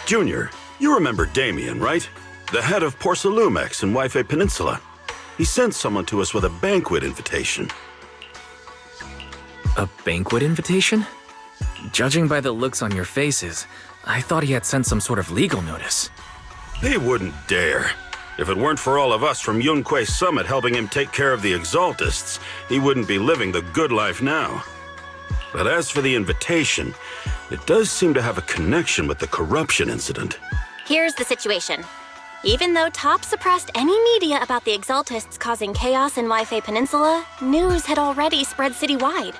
Junior, you remember Damien, right? The head of Porcelumex in Jué Peninsula. He sent someone to us with a banquet invitation. A banquet invitation? Judging by the looks on your faces, I thought he had sent some sort of legal notice. He wouldn't dare. If it weren't for all of us from Yunque Summit helping him take care of the Exaltists, he wouldn't be living the good life now. But as for the invitation, it does seem to have a connection with the corruption incident. Here's the situation. Even though Top suppressed any media about the Exaltists causing chaos in Jué Peninsula, news had already spread citywide.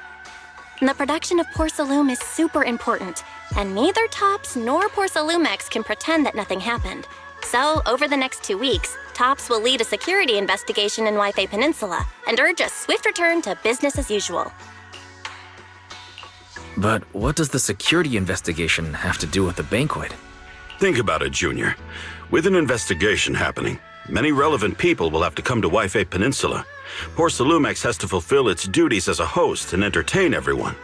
The production of Porcelume is super important, and neither Tops nor Porcelumex can pretend that nothing happened. So, over the next 2 weeks, Tops will lead a security investigation in Jué Peninsula and urge a swift return to business as usual. But what does the security investigation have to do with the banquet? Think about it, Junior. With an investigation happening, many relevant people will have to come to Jué Peninsula. Porcelumex has to fulfill its duties as a host and entertain everyone.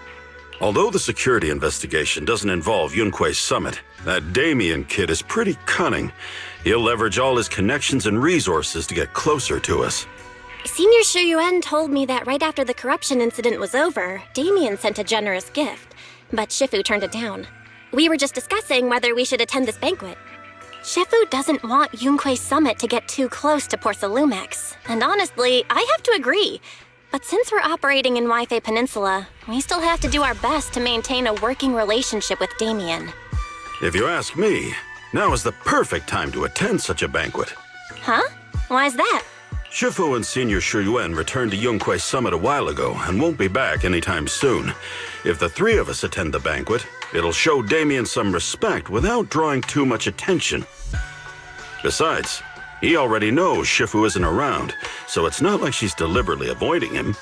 Although the security investigation doesn't involve Yunque Summit, that Damien kid is pretty cunning. He'll leverage all his connections and resources to get closer to us. Senior Shuyuan told me that right after the corruption incident was over, Damien sent a generous gift, but Shifu turned it down. We were just discussing whether we should attend this banquet. Shifu doesn't want Yunque Summit to get too close to Porcelumex, and honestly, I have to agree. But since we're operating in Jué Peninsula, we still have to do our best to maintain a working relationship with Damien. If you ask me, now is the perfect time to attend such a banquet. Huh? Why's that? Shifu and Senior Shuyuan returned to Yunque Summit a while ago and won't be back anytime soon. If the three of us attend the banquet, it'll show Damien some respect without drawing too much attention. Besides, he already knows Shifu isn't around, so it's not like she's deliberately avoiding him.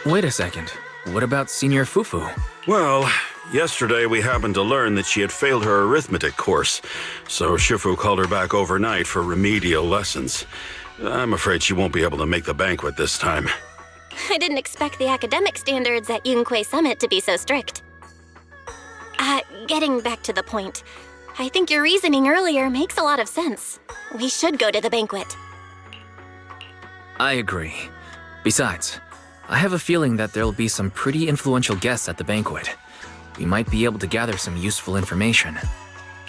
Wait a second. What about Senior Fufu? Well, yesterday we happened to learn that she had failed her arithmetic course, so Shifu called her back overnight for remedial lessons. I'm afraid she won't be able to make the banquet this time. I didn't expect the academic standards at Yunque Summit to be so strict. Getting back to the point, I think your reasoning earlier makes a lot of sense. We should go to the banquet. I agree. Besides, I have a feeling that there'll be some pretty influential guests at the banquet. We might be able to gather some useful information.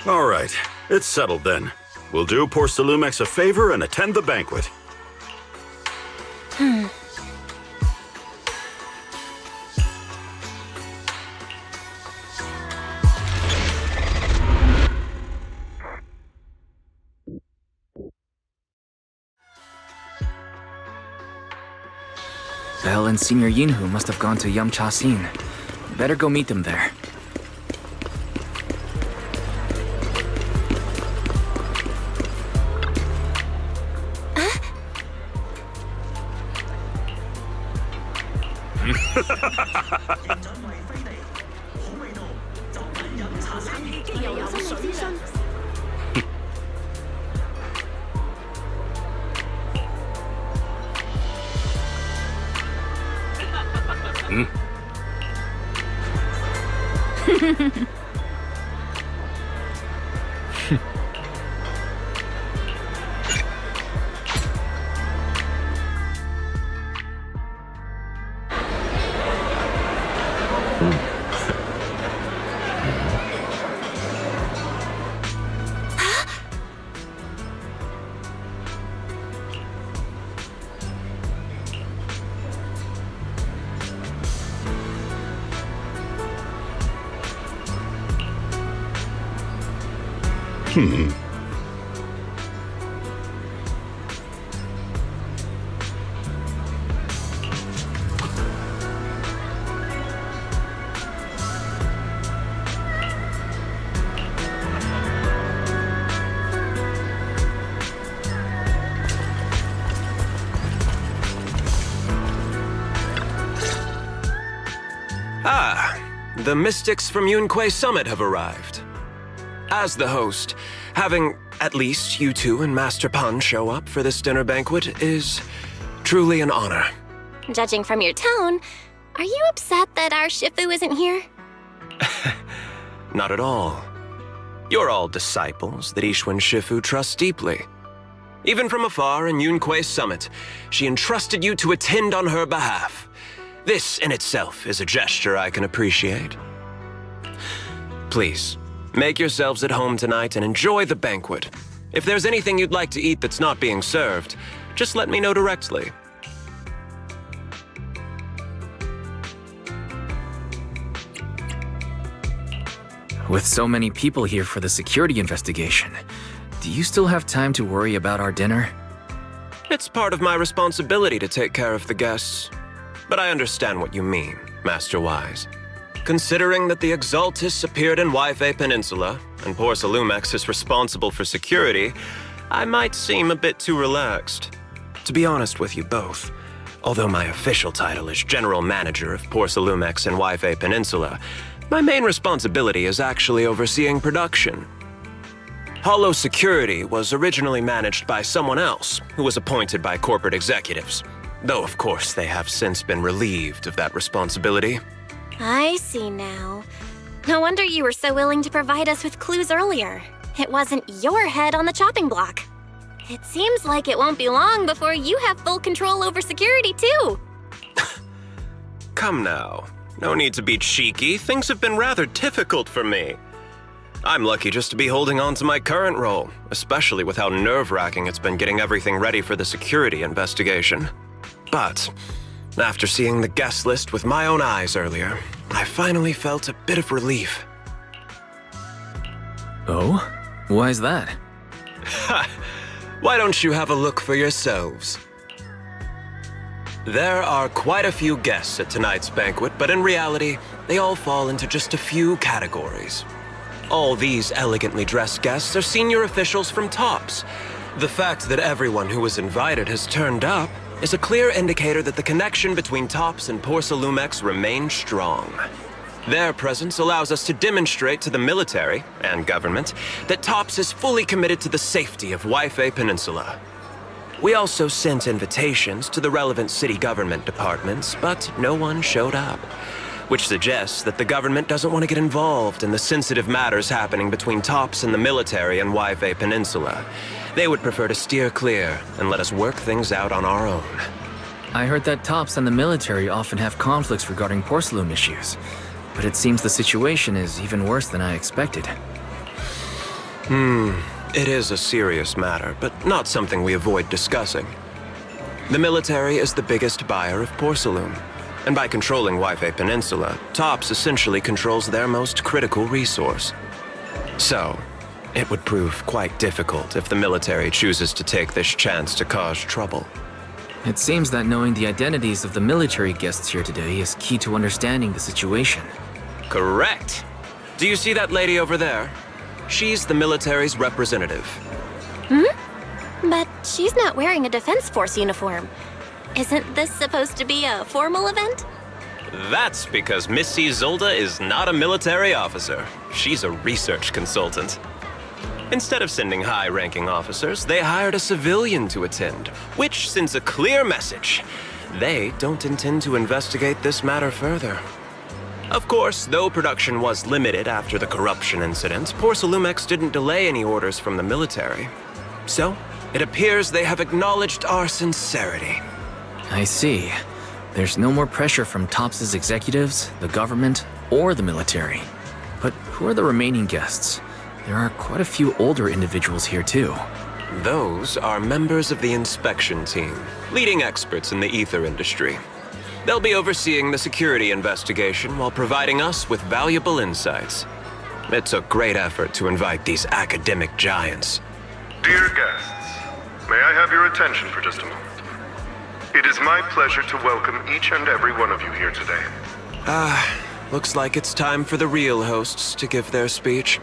All right, it's settled then. We'll do Porcelumex a favor and attend the banquet. Belle and Senior Yinhu must have gone to Yamcha-sin. Better go meet them there. The mystics from Yunque Summit have arrived. As the host, having at least you two and Master Pun show up for this dinner banquet is truly an honor. Judging from your tone, are you upset that our Shifu isn't here? Not at all. You're all disciples that Ishwen Shifu trusts deeply. Even from afar in Yunque's summit, she entrusted you to attend on her behalf. This in itself is a gesture I can appreciate. Please, make yourselves at home tonight and enjoy the banquet. If there's anything you'd like to eat that's not being served, just let me know directly. With so many people here for the security investigation, do you still have time to worry about our dinner? It's part of my responsibility to take care of the guests. But I understand what you mean, Master Wise. Considering that the Exaltus appeared in Yuefei Peninsula, and Porcelumex is responsible for security, I might seem a bit too relaxed. To be honest with you both, although my official title is General Manager of Porcelumex and Yuefei Peninsula, my main responsibility is actually overseeing production. Hollow Security was originally managed by someone else, who was appointed by corporate executives. Though, of course, they have since been relieved of that responsibility. I see now. No wonder you were so willing to provide us with clues earlier. It wasn't your head on the chopping block. It seems like it won't be long before you have full control over security, too. Come now. No need to be cheeky. Things have been rather difficult for me. I'm lucky just to be holding on to my current role, especially with how nerve-wracking it's been getting everything ready for the security investigation. But after seeing the guest list with my own eyes earlier, I finally felt a bit of relief. Oh? Why's that? Ha! Why don't you have a look for yourselves? There are quite a few guests at tonight's banquet, but in reality, they all fall into just a few categories. All these elegantly dressed guests are senior officials from TOPS. The fact that everyone who was invited has turned up is a clear indicator that the connection between TOPS and Porcelumex remains strong. Their presence allows us to demonstrate to the military and government that TOPS is fully committed to the safety of Yuefei Peninsula. We also sent invitations to the relevant city government departments, but no one showed up, which suggests that the government doesn't want to get involved in the sensitive matters happening between TOPS and the military and Yuefei Peninsula. They would prefer to steer clear and let us work things out on our own. I heard that TOPS and the military often have conflicts regarding porcelain issues, but it seems the situation is even worse than I expected. It is a serious matter, but not something we avoid discussing. The military is the biggest buyer of porcelain, and by controlling Yuefei Peninsula, TOPS essentially controls their most critical resource. So, it would prove quite difficult if the military chooses to take this chance to cause trouble. It seems that knowing the identities of the military guests here today is key to understanding the situation. Correct! Do you see that lady over there? She's the military's representative. But she's not wearing a Defense Force uniform. Isn't this supposed to be a formal event? That's because Missy Zolda is not a military officer. She's a research consultant. Instead of sending high-ranking officers, they hired a civilian to attend, which sends a clear message. They don't intend to investigate this matter further. Of course, though production was limited after the corruption incident, Porcelumex didn't delay any orders from the military. So, it appears they have acknowledged our sincerity. I see. There's no more pressure from TOPS' executives, the government, or the military. But who are the remaining guests? There are quite a few older individuals here too. Those are members of the inspection team, leading experts in the ether industry. They'll be overseeing the security investigation while providing us with valuable insights. It took great effort to invite these academic giants. Dear guests, may I have your attention for just a moment? It is my pleasure to welcome each and every one of you here today. Looks like it's time for the real hosts to give their speech.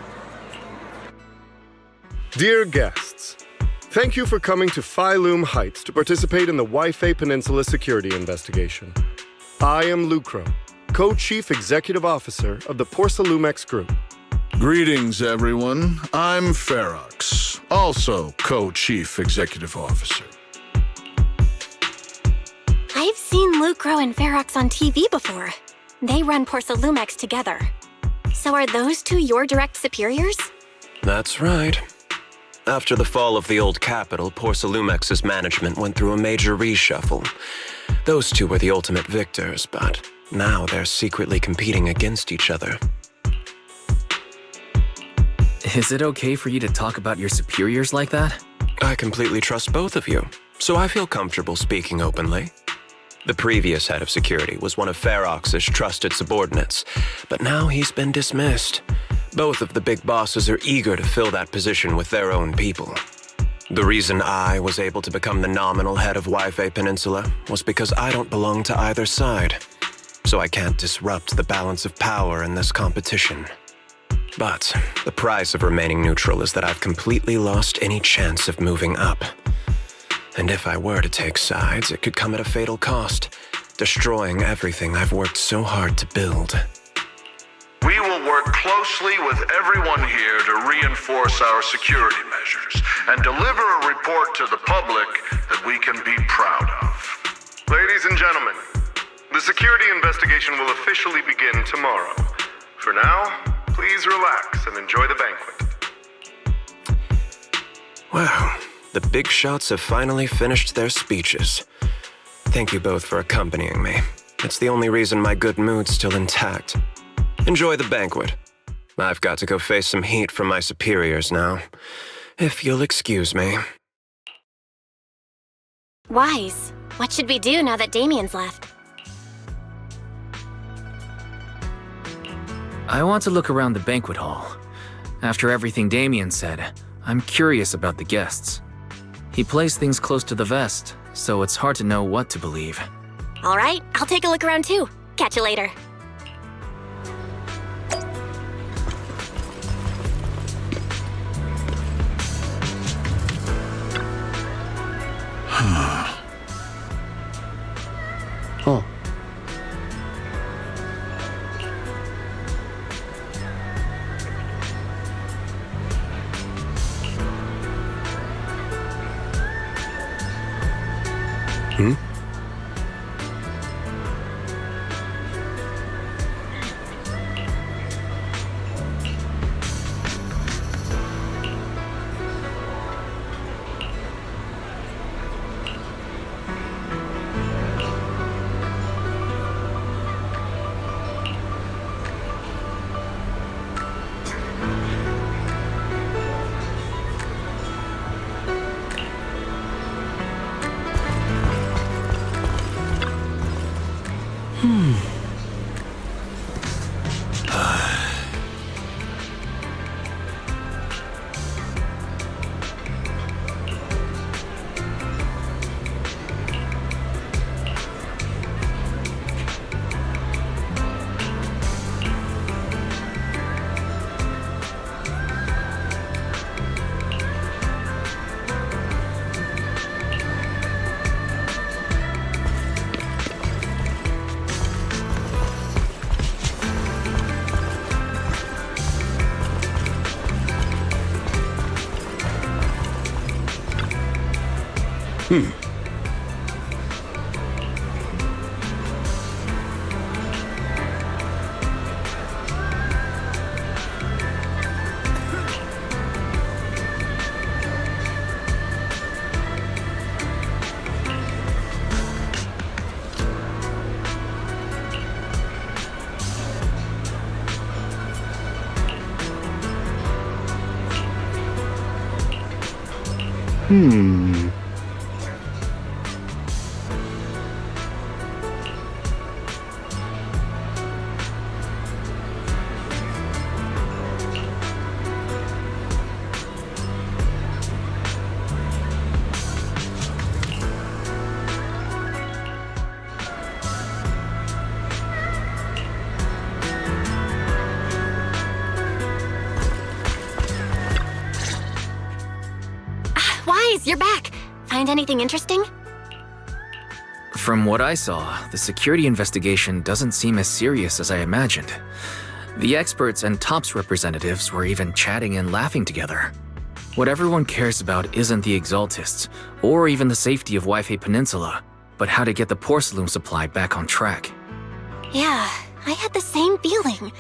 Dear guests, thank you for coming to Phylum Heights to participate in the Yuefei Peninsula security investigation. I am Lucro, Co-Chief Executive Officer of the Porcelumex Group. Greetings, everyone. I'm Ferox, also co-chief executive officer. I've seen Lucro and Ferox on TV before. They run Porcelumex together. So are those two your direct superiors? That's right. After the fall of the old capital, Porcelumex's management went through a major reshuffle. Those two were the ultimate victors, but now they're secretly competing against each other. Is it okay for you to talk about your superiors like that? I completely trust both of you, so I feel comfortable speaking openly. The previous head of security was one of Ferox's trusted subordinates, but now he's been dismissed. Both of the big bosses are eager to fill that position with their own people. The reason I was able to become the nominal head of Wi-Fi Peninsula was because I don't belong to either side, so I can't disrupt the balance of power in this competition. But the price of remaining neutral is that I've completely lost any chance of moving up. And if I were to take sides, it could come at a fatal cost, destroying everything I've worked so hard to build. We will work closely with everyone here to reinforce our security measures and deliver a report to the public that we can be proud of. Ladies and gentlemen, the security investigation will officially begin tomorrow. For now, please relax and enjoy the banquet. Wow, the big shots have finally finished their speeches. Thank you both for accompanying me. It's the only reason my good mood's still intact. Enjoy the banquet. I've got to go face some heat from my superiors now, if you'll excuse me. Wise. What should we do now that Damien's left? I want to look around the banquet hall. After everything Damien said, I'm curious about the guests. He plays things close to the vest, so it's hard to know what to believe. All right, I'll take a look around too. Catch you later. Oh. Wise, you're back. Find anything interesting? From what I saw, the security investigation doesn't seem as serious as I imagined. The experts and TOPS representatives were even chatting and laughing together. What everyone cares about isn't the Exaltists, or even the safety of Wi-Fi Peninsula, but how to get the porcelain supply back on track. Yeah, I had the same feeling.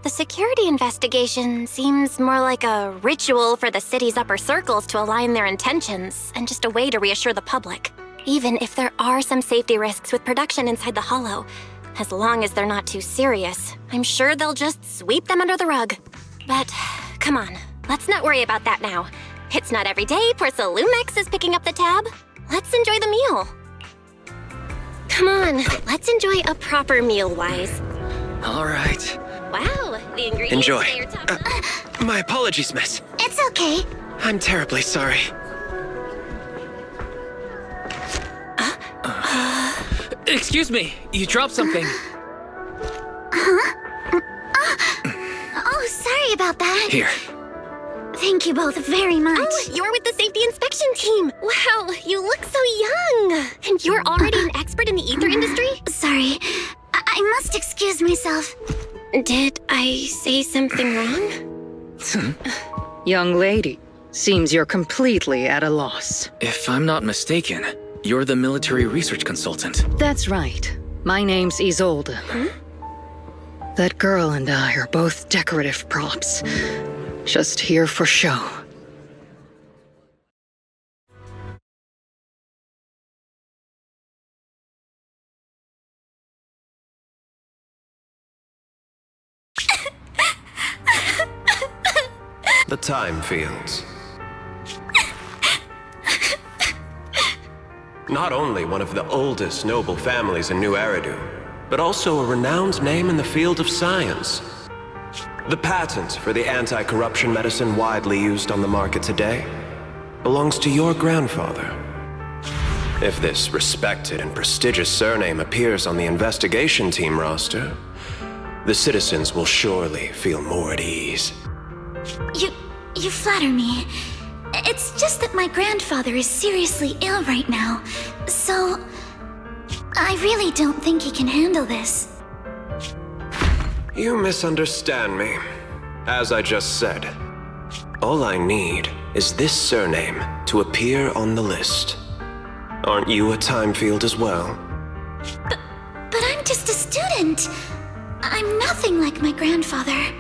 The security investigation seems more like a ritual for the city's upper circles to align their intentions, and just a way to reassure the public. Even if there are some safety risks with production inside the Hollow, as long as they're not too serious, I'm sure they'll just sweep them under the rug. But, come on, let's not worry about that now. It's not every day Porcelumex is picking up the tab. Let's enjoy the meal. Come on, let's enjoy a proper meal, Wise. All right. Wow, the ingredients Enjoy. say your top. My apologies, miss. It's okay. I'm terribly sorry. Excuse me, you dropped something. Oh, sorry about that. Here. Thank you both very much. Oh, you're with the safety inspection team. Wow, you look so young. And you're already an expert in the ether industry? Sorry, I must excuse myself. Did I say something wrong? Young lady, seems you're completely at a loss. If I'm not mistaken, you're the military research consultant. That's right. My name's Isolde. That girl and I are both decorative props. Just here for show. The Time Fields. Not only one of the oldest noble families in New Eridu, but also a renowned name in the field of science. The patent for the anti-corruption medicine widely used on the market today belongs to your grandfather. If this respected and prestigious surname appears on the investigation team roster, the citizens will surely feel more at ease. You flatter me. It's just that my grandfather is seriously ill right now, so I really don't think he can handle this. You misunderstand me. As I just said, all I need is this surname to appear on the list. Aren't you a time field as well? But I'm just a student. I'm nothing like my grandfather.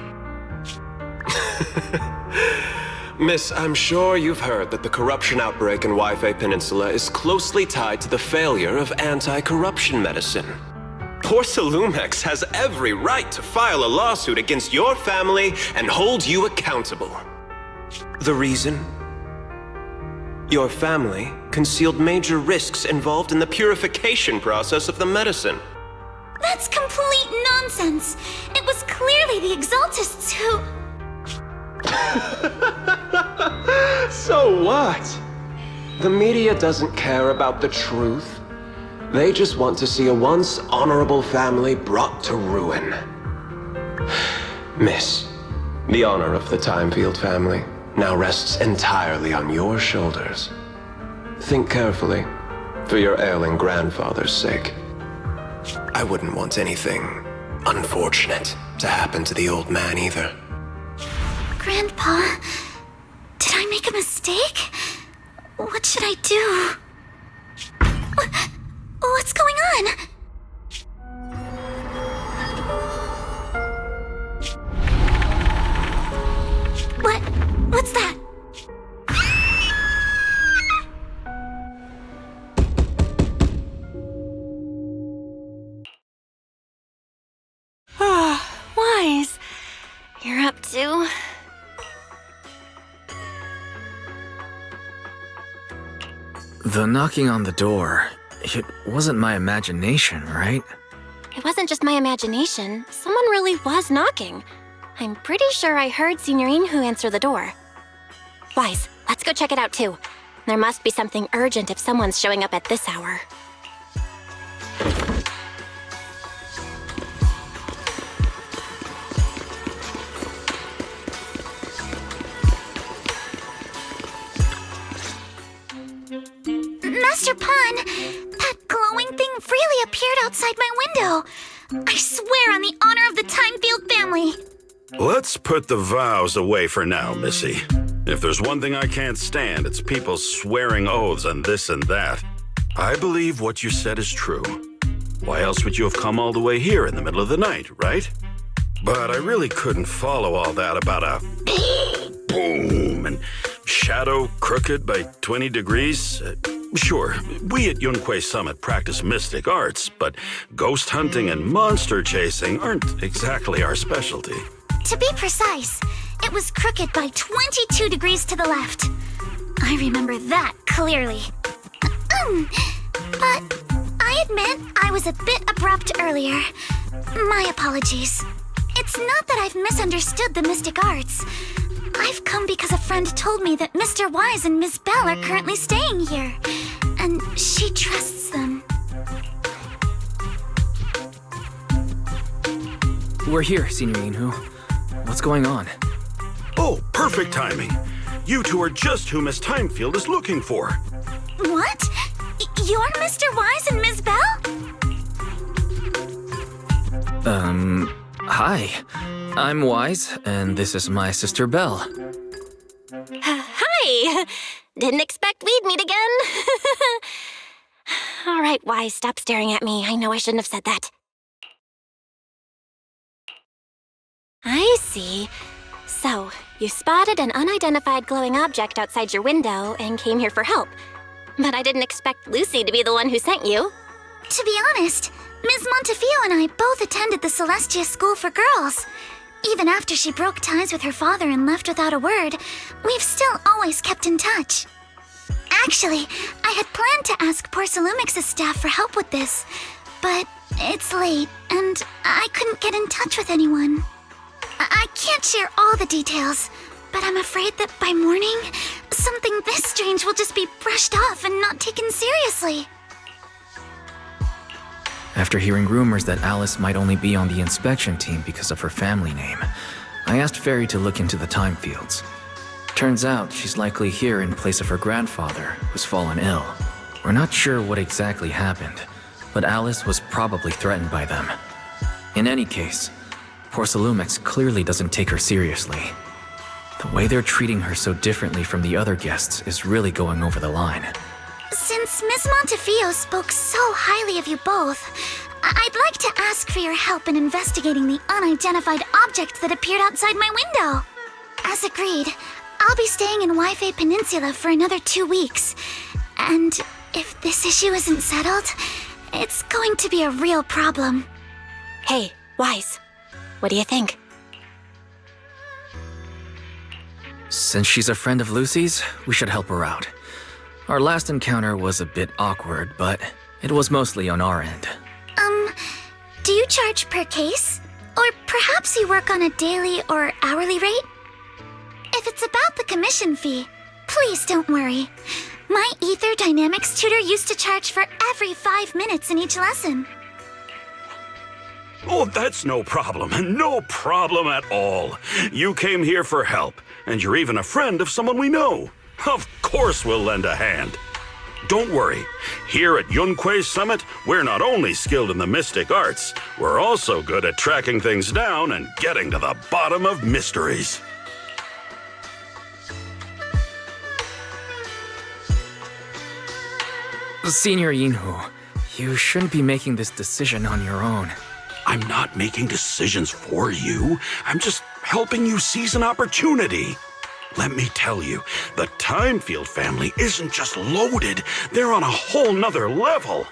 Miss, I'm sure you've heard that the corruption outbreak in Wi-Fi Peninsula is closely tied to the failure of anti-corruption medicine. Porcelumex has every right to file a lawsuit against your family and hold you accountable. The reason? Your family concealed major risks involved in the purification process of the medicine. That's complete nonsense. It was clearly the Exaltists who... So what? The media doesn't care about the truth. They just want to see a once honorable family brought to ruin. Miss, the honor of the Timefield family now rests entirely on your shoulders. Think carefully, for your ailing grandfather's sake. I wouldn't want anything unfortunate to happen to the old man either. Grandpa, did I make a mistake? What should I do? What's going on? What's that? Wise, you're up to... The knocking on the door, it wasn't my imagination, right? It wasn't just my imagination. Someone really was knocking. I'm pretty sure I heard Signorine who answer the door. Wise, let's go check it out too. There must be something urgent if someone's showing up at this hour. Master Pun, that glowing thing really appeared outside my window. I swear on the honor of the Timefield family. Let's put the vows away for now, Missy. If there's one thing I can't stand, it's people swearing oaths on this and that. I believe what you said is true. Why else would you have come all the way here in the middle of the night, right? But I really couldn't follow all that about a boom and shadow crooked by 20 degrees. Sure, we at Yunque Summit practice mystic arts, but ghost hunting and monster chasing aren't exactly our specialty. To be precise, it was crooked by 22 degrees to the left. I remember that clearly. But I admit I was a bit abrupt earlier. My apologies. It's not that I've misunderstood the mystic arts. I've come because a friend told me that Mr. Wise and Miss Bell are currently staying here, and she trusts them. We're here, Senior Yinhu. What's going on? Oh, perfect timing. You two are just who Miss Timefield is looking for. What? You're Mr. Wise and Miss Bell? Hi. I'm Wise, and this is my sister Belle. Hi! Didn't expect we'd meet again. All right, Wise, stop staring at me. I know I shouldn't have said that. I see. So, you spotted an unidentified glowing object outside your window and came here for help. But I didn't expect Lucy to be the one who sent you. To be honest, Ms. Montefiore and I both attended the Celestia School for Girls. Even after she broke ties with her father and left without a word, we've still always kept in touch. Actually, I had planned to ask Porcelumix's staff for help with this, but it's late, and I couldn't get in touch with anyone. I can't share all the details, but I'm afraid that by morning, something this strange will just be brushed off and not taken seriously. After hearing rumors that Alice might only be on the inspection team because of her family name, I asked Fairy to look into the time fields. Turns out she's likely here in place of her grandfather, who's fallen ill. We're not sure what exactly happened, but Alice was probably threatened by them. In any case, Porcelumix clearly doesn't take her seriously. The way they're treating her so differently from the other guests is really going over the line. Since Ms. Montefiore spoke so highly of you both, I'd like to ask for your help in investigating the unidentified object that appeared outside my window. As agreed, I'll be staying in Wi-Fi Peninsula for another 2 weeks. And if this issue isn't settled, it's going to be a real problem. Hey, Wise, what do you think? Since she's a friend of Lucy's, we should help her out. Our last encounter was a bit awkward, but it was mostly on our end. Do you charge per case? Or perhaps you work on a daily or hourly rate? If it's about the commission fee, please don't worry. My Ether Dynamics tutor used to charge for every 5 minutes in each lesson. Oh, that's no problem. No problem at all. You came here for help, and you're even a friend of someone we know. Of course we'll lend a hand. Don't worry. Here at Yunque Summit, we're not only skilled in the mystic arts, we're also good at tracking things down and getting to the bottom of mysteries. Senior Yinhu, you shouldn't be making this decision on your own. I'm not making decisions for you. I'm just helping you seize an opportunity. Let me tell you, the Timefield family isn't just loaded, they're on a whole nother level.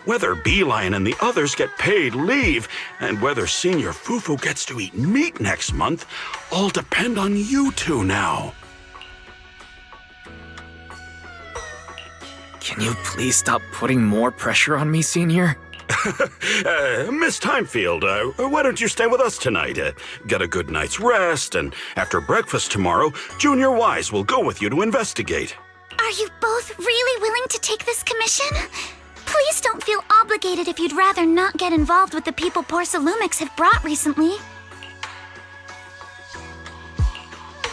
Whether Beeline and the others get paid leave, and whether Senior Fufu gets to eat meat next month, all depend on you two now. Can you please stop putting more pressure on me, Senior? Miss Timefield, why don't you stay with us tonight? Get a good night's rest, and after breakfast tomorrow, Junior Wise will go with you to investigate. Are you both really willing to take this commission? Please don't feel obligated if you'd rather not get involved with the people Porcelumix have brought recently.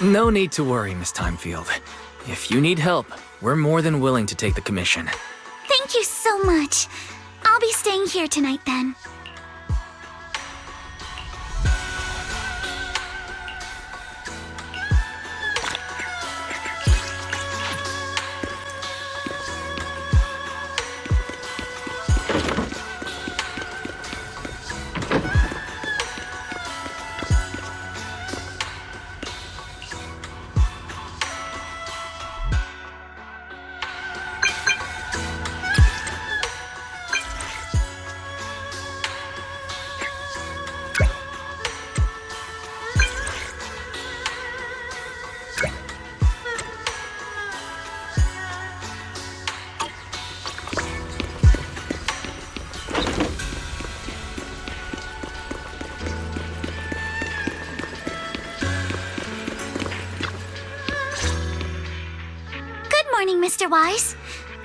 No need to worry, Miss Timefield. If you need help, we're more than willing to take the commission. Thank you so much. I'll be staying here tonight then. morning, Mr. Wise.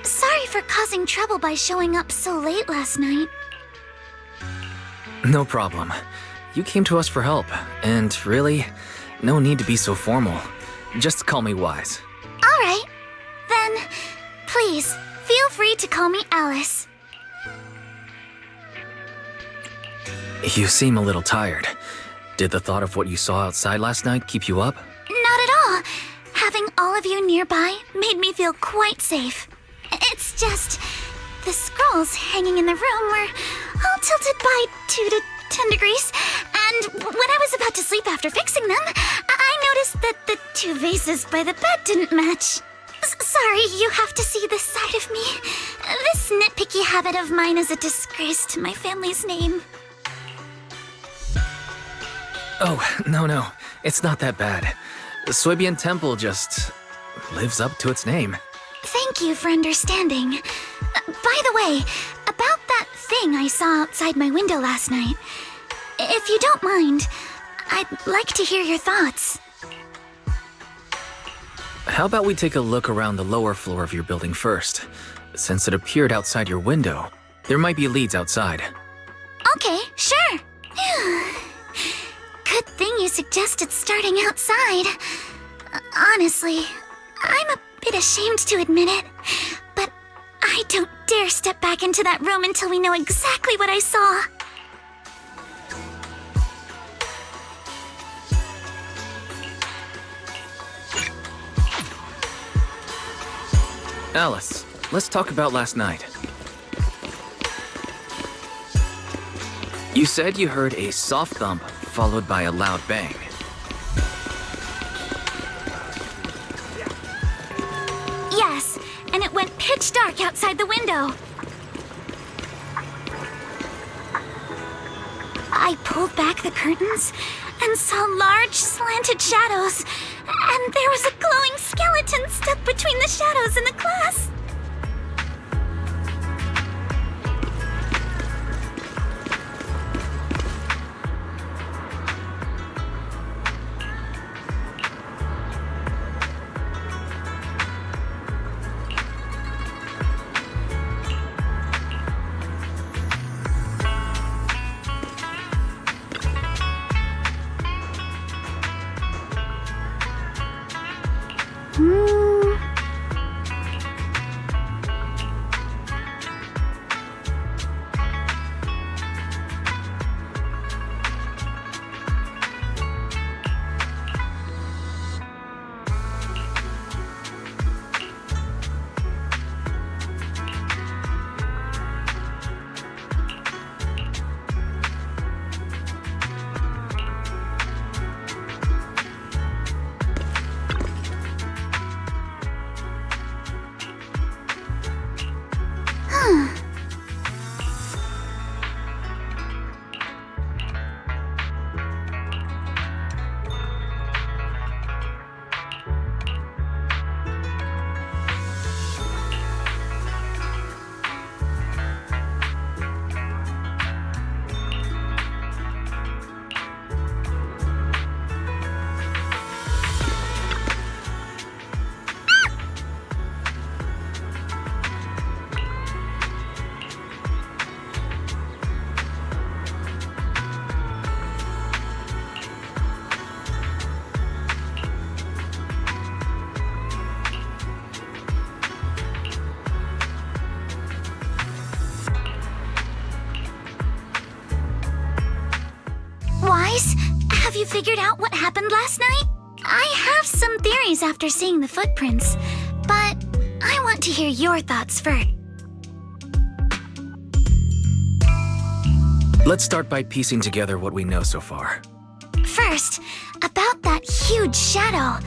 Sorry for causing trouble by showing up so late last night. No problem. You came to us for help, and really, no need to be so formal. Just call me Wise. All right. Then, please, feel free to call me Alice. You seem a little tired. Did the thought of what you saw outside last night keep you up? Not at all. Having all of you nearby made me feel quite safe. It's just, the scrolls hanging in the room were all tilted by 2 to 10 degrees, and when I was about to sleep after fixing them, I noticed that the 2 vases by the bed didn't match. Sorry, you have to see this side of me. This nitpicky habit of mine is a disgrace to my family's name. Oh, no. It's not that bad. The Suibian Temple just lives up to its name. Thank you for understanding. By the way, about that thing I saw outside my window last night, if you don't mind, I'd like to hear your thoughts. How about we take a look around the lower floor of your building first? Since it appeared outside your window, there might be leads outside. Okay, sure. Good thing you suggested starting outside. Honestly, I'm a bit ashamed to admit it, but I don't dare step back into that room until we know exactly what I saw. Alice, let's talk about last night. You said you heard a soft thump followed by a loud bang. Yes, and it went pitch dark outside the window. I pulled back the curtains and saw large slanted shadows, and there was a glowing skeleton stuck between the shadows and the glass. Have you figured out what happened last night? I have some theories after seeing the footprints, but I want to hear your thoughts first. Let's start by piecing together what we know so far. First, about that huge shadow.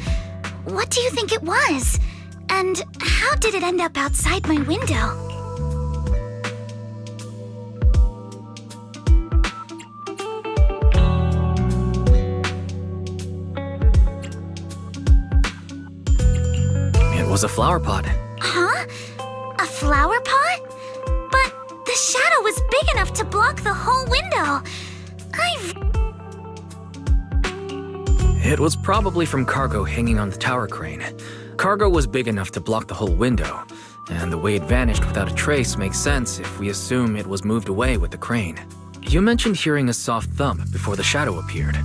What do you think it was? And how did it end up outside my window? It was a flower pot. Huh? A flower pot? But the shadow was big enough to block the whole window. It was probably from cargo hanging on the tower crane. cargo was big enough to block the whole window, and the way it vanished without a trace makes sense if we assume it was moved away with the crane. You mentioned hearing a soft thump before the shadow appeared.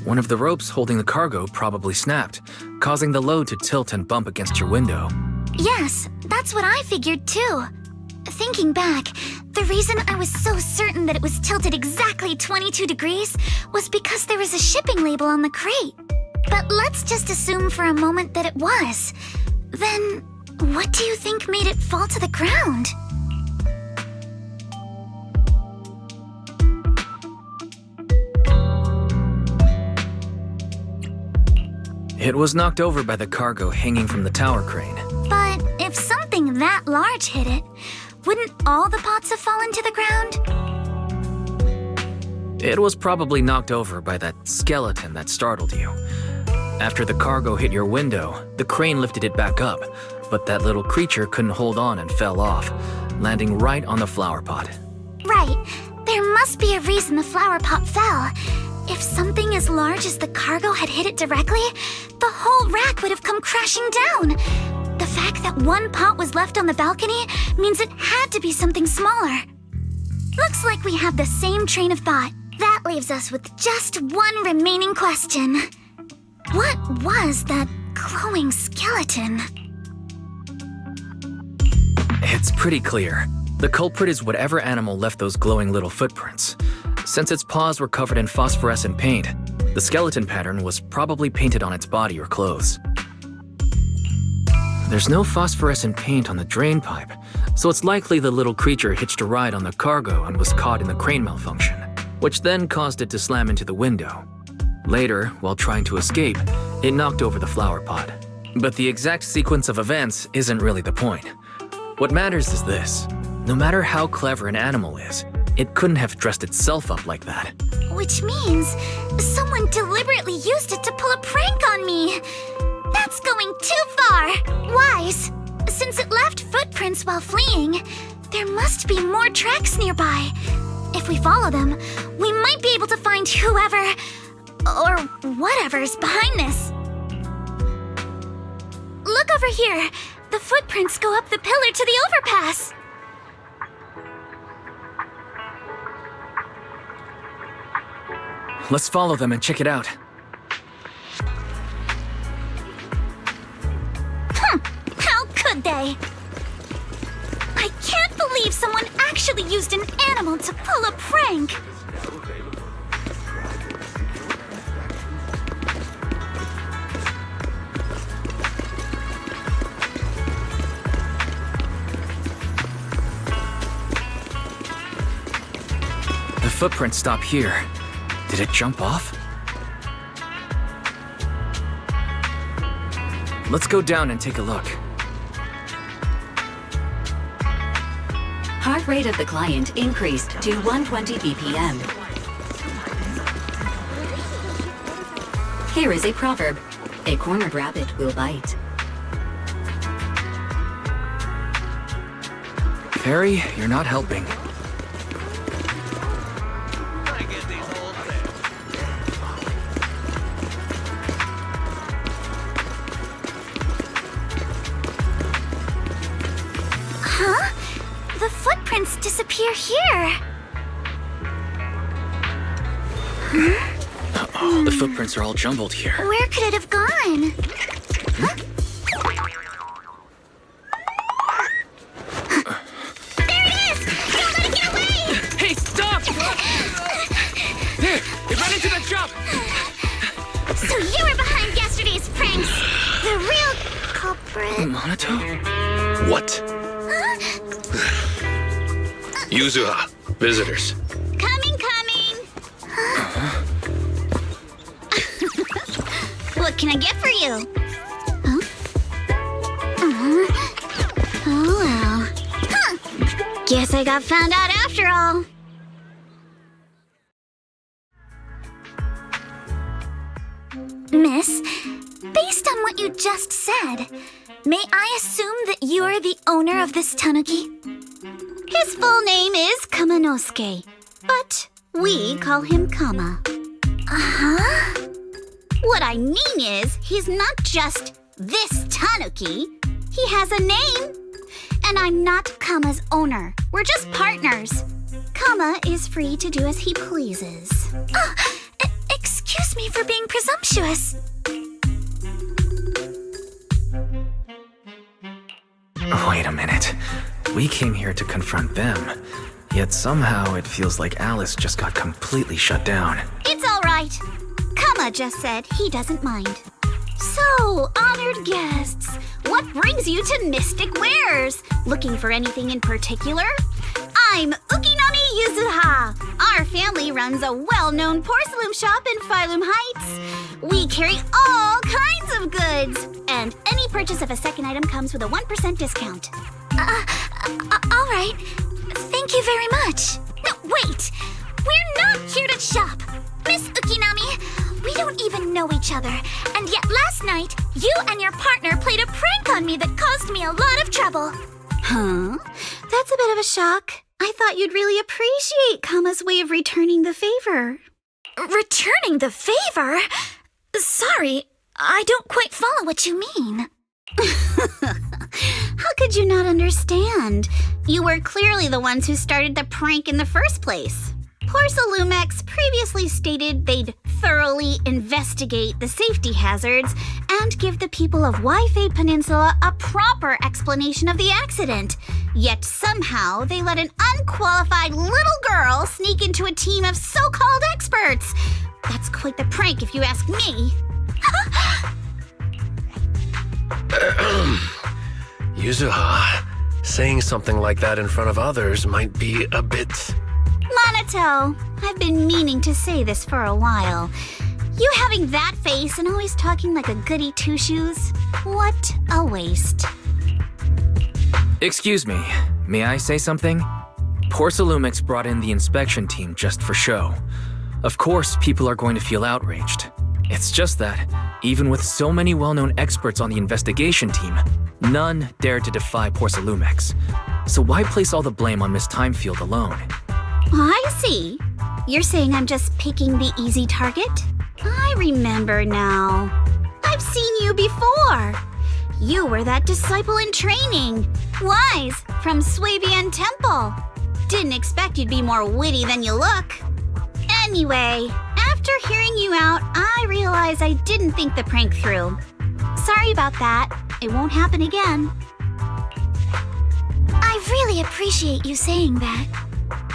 One of the ropes holding the cargo probably snapped, causing the load to tilt and bump against your window. Yes, that's what I figured too. Thinking back, the reason I was so certain that it was tilted exactly 22 degrees was because there was a shipping label on the crate. But let's just assume for a moment that it was. Then, what do you think made it fall to the ground? It was knocked over by the cargo hanging from the tower crane. But if something that large hit it, wouldn't all the pots have fallen to the ground? It was probably knocked over by that skeleton that startled you. After the cargo hit your window, the crane lifted it back up, but that little creature couldn't hold on and fell off, landing right on the flower pot. Right. There must be a reason the flower pot fell. If something as large as the cargo had hit it directly, the whole rack would have come crashing down. The fact that one pot was left on the balcony means it had to be something smaller. Looks like we have the same train of thought. That leaves us with just one remaining question. What was that glowing skeleton? It's pretty clear. The culprit is whatever animal left those glowing little footprints. Since its paws were covered in phosphorescent paint, the skeleton pattern was probably painted on its body or clothes. There's no phosphorescent paint on the drain pipe, so it's likely the little creature hitched a ride on the cargo and was caught in the crane malfunction, which then caused it to slam into the window. Later, while trying to escape, it knocked over the flower pot. But the exact sequence of events isn't really the point. What matters is this. No matter how clever an animal is, it couldn't have dressed itself up like that. Which means someone deliberately used it to pull a prank on me. That's going too far. Wise. Since it left footprints while fleeing, there must be more tracks nearby. If we follow them, we might be able to find whoever or whatever's behind this. Look over here. The footprints go up the pillar to the overpass. Let's follow them and check it out. How could they? I can't believe someone actually used an animal to pull a prank. The footprints stop here. Did it jump off? Let's go down and take a look. Heart rate of the client increased to 120 BPM. Here is a proverb. A cornered rabbit will bite. Fairy, you're not helping. Huh? The footprints disappear here. Uh-oh, the footprints are all jumbled here. Where could it have gone? Huh? There it is! Don't let it get away! Hey, stop! There! It ran into the jump! So you were behind yesterday's pranks! The real culprit... Monato? What? Yuzuha, visitors. Coming! What can I get for you? Huh? Oh, well. Huh. Guess I got found out after all. Miss, based on what you just said, may I assume that you are the owner of this tanuki? His full name is Kamanosuke, but we call him Kama. Uh-huh. What I mean is, he's not just this tanuki. He has a name. And I'm not Kama's owner. We're just partners. Kama is free to do as he pleases. Excuse me for being presumptuous. Wait a minute. We came here to confront them, yet somehow it feels like Alice just got completely shut down. It's all right. Kama just said he doesn't mind. So, honored guests, what brings you to Mystic Wares? Looking for anything in particular? I'm Ukinami Yuzuha. Our family runs a well-known porcelain shop in Phylum Heights. We carry all kinds of goods, and any purchase of a second item comes with a 1% discount. All right. Thank you very much. No, wait. We're not here to shop. Miss Ukinami, we don't even know each other, and yet last night, you and your partner played a prank on me that caused me a lot of trouble. Huh? That's a bit of a shock. I thought you'd really appreciate Kama's way of returning the favor. Returning the favor? Sorry, I don't quite follow what you mean. How could you not understand? You were clearly the ones who started the prank in the first place. Porcelumex previously stated they'd thoroughly investigate the safety hazards and give the people of Huayfe Peninsula a proper explanation of the accident. Yet somehow they let an unqualified little girl sneak into a team of so-called experts. That's quite the prank if you ask me. Yuzuha, saying something like that in front of others might be a bit... Monato, I've been meaning to say this for a while. You having that face and always talking like a goody two-shoes? What a waste. Excuse me, may I say something? Porcelumix brought in the inspection team just for show. Of course, people are going to feel outraged. It's just that, even with so many well-known experts on the investigation team, none dared to defy Porcelumix. So why place all the blame on Miss Timefield alone? I see. You're saying I'm just picking the easy target? I remember now. I've seen you before. You were that disciple in training. Wise, from Swabian Temple. Didn't expect you'd be more witty than you look. Anyway, after hearing you out, I realized I didn't think the prank through. Sorry about that. It won't happen again. I really appreciate you saying that.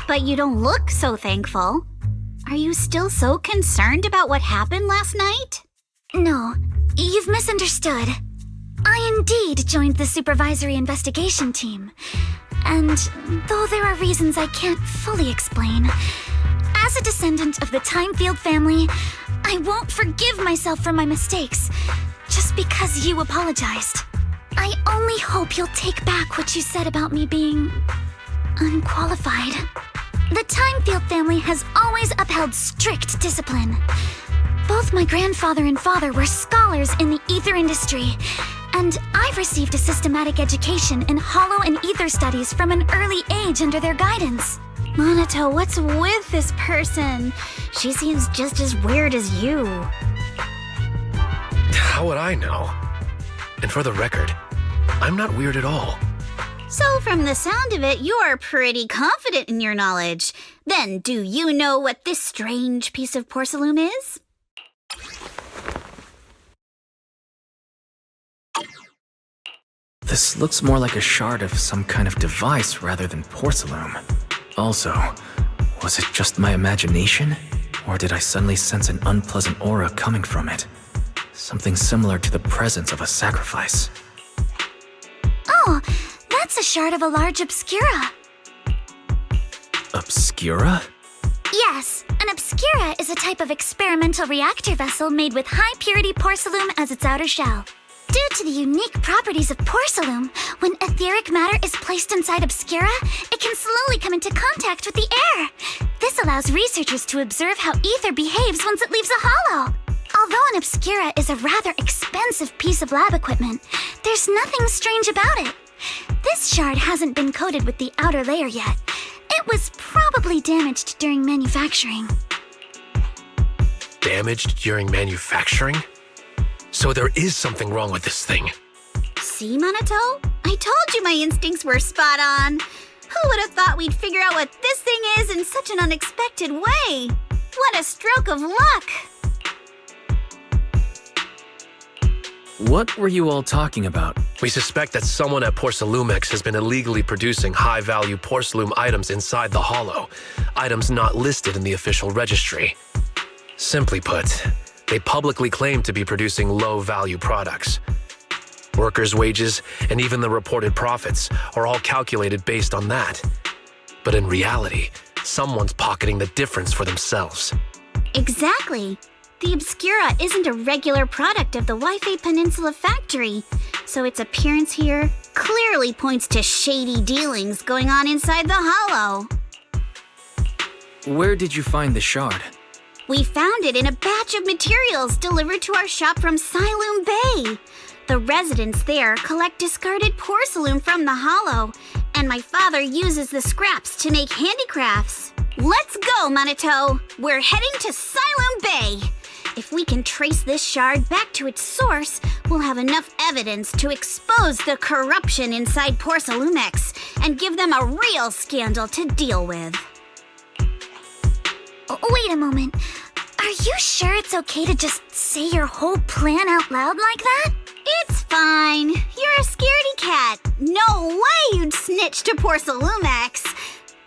But you don't look so thankful. Are you still so concerned about what happened last night? No, you've misunderstood. I indeed joined the supervisory investigation team. And though there are reasons I can't fully explain, as a descendant of the Timefield family, I won't forgive myself for my mistakes just because you apologized. I only hope you'll take back what you said about me being unqualified. The Timefield family has always upheld strict discipline. Both my grandfather and father were scholars in the ether industry, and I've received a systematic education in hollow and ether studies from an early age under their guidance. Monato, what's with this person? She seems just as weird as you. How would I know? And for the record, I'm not weird at all. So from the sound of it, you're pretty confident in your knowledge. Then, do you know what this strange piece of porcelain is? This looks more like a shard of some kind of device rather than porcelain. Also, was it just my imagination? Or did I suddenly sense an unpleasant aura coming from it? Something similar to the presence of a sacrifice. Oh, that's a shard of a large obscura. Obscura? Yes, an obscura is a type of experimental reactor vessel made with high-purity porcelain as its outer shell. Due to the unique properties of porcelain, when etheric matter is placed inside obscura, it can slowly come into contact with the air. This allows researchers to observe how ether behaves once it leaves a hollow. Although an obscura is a rather expensive piece of lab equipment, there's nothing strange about it. This shard hasn't been coated with the outer layer yet. It was probably damaged during manufacturing. Damaged during manufacturing? So there is something wrong with this thing. See, Minato? I told you my instincts were spot on. Who would have thought we'd figure out what this thing is in such an unexpected way? What a stroke of luck! What were you all talking about? We suspect that someone at Porcelumex has been illegally producing high-value porcelain items inside the Hollow, items not listed in the official registry. Simply put, they publicly claim to be producing low-value products. Workers' wages and even the reported profits are all calculated based on that. But in reality, someone's pocketing the difference for themselves. Exactly. The Obscura isn't a regular product of the Wi-Fi Peninsula factory, so its appearance here clearly points to shady dealings going on inside the Hollow. Where did you find the shard? We found it in a batch of materials delivered to our shop from Siloon Bay. The residents there collect discarded porcelain from the Hollow, and my father uses the scraps to make handicrafts. Let's go, Minato! We're heading to Siloon Bay! If we can trace this shard back to its source, we'll have enough evidence to expose the corruption inside Porcelumex and give them a real scandal to deal with. Wait a moment. Are you sure it's okay to just say your whole plan out loud like that? It's fine. You're a scaredy cat. No way you'd snitch to Porcelumex.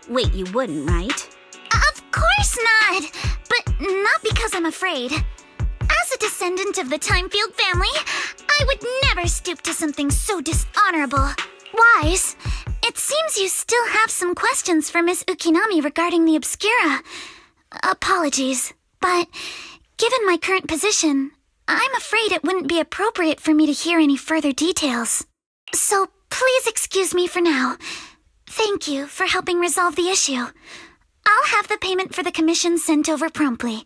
Wait, you wouldn't, right? Of course not! But not because I'm afraid. As a descendant of the Timefield family, I would never stoop to something so dishonorable. Wise, it seems you still have some questions for Miss Ukinami regarding the Obscura. Apologies, but given my current position, I'm afraid it wouldn't be appropriate for me to hear any further details. So please excuse me for now. Thank you for helping resolve the issue. I'll have the payment for the commission sent over promptly.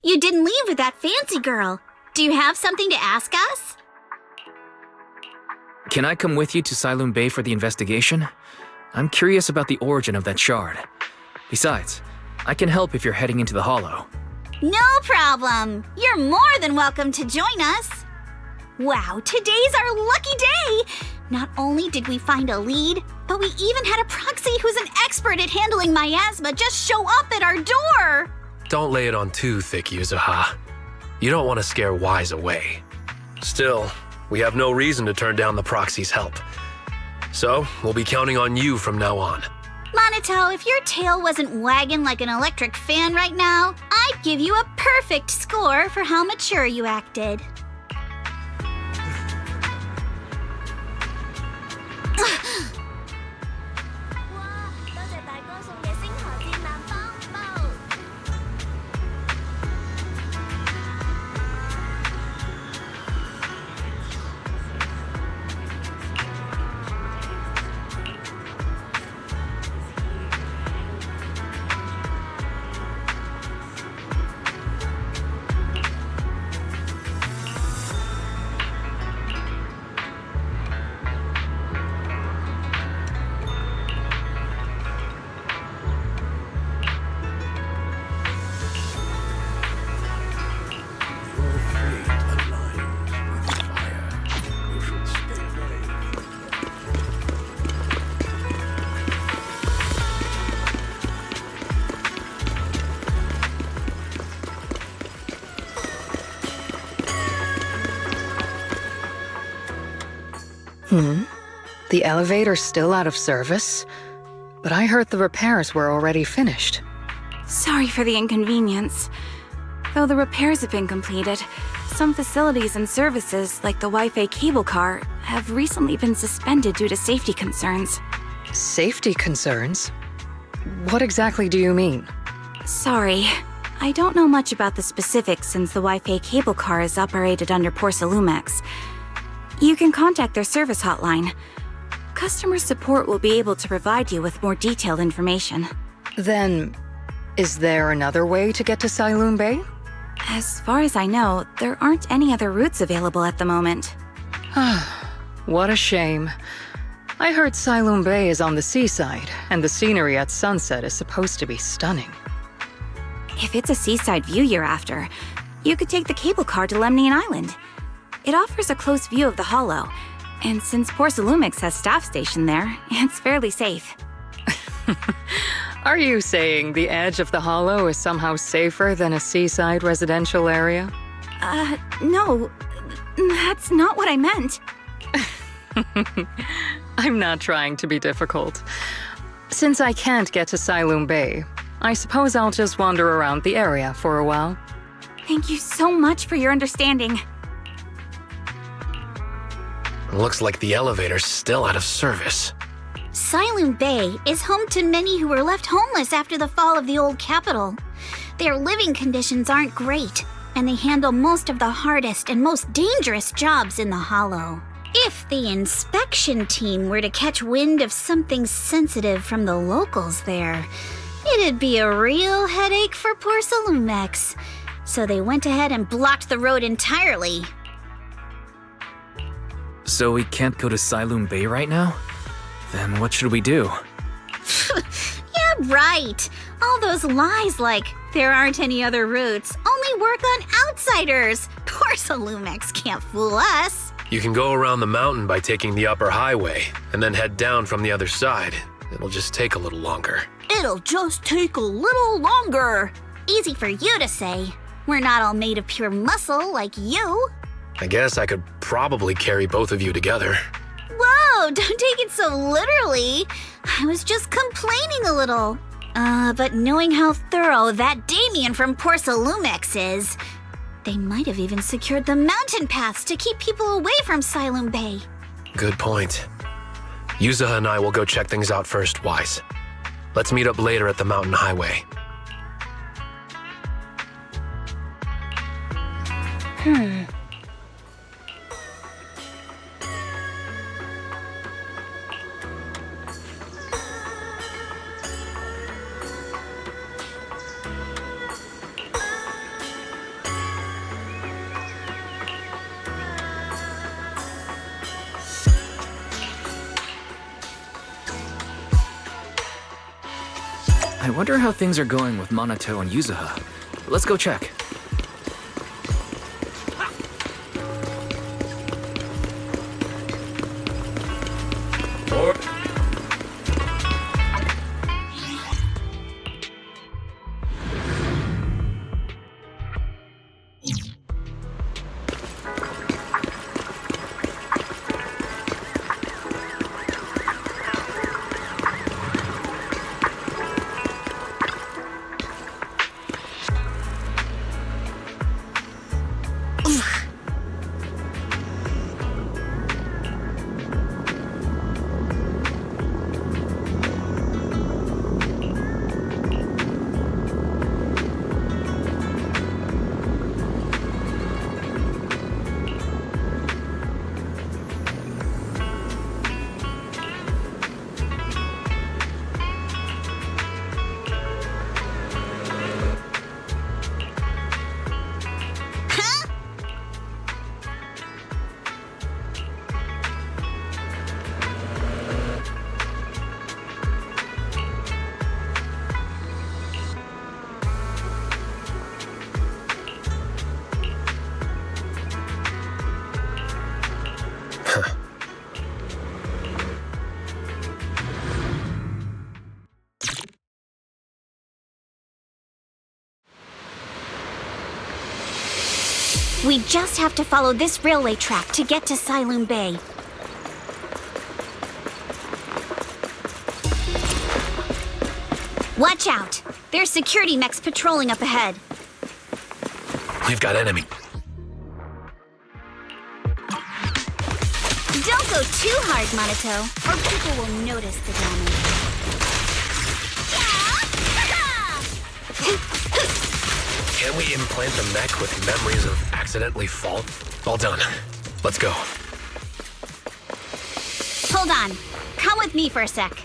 You didn't leave with that fancy girl. Do you have something to ask us? Can I come with you to Siloon Bay for the investigation? I'm curious about the origin of that shard. Besides, I can help if you're heading into the Hollow. No problem. You're more than welcome to join us. Wow, today's our lucky day! Not only did we find a lead, but we even had a proxy who's an expert at handling miasma just show up at our door! Don't lay it on too thick, Yuzuha. You don't want to scare Wise away. Still, we have no reason to turn down the proxy's help. So, we'll be counting on you from now on. Minato, if your tail wasn't wagging like an electric fan right now, I'd give you a perfect score for how mature you acted. The elevator's still out of service? But I heard the repairs were already finished. Sorry for the inconvenience. Though the repairs have been completed, some facilities and services, like the Wi-Fi cable car, have recently been suspended due to safety concerns. Safety concerns? What exactly do you mean? Sorry. I don't know much about the specifics since the Wi-Fi cable car is operated under Porcelumex. You can contact their service hotline. Customer support will be able to provide you with more detailed information. Then, is there another way to get to Siloon Bay? As far as I know, there aren't any other routes available at the moment. What a shame. I heard Siloon Bay is on the seaside, and the scenery at sunset is supposed to be stunning. If it's a seaside view you're after, You could take the cable car to Lemnian Island. It offers a close view of the Hollow, and since Porsalumix has staff stationed there, it's fairly safe. Are you saying the edge of the Hollow is somehow safer than a seaside residential area? No. That's not what I meant. I'm not trying to be difficult. Since I can't get to Siloam Bay, I suppose I'll just wander around the area for a while. Thank you so much for your understanding. Looks like the elevator's still out of service. Siloam Bay is home to many who were left homeless after the fall of the old capital. Their living conditions aren't great, and they handle most of the hardest and most dangerous jobs in the Hollow. If the inspection team were to catch wind of something sensitive from the locals there, it'd be a real headache for Porsalumix. So they went ahead and blocked the road entirely. So we can't go to Siloam Bay right now? Then what should we do? Yeah, right. All those lies like, there aren't any other routes, only work on outsiders. Porsalumix can't fool us. You can go around the mountain by taking the upper highway, and then head down from the other side. It'll just take a little longer. It'll just take a little longer. Easy for you to say. We're not all made of pure muscle like you. I guess I could probably carry both of you together. Whoa, don't take it so literally. I was just complaining a little. But knowing how thorough that Damien from Porsalumix is, they might have even secured the mountain paths to keep people away from Siloam Bay. Good point. Yuzaha and I will go check things out first, Wise. Let's meet up later at the mountain highway. I wonder how things are going with Minato and Yuzaha. Let's go check. We just have to follow this railway track to get to Siloam Bay. Watch out! There's security mechs patrolling up ahead. We've got enemy. Don't go too hard, Minato, or people will notice the damage. Can we implant the mech with memories of accidentally fall? All done. Let's go. Hold on. Come with me for a sec.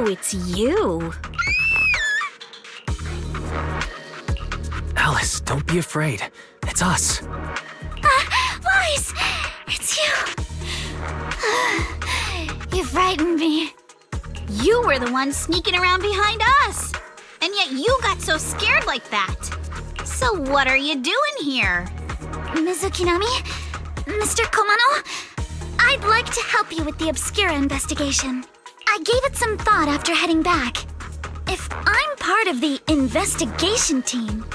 Oh, it's you. Alice, don't be afraid. It's us. Wise! It's you! You frightened me. You were the one sneaking around behind us. And yet you got so scared like that. So what are you doing here? Ms. Ukinami? Mr. Komano? I'd like to help you with the Obscura investigation. I gave it some thought after heading back. If I'm part of the investigation team,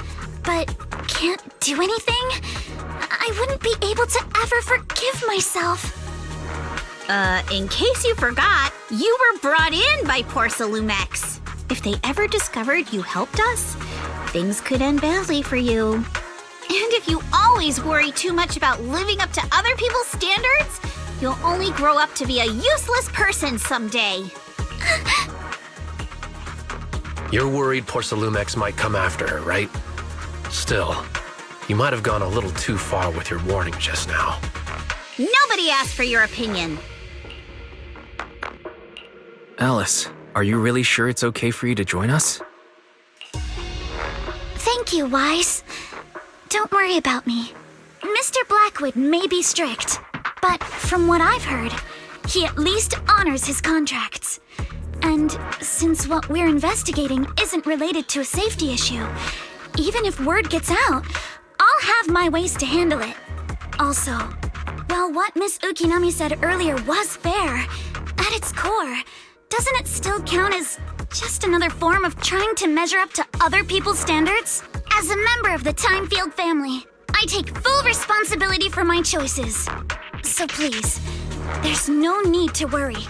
but can't do anything, I wouldn't be able to ever forgive myself. In case you forgot, you were brought in by Porcelumex. If they ever discovered you helped us, things could end badly for you. And if you always worry too much about living up to other people's standards, you'll only grow up to be a useless person someday. You're worried Porcelumex might come after her, right? Still, you might have gone a little too far with your warning just now. Nobody asked for your opinion. Alice, are you really sure it's okay for you to join us? Thank you, Wise. Don't worry about me. Mr. Blackwood may be strict, but from what I've heard, he at least honors his contracts. And since what we're investigating isn't related to a safety issue, even if word gets out, I'll have my ways to handle it. Also, while what Miss Ukinami said earlier was fair, at its core, doesn't it still count as just another form of trying to measure up to other people's standards? As a member of the Timefield family, I take full responsibility for my choices. So please, there's no need to worry.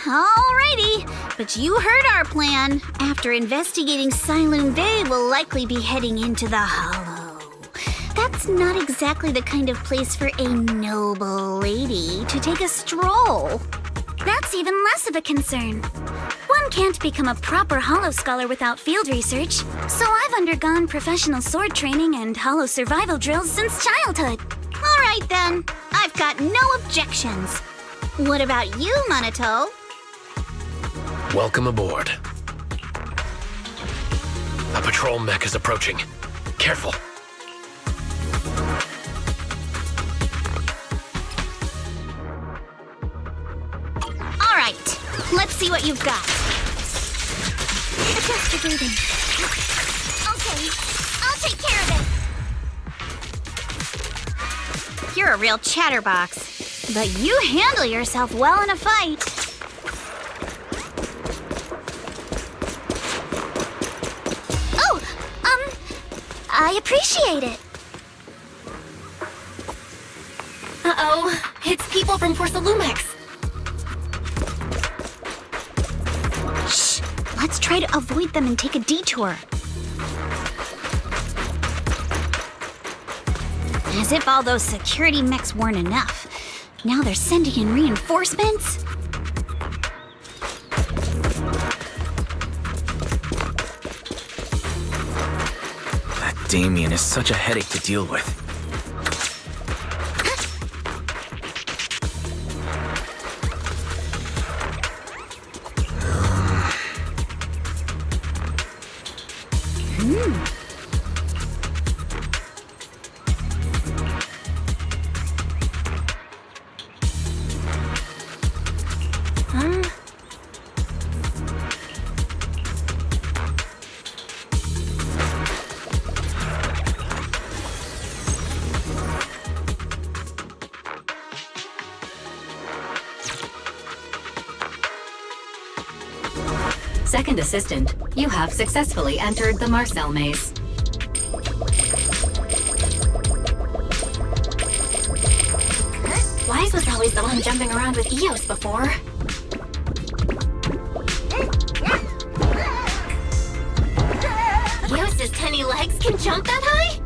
Alrighty, but you heard our plan. After investigating Sailoon Bay, we'll likely be heading into the Hollow. That's not exactly the kind of place for a noble lady to take a stroll. That's even less of a concern. One can't become a proper Hollow scholar without field research, so I've undergone professional sword training and Hollow survival drills since childhood. Alright then, I've got no objections. What about you, Monato? Welcome aboard. A patrol mech is approaching. Careful. Alright, let's see what you've got. Adjust your breathing. Okay, I'll take care of it. You're a real chatterbox, but you handle yourself well in a fight. Oh, I appreciate it. Uh-oh, it's people from Porcelumex. Shh, let's try to avoid them and take a detour. As if all those security mechs weren't enough. Now they're sending in reinforcements? That Damien is such a headache to deal with. Second assistant, you have successfully entered the Marcel maze. Wise was always the one jumping around with Eos before. Eos's tiny legs can jump that high?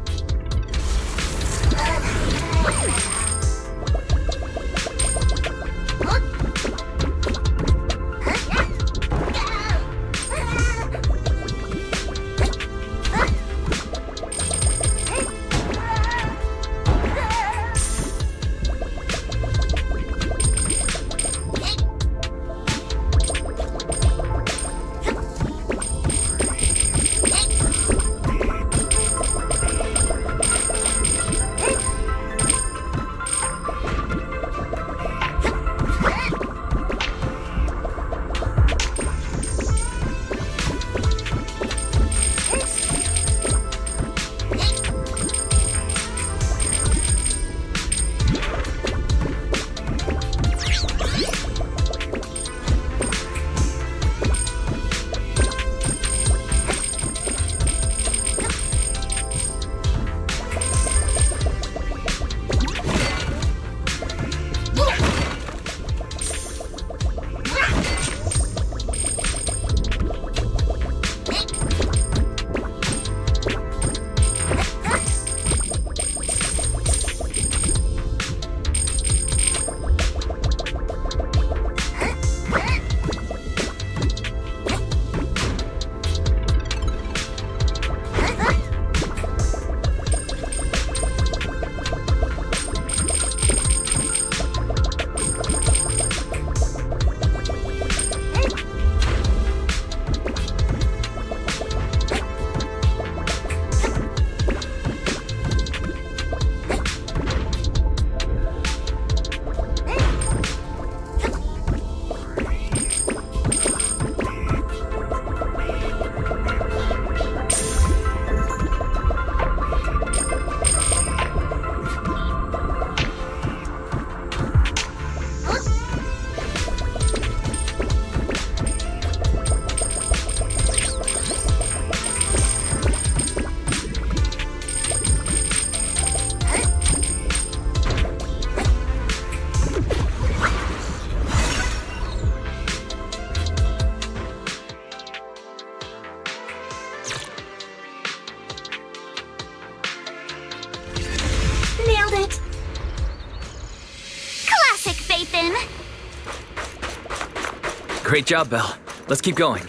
Great job, Belle. Let's keep going.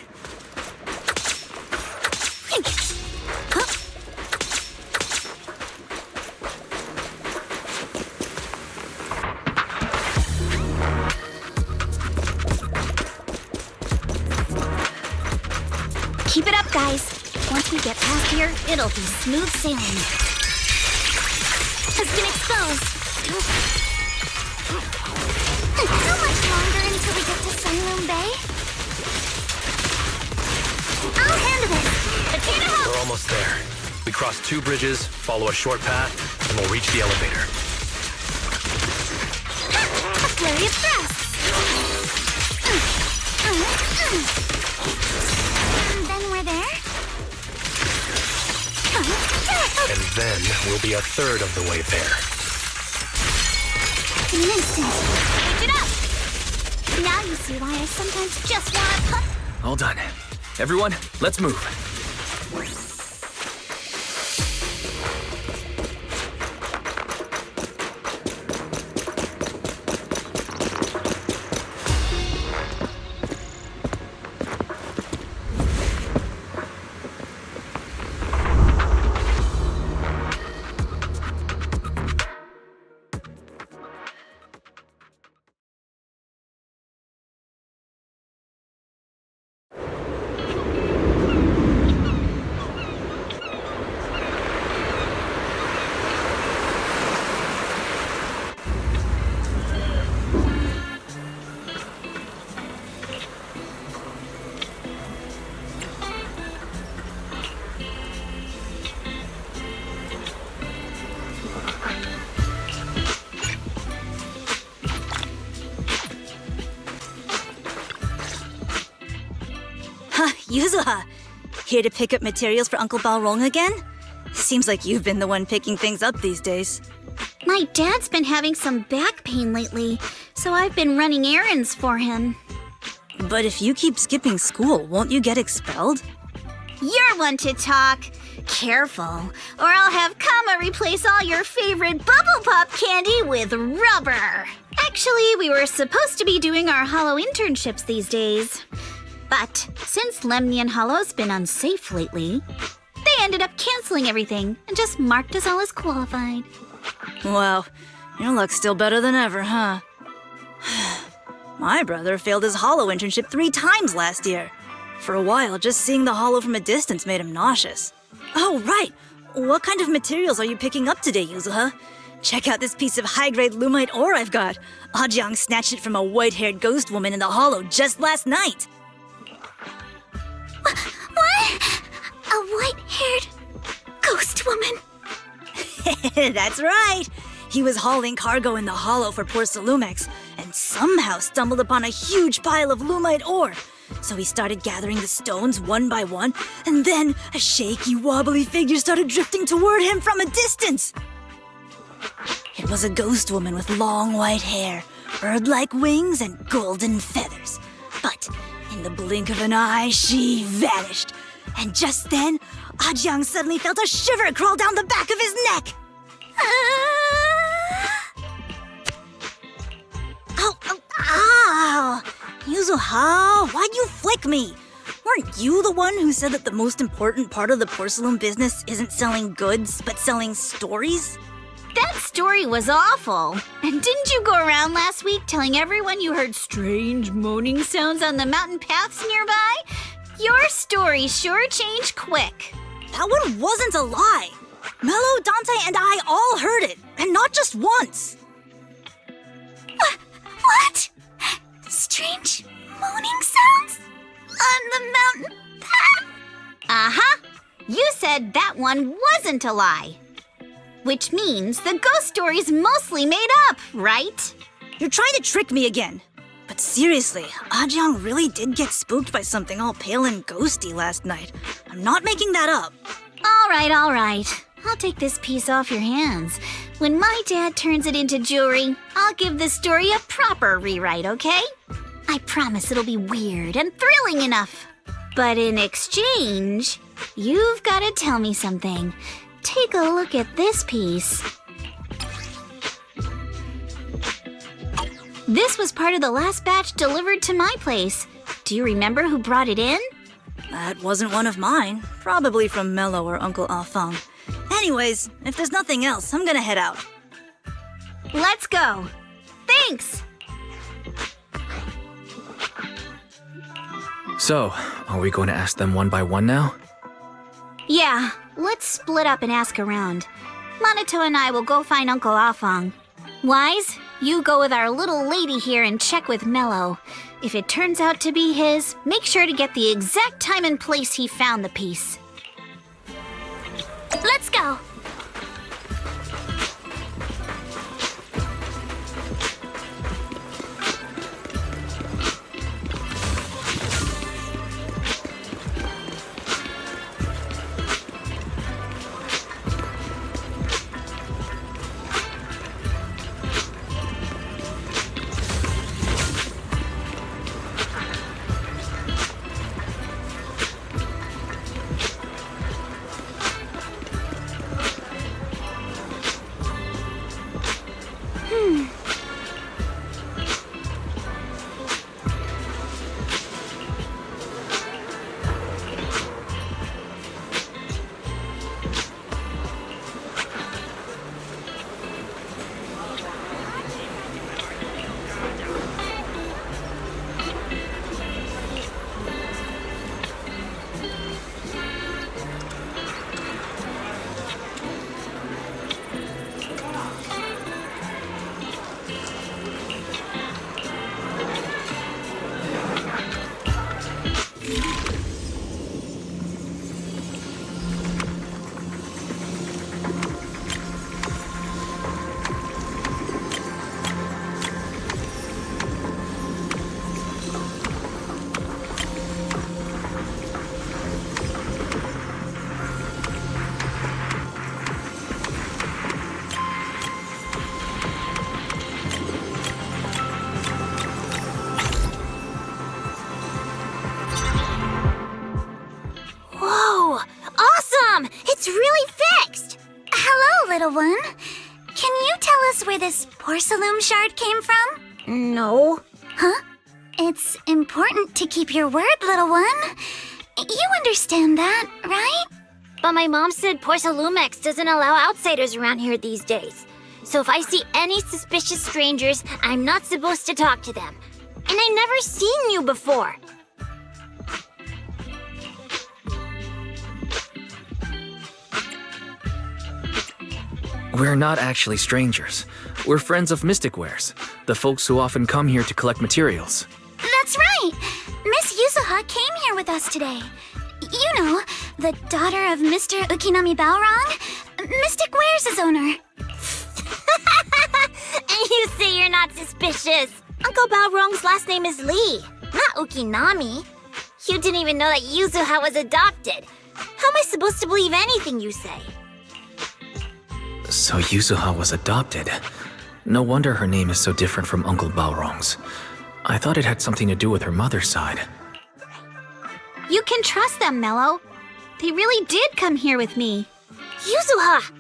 Keep it up, guys. Once we get past here, it'll be smooth sailing. Has been exposed. How much longer until we get to Sunloom Bay? I'll handle this. Potato Hope! We're almost there. We cross 2 bridges, follow a short path, and we'll reach the elevator. A flurry of thrusts. And then we're there. And then we'll be a third of the way there. In an instant. Switch it up! Now you see why I sometimes just want to pump. All done. Everyone, let's move. Yuzuha, here to pick up materials for Uncle Balrong again? Seems like you've been the one picking things up these days. My dad's been having some back pain lately, so I've been running errands for him. But if you keep skipping school, won't you get expelled? You're one to talk. Careful, or I'll have Kama replace all your favorite Bubble Pop candy with rubber. Actually, we were supposed to be doing our Hollow internships these days. But since Lemnian Hollow's been unsafe lately, they ended up canceling everything and just marked us all as qualified. Wow, your luck's still better than ever, huh? My brother failed his Hollow internship 3 times last year. For a while, just seeing the Hollow from a distance made him nauseous. Oh, right! What kind of materials are you picking up today, Yuzuha? Check out this piece of high-grade Lumite ore I've got. Ajang snatched it from a white-haired ghost woman in the Hollow just last night. What? A white-haired ghost woman? That's right! He was hauling cargo in the Hollow for poor Salumex, and somehow stumbled upon a huge pile of Lumite ore. So he started gathering the stones one by one, and then a shaky, wobbly figure started drifting toward him from a distance. It was a ghost woman with long white hair, bird-like wings, and golden feathers. But in the blink of an eye, she vanished. And just then, Ajang suddenly felt a shiver crawl down the back of his neck. Ow! Yuzuha, why'd you flick me? Weren't you the one who said that the most important part of the porcelain business isn't selling goods, but selling stories? That story was awful. And didn't you go around last week telling everyone you heard strange moaning sounds on the mountain paths nearby? Your story sure changed quick. That one wasn't a lie. Mello, Dante, and I all heard it, and not just once. What? Strange moaning sounds? On the mountain path? Uh-huh. You said that one wasn't a lie. Which means the ghost story's mostly made up, right? You're trying to trick me again. But seriously, Ajang really did get spooked by something all pale and ghosty last night. I'm not making that up. All right. I'll take this piece off your hands. When my dad turns it into jewelry, I'll give the story a proper rewrite, okay? I promise it'll be weird and thrilling enough. But in exchange, you've got to tell me something. Take a look at this piece. This was part of the last batch delivered to my place. Do you remember who brought it in? That wasn't one of mine. Probably from Mello or Uncle Afang. Anyways, if there's nothing else, I'm gonna head out. Let's go. Thanks! So, are we going to ask them one by one now? Yeah, let's split up and ask around. Monato and I will go find Uncle Afang. Wise, you go with our little lady here and check with Mello. If it turns out to be his, make sure to get the exact time and place he found the piece. Let's go! It's really fixed! Hello, little one. Can you tell us where this porcelain shard came from? No. Huh? It's important to keep your word, little one. You understand that, right? But my mom said Porcelumex doesn't allow outsiders around here these days. So if I see any suspicious strangers, I'm not supposed to talk to them. And I never seen you before. We're not actually strangers. We're friends of Mystic Wares, the folks who often come here to collect materials. That's right! Miss Yuzuha came here with us today. You know, the daughter of Mr. Ukinami Balrong, Mystic Wares' owner. And you say you're not suspicious. Uncle Balrong's last name is Lee, not Ukinami. You didn't even know that Yuzuha was adopted. How am I supposed to believe anything you say? So Yuzuha was adopted. No wonder her name is so different from Uncle Balrong's. I thought it had something to do with her mother's side. You can trust them, Mello. They really did come here with me. Yuzuha!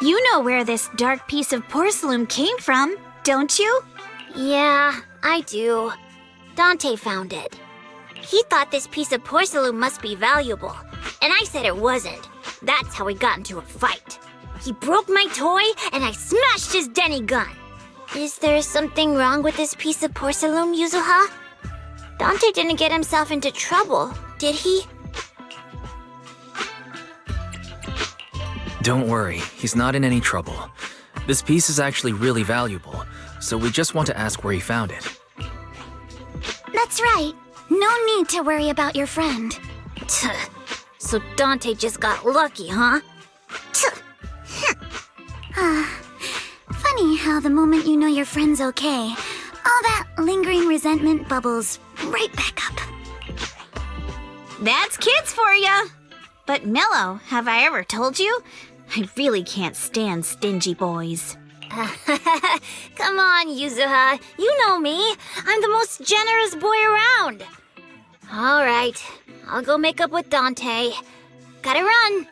You know where this dark piece of porcelain came from, don't you? Yeah, I do. Dante found it. He thought this piece of porcelain must be valuable, and I said it wasn't. That's how we got into a fight. He broke my toy, and I smashed his Denny gun. Is there something wrong with this piece of porcelain, Yuzuha? Dante didn't get himself into trouble, did he? Don't worry, he's not in any trouble. This piece is actually really valuable, so we just want to ask where he found it. That's right. No need to worry about your friend. So Dante just got lucky, huh? Funny how the moment you know your friend's okay, all that lingering resentment bubbles right back up. That's kids for ya! But Mello, have I ever told you? I really can't stand stingy boys. Come on, Yuzuha. You know me. I'm the most generous boy around. All right, I'll go make up with Dante. Gotta run.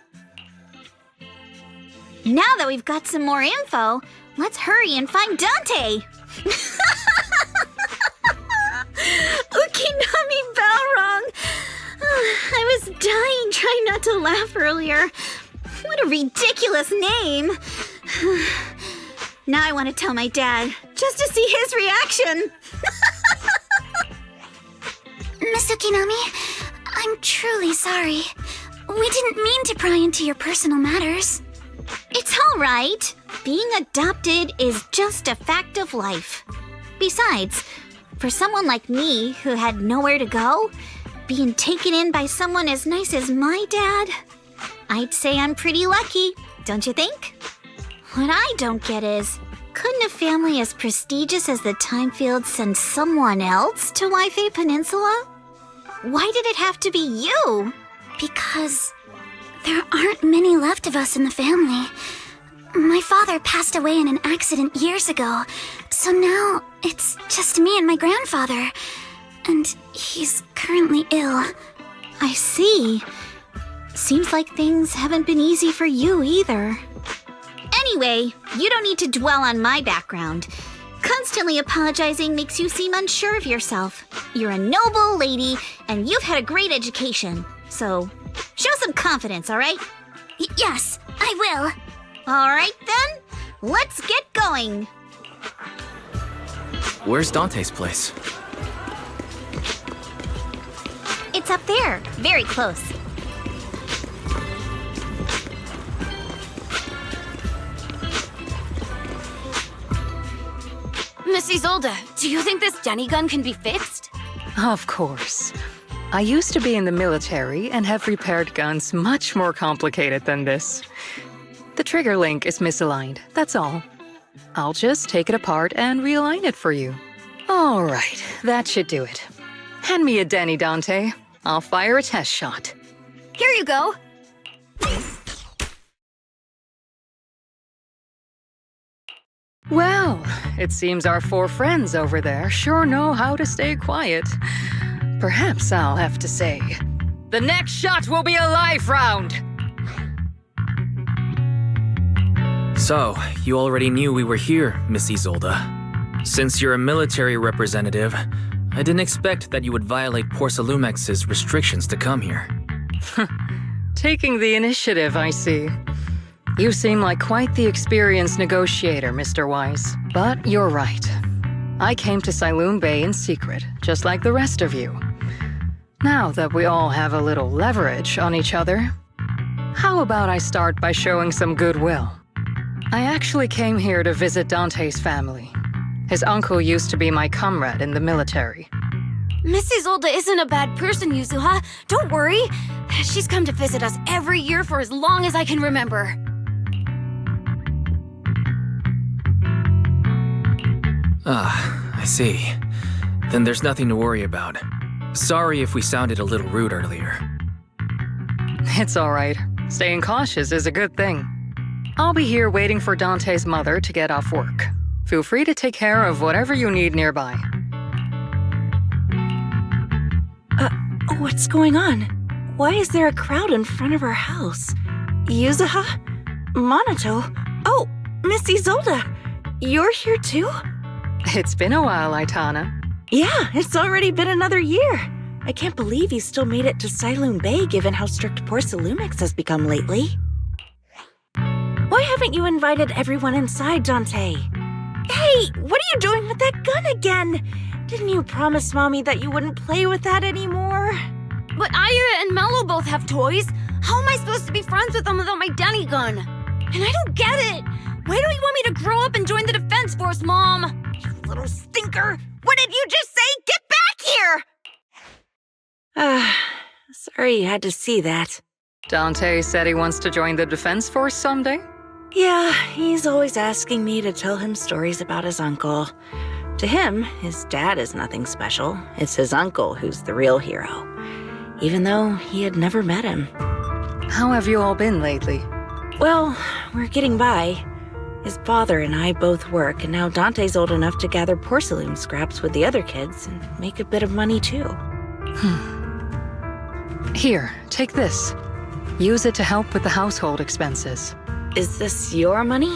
Now that we've got some more info, let's hurry and find Dante! Kinami bell rung. I was dying trying not to laugh earlier. What a ridiculous name. Now I want to tell my dad, just to see his reaction. Miss Ukinami, I'm truly sorry. We didn't mean to pry into your personal matters. It's all right. Being adopted is just a fact of life. Besides, for someone like me who had nowhere to go, being taken in by someone as nice as my dad, I'd say I'm pretty lucky, don't you think? What I don't get is, couldn't a family as prestigious as the Timefields send someone else to Wi-Fi Peninsula? Why did it have to be you? Because there aren't many left of us in the family. My father passed away in an accident years ago, so now it's just me and my grandfather. And he's currently ill. I see. Seems like things haven't been easy for you either. Anyway, you don't need to dwell on my background. Constantly apologizing makes you seem unsure of yourself. You're a noble lady, and you've had a great education. So, show some confidence, all right? Yes, I will. All right then, let's get going. Where's Dante's place? It's up there, very close. Miss Isolde, do you think this Denny gun can be fixed? Of course. I used to be in the military and have repaired guns much more complicated than this. The trigger link is misaligned, that's all. I'll just take it apart and realign it for you. All right, that should do it. Hand me a Denny, Dante. I'll fire a test shot. Here you go. Well, it seems our four friends over there sure know how to stay quiet. Perhaps I'll have to say, the next shot will be a life round! So, you already knew we were here, Miss Isolde. Since you're a military representative, I didn't expect that you would violate Porcelumex's restrictions to come here. Taking the initiative, I see. You seem like quite the experienced negotiator, Mr. Wise. But you're right. I came to Siloon Bay in secret, just like the rest of you. Now that we all have a little leverage on each other, how about I start by showing some goodwill? I actually came here to visit Dante's family. His uncle used to be my comrade in the military. Miss Isolde isn't a bad person, Yuzuha. Don't worry. She's come to visit us every year for as long as I can remember. Ah, I see. Then there's nothing to worry about. Sorry if we sounded a little rude earlier. It's all right. Staying cautious is a good thing. I'll be here waiting for Dante's mother to get off work. Feel free to take care of whatever you need nearby. What's going on? Why is there a crowd in front of our house? Yuzuha? Monato? Oh, Miss Isolde! You're here too? It's been a while, Aitana. Yeah, it's already been another year. I can't believe you still made it to Siloon Bay given how strict Porcelumex has become lately. Why haven't you invited everyone inside, Dante? Hey, what are you doing with that gun again? Didn't you promise Mommy that you wouldn't play with that anymore? But Aya and Mello both have toys. How am I supposed to be friends with them without my Denny gun? And I don't get it. Why don't you want me to grow up and join the Defense Force, Mom? You little stinker! What did you just say? Get back here! Sorry you had to see that. Dante said he wants to join the Defense Force someday? Yeah, he's always asking me to tell him stories about his uncle. To him, his dad is nothing special. It's his uncle who's the real hero, even though he had never met him. How have you all been lately? Well, we're getting by. His father and I both work, and now Dante's old enough to gather porcelain scraps with the other kids and make a bit of money too. Here, take this. Use it to help with the household expenses. Is this your money?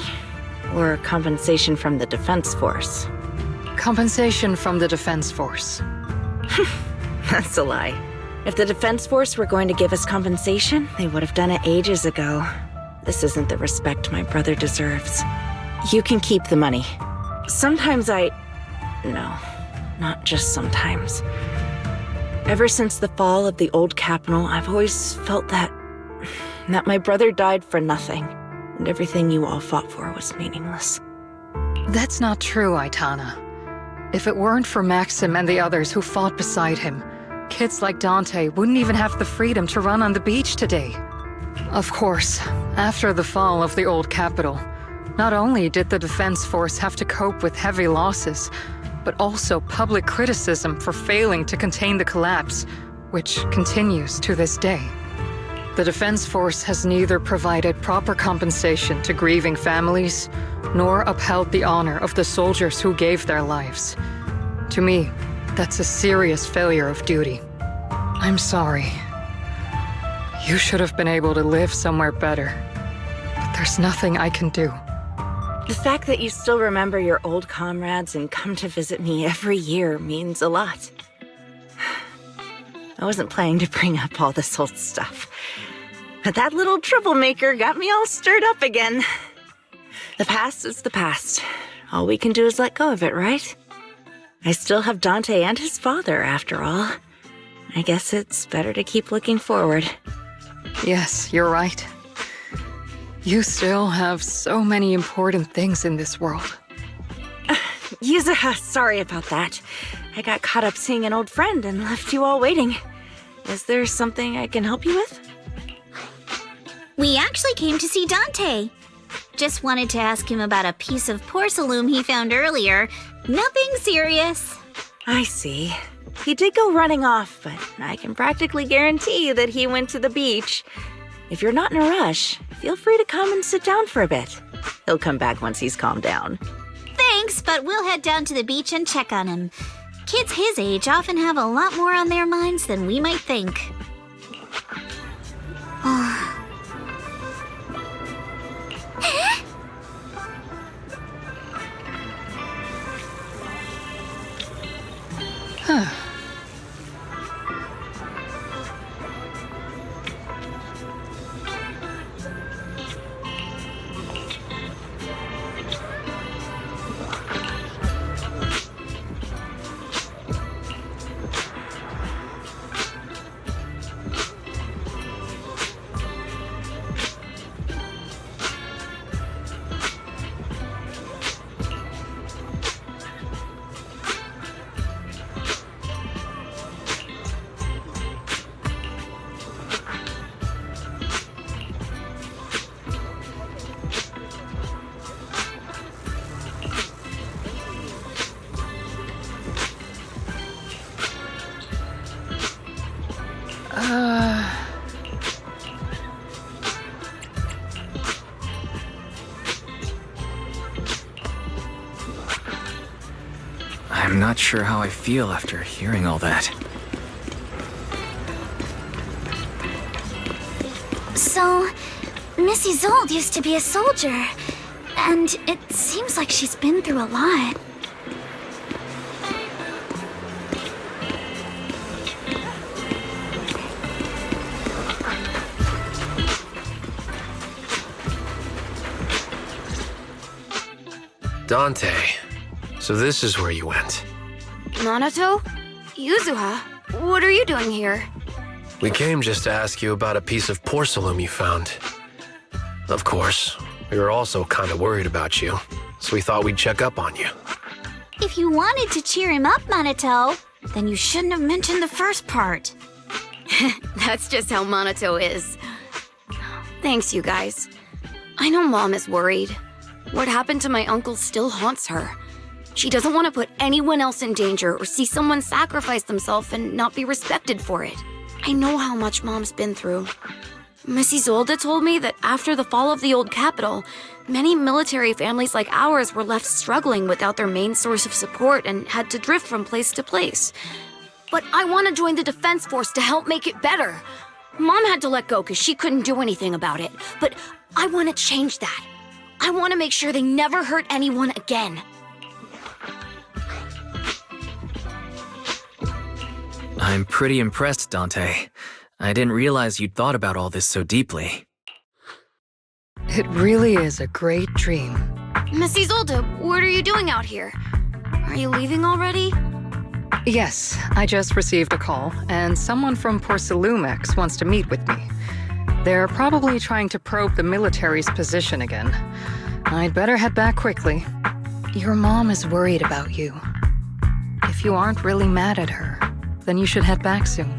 Or compensation from the Defense Force? Compensation from the Defense Force. That's a lie. If the Defense Force were going to give us compensation, they would have done it ages ago. This isn't the respect my brother deserves. You can keep the money. Sometimes No, not just sometimes. Ever since the fall of the old capital, I've always felt that my brother died for nothing, and everything you all fought for was meaningless. That's not true, Aitana. If it weren't for Maxim and the others who fought beside him, kids like Dante wouldn't even have the freedom to run on the beach today. Of course, after the fall of the old capital, not only did the Defense Force have to cope with heavy losses, but also public criticism for failing to contain the collapse, which continues to this day. The Defense Force has neither provided proper compensation to grieving families, nor upheld the honor of the soldiers who gave their lives. To me, that's a serious failure of duty. I'm sorry. You should have been able to live somewhere better, but there's nothing I can do. The fact that you still remember your old comrades and come to visit me every year means a lot. I wasn't planning to bring up all this old stuff, but that little troublemaker got me all stirred up again. The past is the past. All we can do is let go of it, right? I still have Dante and his father, after all. I guess it's better to keep looking forward. Yes, you're right. You still have so many important things in this world. Yuzuha, sorry about that. I got caught up seeing an old friend and left you all waiting. Is there something I can help you with? We actually came to see Dante. Just wanted to ask him about a piece of porcelain he found earlier. Nothing serious. I see. He did go running off, but I can practically guarantee that he went to the beach. If you're not in a rush, feel free to come and sit down for a bit. He'll come back once he's calmed down. Thanks, but we'll head down to the beach and check on him. Kids his age often have a lot more on their minds than we might think. Huh. I'm not sure how I feel after hearing all that. So, Miss Isolde used to be a soldier, and it seems like she's been through a lot. Dante, so this is where you went. Minato? Yuzuha? What are you doing here? We came just to ask you about a piece of porcelain you found. Of course, we were also kind of worried about you, so we thought we'd check up on you. If you wanted to cheer him up, Minato, then you shouldn't have mentioned the first part. That's just how Minato is. Thanks, you guys. I know Mom is worried. What happened to my uncle still haunts her. She doesn't want to put anyone else in danger or see someone sacrifice themselves and not be respected for it. I know how much Mom's been through. Miss Isolde told me that after the fall of the old capital, many military families like ours were left struggling without their main source of support and had to drift from place to place. But I want to join the Defense Force to help make it better. Mom had to let go because she couldn't do anything about it, but I want to change that. I want to make sure they never hurt anyone again. I'm pretty impressed, Dante. I didn't realize you'd thought about all this so deeply. It really is a great dream. Miss Isolde, what are you doing out here? Are you leaving already? Yes, I just received a call, and someone from Porcelumex wants to meet with me. They're probably trying to probe the military's position again. I'd better head back quickly. Your mom is worried about you. If you aren't really mad at her, then you should head back soon.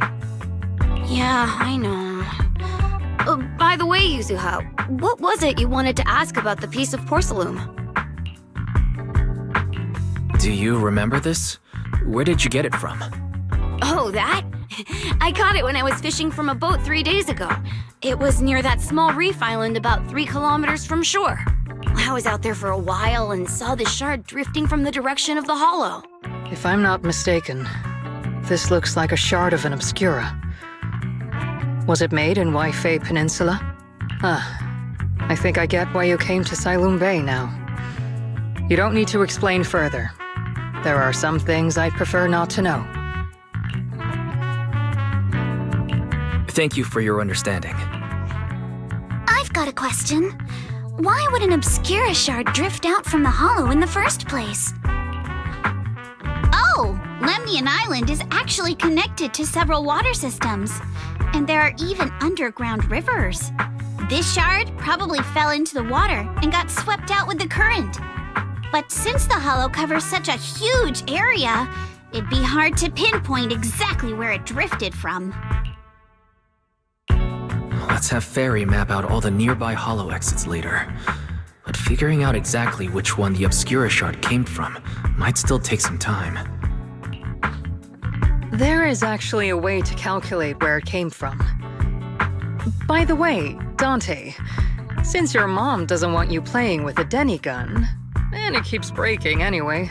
Yeah, I know. By the way, Yuzuha, what was it you wanted to ask about the piece of porcelain? Do you remember this? Where did you get it from? Oh, that? I caught it when I was fishing from a boat 3 days ago. It was near that small reef island about 3 kilometers from shore. I was out there for a while and saw the shard drifting from the direction of the hollow. If I'm not mistaken, this looks like a shard of an obscura. Was it made in Huayfei Peninsula? I think I get why you came to Sailoon Bay now. You don't need to explain further. There are some things I'd prefer not to know. Thank you for your understanding. I've got a question. Why would an obscura shard drift out from the hollow in the first place? Oh, Lemnian Island is actually connected to several water systems, and there are even underground rivers. This shard probably fell into the water and got swept out with the current. But since the hollow covers such a huge area, it'd be hard to pinpoint exactly where it drifted from. Let's have Fairy map out all the nearby hollow exits later. But figuring out exactly which one the obscura shard came from might still take some time. There is actually a way to calculate where it came from. By the way, Dante, since your mom doesn't want you playing with a Denny gun, and it keeps breaking anyway,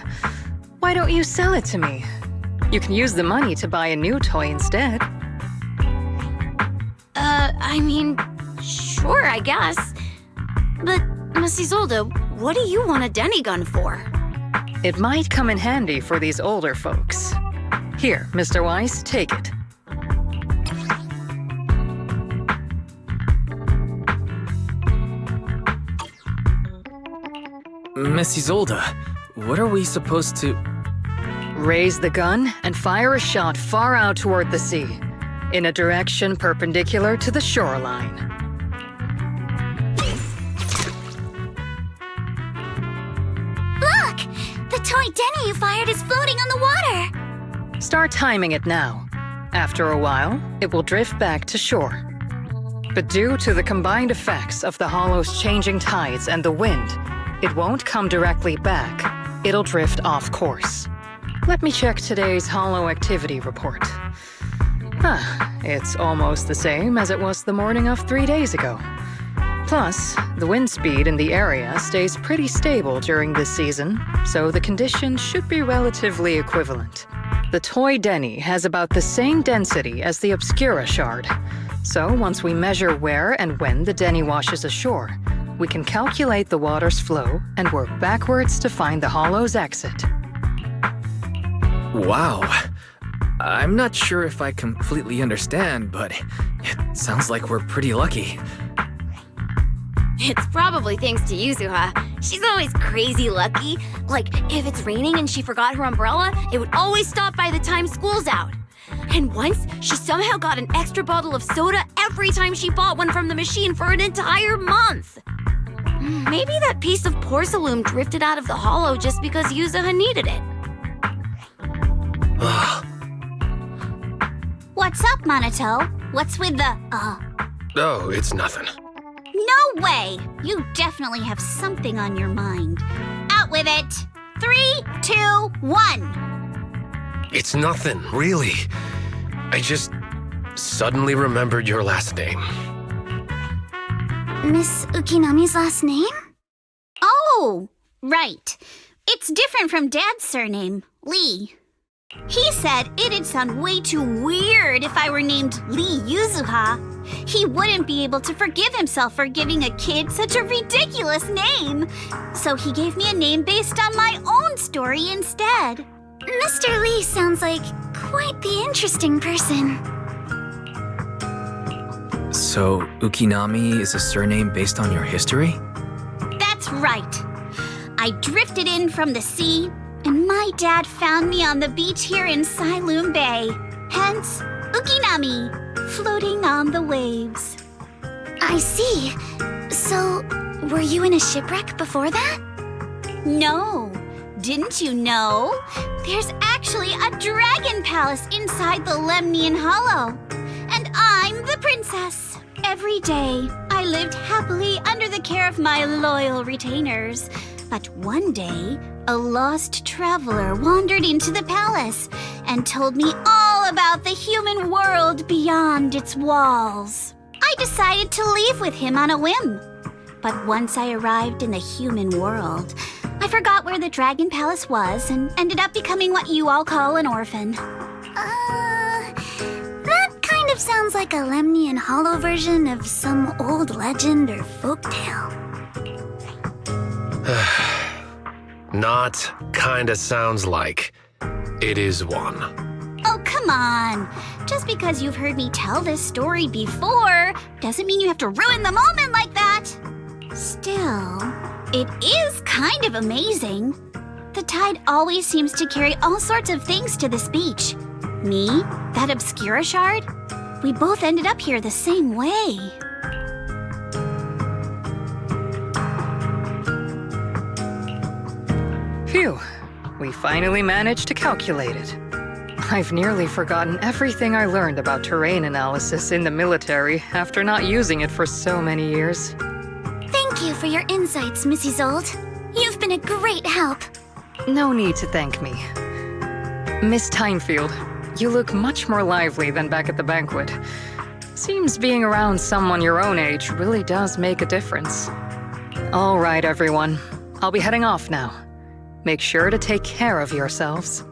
why don't you sell it to me? You can use the money to buy a new toy instead. I mean, sure, I guess. But, Miss Isolde, what do you want a Denny gun for? It might come in handy for these older folks. Here, Mr. Weiss, take it. Miss Isolde, what are we supposed to... Raise the gun and fire a shot far out toward the sea, in a direction perpendicular to the shoreline. Look! The toy Denny you fired is floating on the water! Start timing it now. After a while, it will drift back to shore. But due to the combined effects of the hollow's changing tides and the wind, it won't come directly back. It'll drift off course. Let me check today's hollow activity report. It's almost the same as it was the morning of 3 days ago. Plus, the wind speed in the area stays pretty stable during this season, so the conditions should be relatively equivalent. The toy Denny has about the same density as the obscura shard. So once we measure where and when the Denny washes ashore, we can calculate the water's flow and work backwards to find the hollow's exit. Wow. I'm not sure if I completely understand, but it sounds like we're pretty lucky. It's probably thanks to Yuzuha. She's always crazy lucky. Like, if it's raining and she forgot her umbrella, it would always stop by the time school's out. And once, she somehow got an extra bottle of soda every time she bought one from the machine for an entire month. Maybe that piece of porcelain drifted out of the hollow just because Yuzuha needed it. What's up, Monato? What's with the, Oh, it's nothing. No way! You definitely have something on your mind. Out with it! 3, 2, 1! It's nothing, really. I just suddenly remembered your last name. Miss Ukinami's last name? Oh, right. It's different from Dad's surname, Lee. He said it'd sound way too weird if I were named Lee Yuzuha. He wouldn't be able to forgive himself for giving a kid such a ridiculous name. So he gave me a name based on my own story instead. Mr. Lee sounds like quite the interesting person. So, Ukinami is a surname based on your history? That's right. I drifted in from the sea, and my dad found me on the beach here in Sailoon Bay. Hence, Ukinami, floating on the waves. I see. So, were you in a shipwreck before that? No. Didn't you know? There's actually a dragon palace inside the Lemnian Hollow. And I'm the princess. Every day, I lived happily under the care of my loyal retainers. But one day, a lost traveler wandered into the palace and told me all about the human world beyond its walls. I decided to leave with him on a whim. But once I arrived in the human world, I forgot where the Dragon Palace was and ended up becoming what you all call an orphan. That kind of sounds like a Lemnian Hollow version of some old legend or folktale. Not kinda sounds like. It is one. Oh, come on. Just because you've heard me tell this story before doesn't mean you have to ruin the moment like that. Still, it is kind of amazing. The tide always seems to carry all sorts of things to this beach. Me, that Obscura shard, we both ended up here the same way. Phew, we finally managed to calculate it. I've nearly forgotten everything I learned about terrain analysis in the military after not using it for so many years. Thank you for your insights, Mrs. Zold. You've been a great help. No need to thank me. Miss Timefield, you look much more lively than back at the banquet. Seems being around someone your own age really does make a difference. All right, everyone. I'll be heading off now. Make sure to take care of yourselves.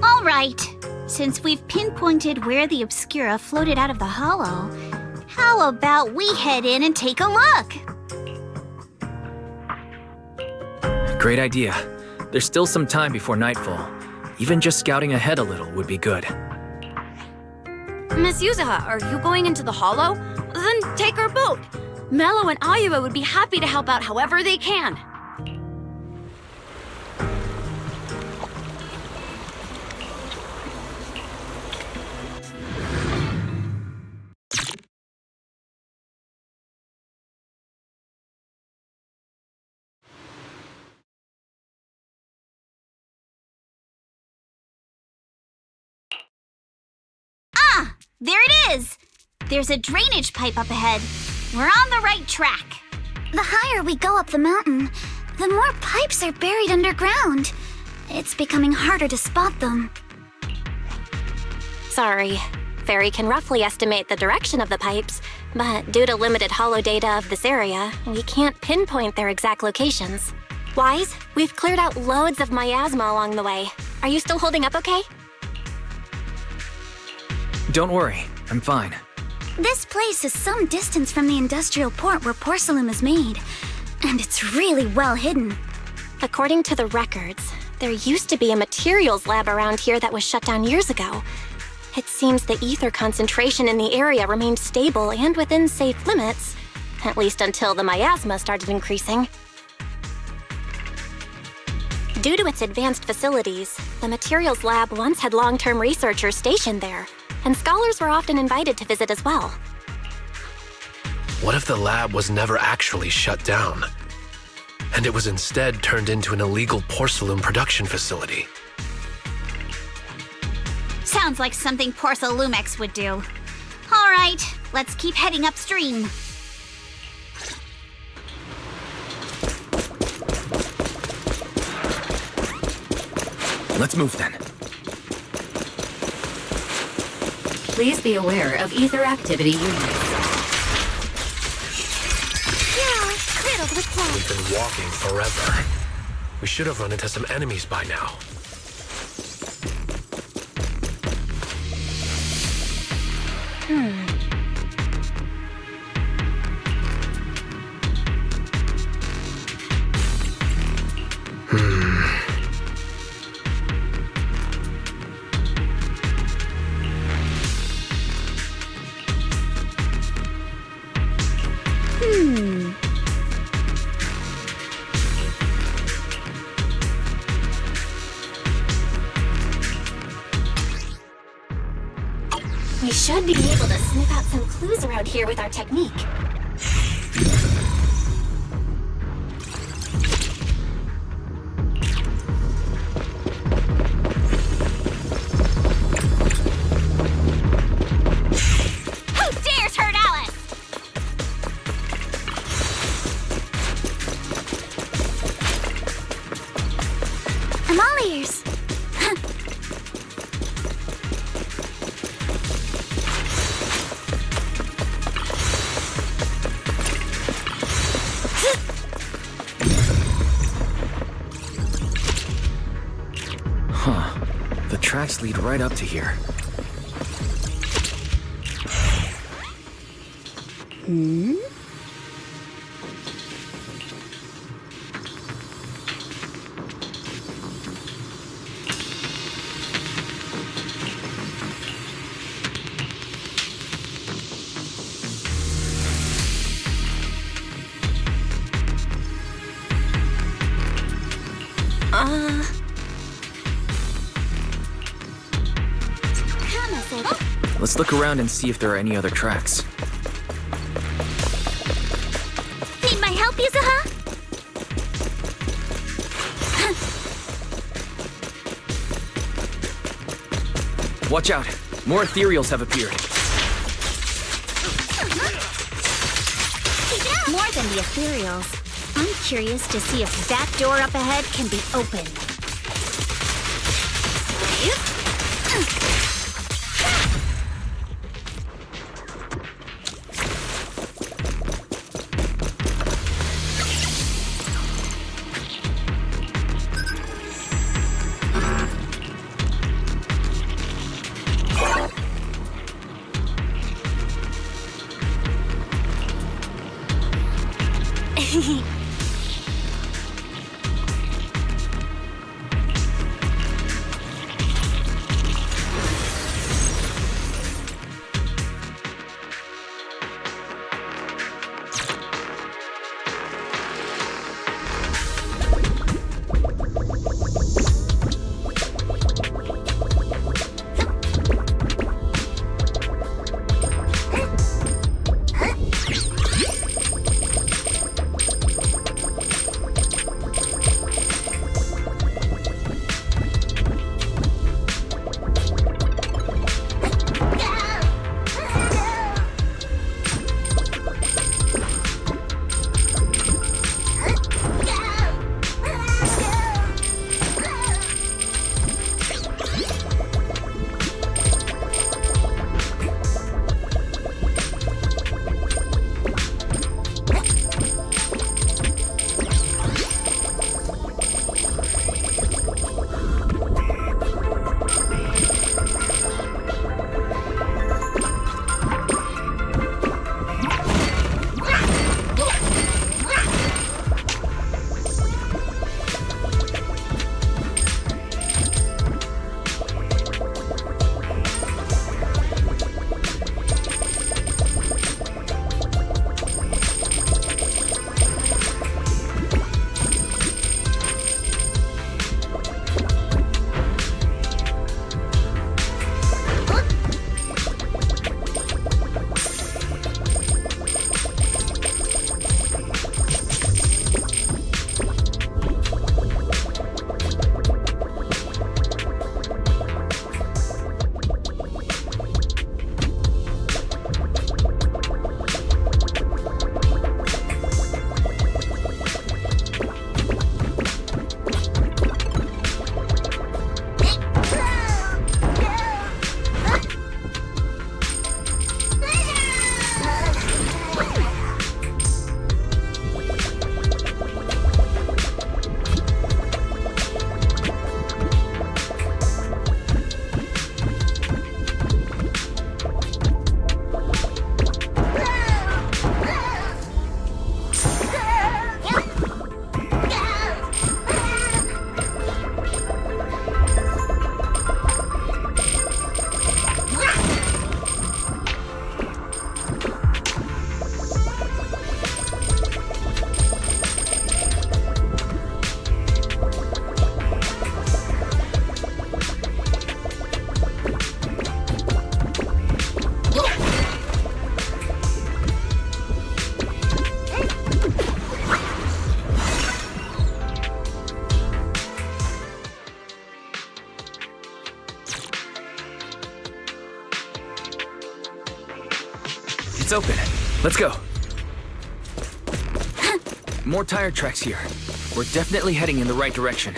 All right. Since we've pinpointed where the Obscura floated out of the hollow, how about we head in and take a look? Great idea. There's still some time before nightfall. Even just scouting ahead a little would be good. Miss Yuzuha, are you going into the hollow? Then take our boat. Mello and Ayuba would be happy to help out however they can. There it is! There's a drainage pipe up ahead. We're on the right track. The higher we go up the mountain, the more pipes are buried underground. It's becoming harder to spot them. Sorry. Fairy can roughly estimate the direction of the pipes, but due to limited holo data of this area, we can't pinpoint their exact locations. Wise, we've cleared out loads of miasma along the way. Are you still holding up okay? Don't worry, I'm fine. This place is some distance from the industrial port where porcelain is made, and it's really well hidden. According to the records, there used to be a materials lab around here that was shut down years ago. It seems the ether concentration in the area remained stable and within safe limits, at least until the miasma started increasing. Due to its advanced facilities, the materials lab once had long-term researchers stationed there, and scholars were often invited to visit as well. What if the lab was never actually shut down, and it was instead turned into an illegal porcelain production facility? Sounds like something Porcelumex would do. All right, let's keep heading upstream. Let's move then. Please be aware of ether activity units. Yeah, cradled with plot. We've been walking forever. We should have run into some enemies by now. We should be able to sniff out some clues around here with our technique. Who dares hurt Alice? I'm all ears. The tracks lead right up to here. Let's look around and see if there are any other tracks. Need my help, Yuzuha? Watch out! More ethereals have appeared. More than the ethereals. I'm curious to see if that door up ahead can be opened. open. Let's go. More tire tracks here. We're definitely heading in the right direction.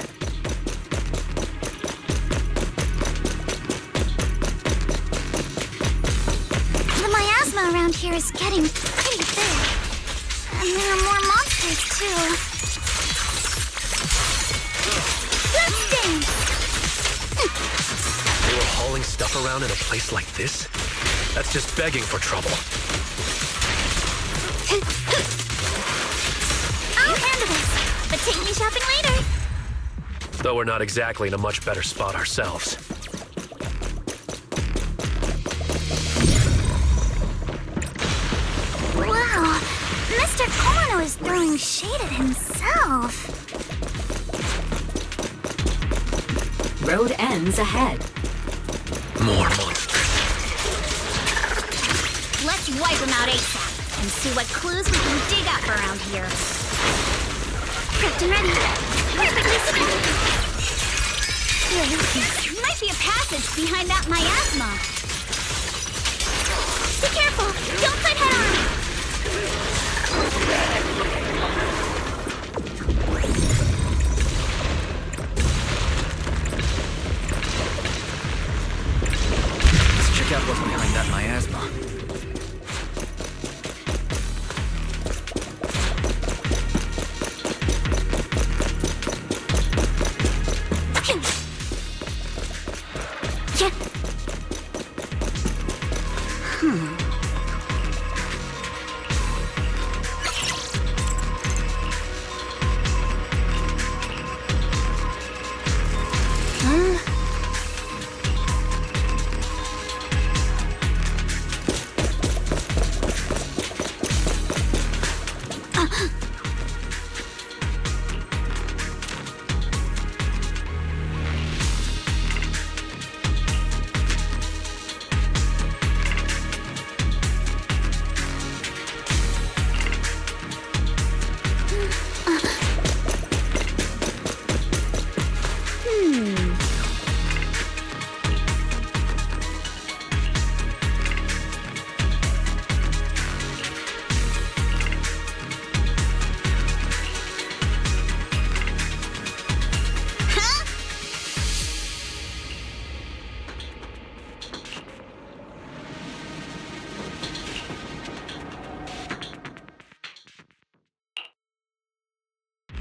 The miasma around here is getting pretty big. And there are more monsters, too. Bloodstains! They were hauling stuff around in a place like this? That's just begging for trouble. I'll handle this, but take me shopping later. Though we're not exactly in a much better spot ourselves. Wow, Mr. Kono is throwing shade at himself. Road ends ahead. More monsters. Let's wipe them out ASAP and see what clues we can dig up around here. Prepped and ready. Perfectly situated. There might be a passage behind that miasma. Be careful! Don't fight head on! Let's check out what's behind that miasma.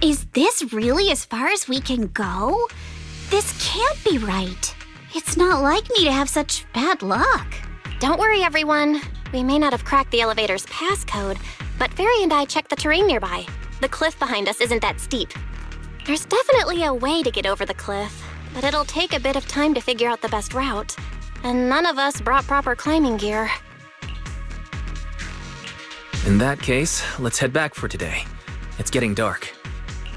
Is this really as far as we can go? This can't be right. It's not like me to have such bad luck. Don't worry, everyone. We may not have cracked the elevator's passcode, but Fairy and I checked the terrain nearby. The cliff behind us isn't that steep. There's definitely a way to get over the cliff, but it'll take a bit of time to figure out the best route. And none of us brought proper climbing gear. In that case, let's head back for today. It's getting dark.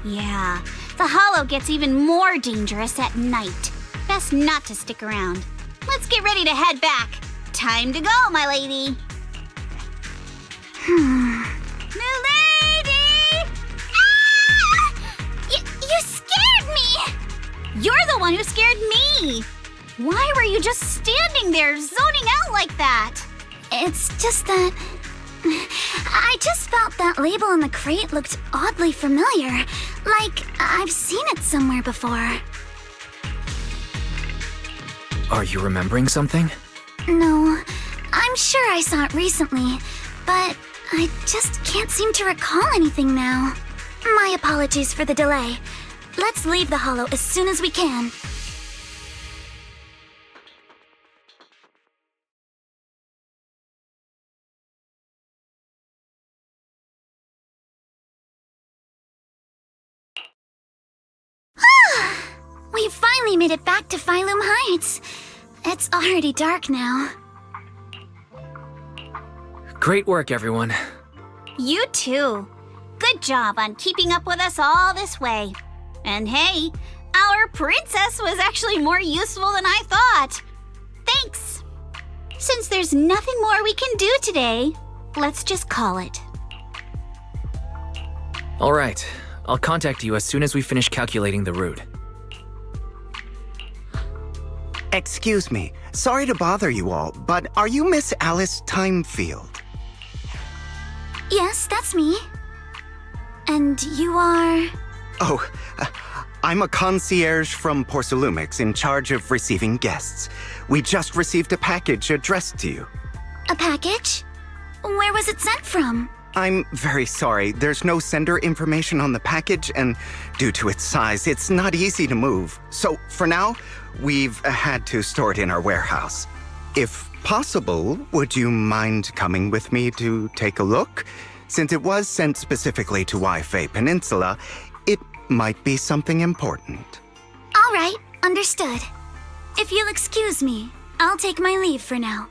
Yeah, the hollow gets even more dangerous at night. Best not to stick around. Let's get ready to head back. Time to go, my lady. Milady! Ah! You scared me! You're the one who scared me! Why were you just standing there, zoning out like that? It's just that... I just felt that label on the crate looked oddly familiar. Like I've seen it somewhere before. Are you remembering something? No, I'm sure I saw it recently, but I just can't seem to recall anything now. My apologies for the delay. Let's leave the hollow as soon as we can. We finally made it back to Phylum Heights. It's already dark now. Great work, everyone. You too. Good job on keeping up with us all this way. And hey, our princess was actually more useful than I thought. Thanks. Since there's nothing more we can do today, let's just call it. All right. I'll contact you as soon as we finish calculating the route. Excuse me, sorry to bother you all, but are you Miss Alice Timefield? Yes, that's me. And you are... Oh, I'm a concierge from Porcelumix in charge of receiving guests. We just received a package addressed to you. A package? Where was it sent from? I'm very sorry. There's no sender information on the package, and due to its size, it's not easy to move. So, for now, we've had to store it in our warehouse. If possible, would you mind coming with me to take a look? Since it was sent specifically to Wi-Fi Peninsula, it might be something important. All right, understood. If you'll excuse me, I'll take my leave for now.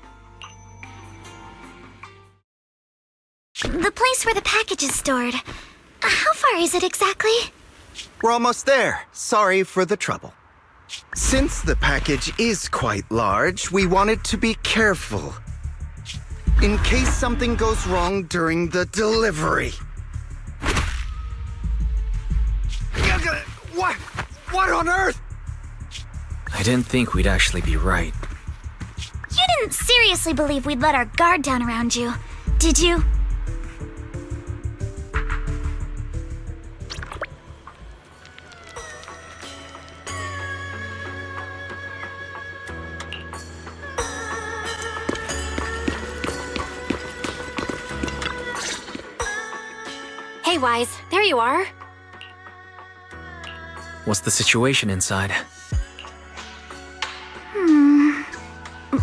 The place where the package is stored. How far is it exactly? We're almost there. Sorry for the trouble. Since the package is quite large, we wanted to be careful. In case something goes wrong during the delivery. What on earth? I didn't think we'd actually be right. You didn't seriously believe we'd let our guard down around you, did you? Hey, Wise, there you are. What's the situation inside?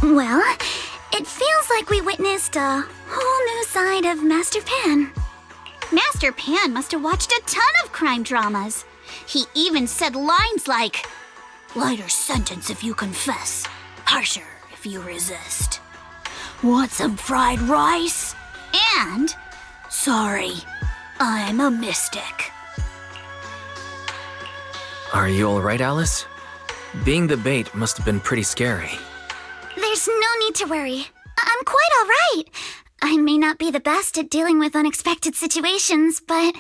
Well, it feels like we witnessed a whole new side of Master Pan. Master Pan must have watched a ton of crime dramas. He even said lines like, "Lighter sentence if you confess, harsher if you resist. Want some fried rice?" And, "Sorry, I'm a mystic." Are you alright, Alice? Being the bait must have been pretty scary. There's no need to worry. I'm quite alright. I may not be the best at dealing with unexpected situations, but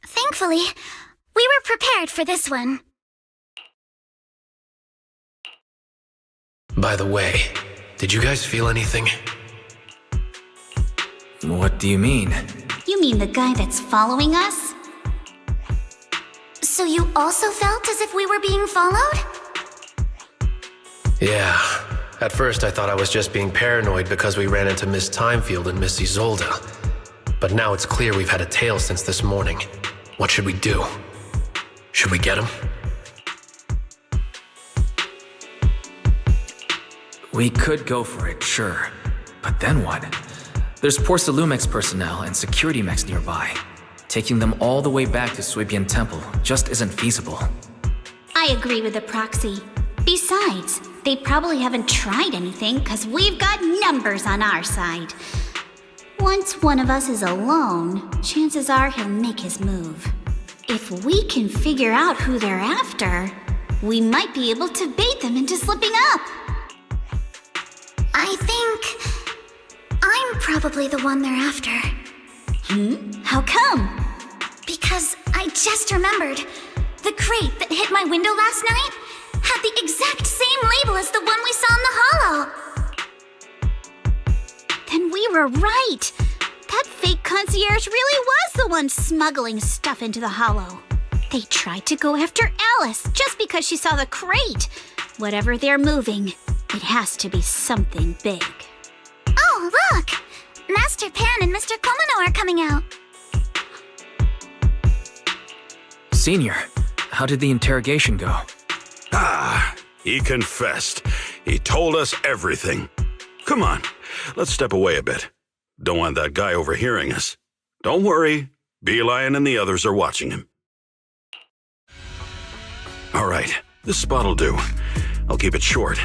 thankfully, we were prepared for this one. By the way, did you guys feel anything? What do you mean? You mean the guy that's following us? So you also felt as if we were being followed? Yeah. At first I thought I was just being paranoid because we ran into Miss Timefield and Miss Isolde. But now it's clear we've had a tail since this morning. What should we do? Should we get him? We could go for it, sure. But then what? There's Porcelumix personnel and security mechs nearby. Taking them all the way back to Suibian Temple just isn't feasible. I agree with the proxy. Besides, they probably haven't tried anything because we've got numbers on our side. Once one of us is alone, chances are he'll make his move. If we can figure out who they're after, we might be able to bait them into slipping up. I think I'm probably the one they're after. How come? Because I just remembered. The crate that hit my window last night had the exact same label as the one we saw in the hollow. Then we were right. That fake concierge really was the one smuggling stuff into the hollow. They tried to go after Alice just because she saw the crate. Whatever they're moving, it has to be something big. Oh, look! Master Pan and Mr. Komano are coming out. Senior, how did the interrogation go? He confessed. He told us everything. Come on, let's step away a bit. Don't want that guy overhearing us. Don't worry, Beelion and the others are watching him. All right, this spot'll do. I'll keep it short.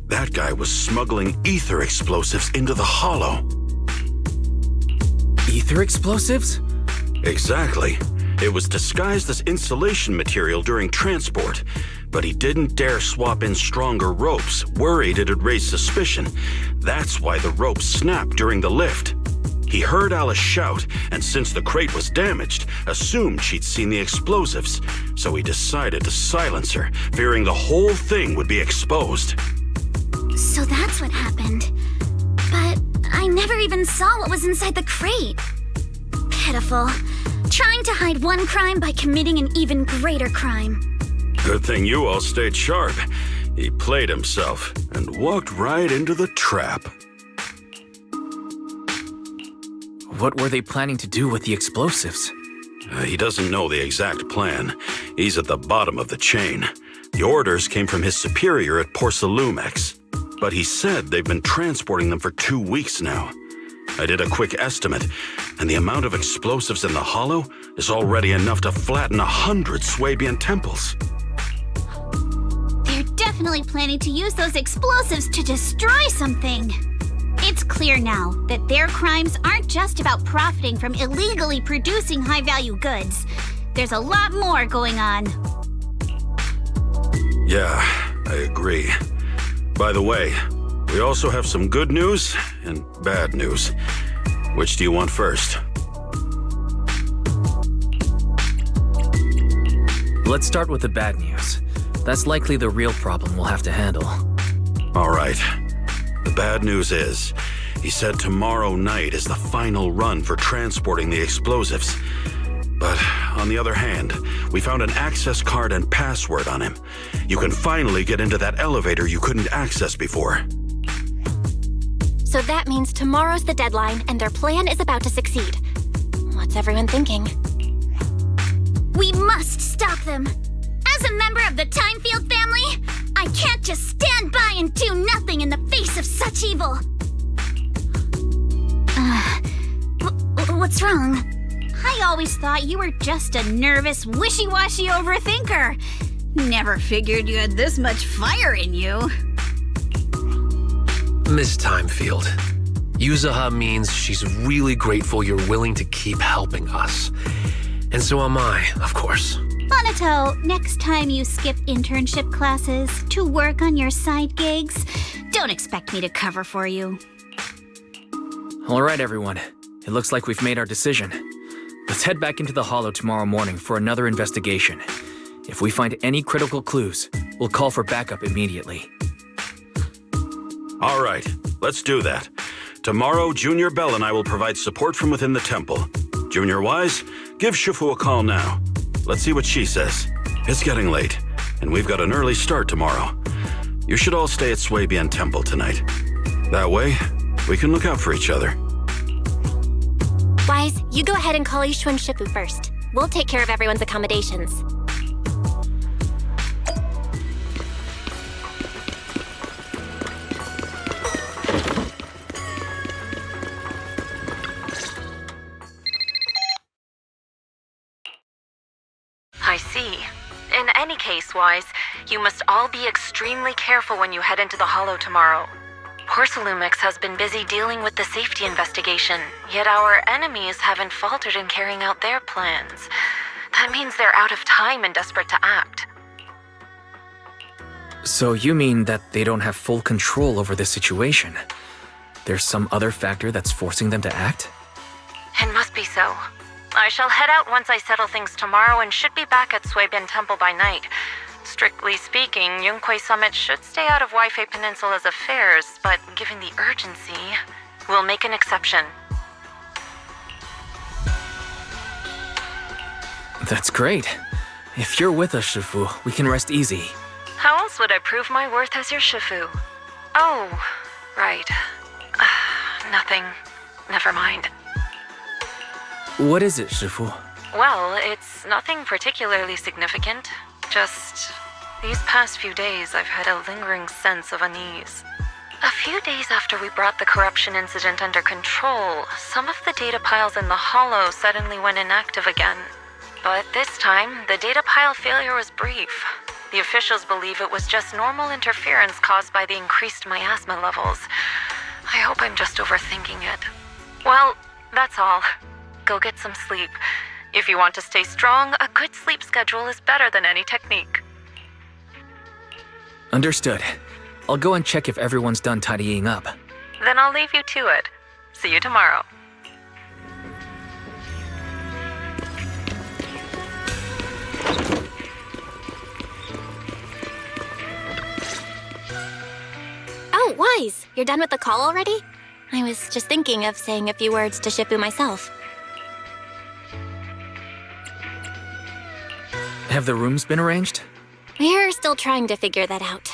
That guy was smuggling ether explosives into the hollow. Ether explosives? Exactly. It was disguised as insulation material during transport, but he didn't dare swap in stronger ropes, worried it'd raise suspicion. That's why the ropes snapped during the lift. He heard Alice shout, and since the crate was damaged, assumed she'd seen the explosives, so he decided to silence her, fearing the whole thing would be exposed. So that's what happened. But I never even saw what was inside the crate. pitiful. Trying to hide one crime by committing an even greater crime. Good thing you all stayed sharp. He played himself and walked right into the trap. What were they planning to do with the explosives? He doesn't know the exact plan. He's at the bottom of the chain. The orders came from his superior at Porcelumex, but he said they've been transporting them for 2 weeks now. I did a quick estimate, and the amount of explosives in the hollow is already enough to flatten 100 Swabian temples. They're definitely planning to use those explosives to destroy something. It's clear now that their crimes aren't just about profiting from illegally producing high-value goods. There's a lot more going on. Yeah, I agree. By the way, we also have some good news and bad news. Which do you want first? Let's start with the bad news. That's likely the real problem we'll have to handle. All right. The bad news is, he said tomorrow night is the final run for transporting the explosives. But on the other hand, we found an access card and password on him. You can finally get into that elevator you couldn't access before. So that means tomorrow's the deadline and their plan is about to succeed. What's everyone thinking? We must stop them. As a member of the Timefield family, I can't just stand by and do nothing in the face of such evil. What's wrong? I always thought you were just a nervous, wishy-washy overthinker. Never figured you had this much fire in you. Miss Timefield, Yuzaha means she's really grateful you're willing to keep helping us. And so am I, of course. Monato, next time you skip internship classes to work on your side gigs, don't expect me to cover for you. All right, everyone. It looks like we've made our decision. Let's head back into the Hollow tomorrow morning for another investigation. If we find any critical clues, we'll call for backup immediately. All right, let's do that. Tomorrow, Junior Bell and I will provide support from within the temple. Junior Wise, give Shifu a call now. Let's see what she says. It's getting late, and we've got an early start tomorrow. You should all stay at Swabian Temple tonight. That way, we can look out for each other. Wise, you go ahead and call Yishu and Shifu first. We'll take care of everyone's accommodations. I see. In any case, Wise, you must all be extremely careful when you head into the Hollow tomorrow. Porcelumex has been busy dealing with the safety investigation, yet our enemies haven't faltered in carrying out their plans. That means they're out of time and desperate to act. So you mean that they don't have full control over this situation? There's some other factor that's forcing them to act? It must be so. I shall head out once I settle things tomorrow and should be back at Swabian Temple by night. Strictly speaking, Yunquay Summit should stay out of Waifei Peninsula's affairs, but given the urgency, we'll make an exception. That's great. If you're with us, Shifu, we can rest easy. How else would I prove my worth as your Shifu? Oh, right. Nothing. Never mind. What is it, Shifu? Well, it's nothing particularly significant. Just these past few days, I've had a lingering sense of unease. A few days after we brought the corruption incident under control, some of the data piles in the Hollow suddenly went inactive again. But this time, the data pile failure was brief. The officials believe it was just normal interference caused by the increased miasma levels. I hope I'm just overthinking it. Well, that's all. Go get some sleep. If you want to stay strong, a good sleep schedule is better than any technique. Understood. I'll go and check if everyone's done tidying up. Then I'll leave you to it. See you tomorrow. Oh, Wise, you're done with the call already? I was just thinking of saying a few words to Shifu myself. Have the rooms been arranged? We're still trying to figure that out.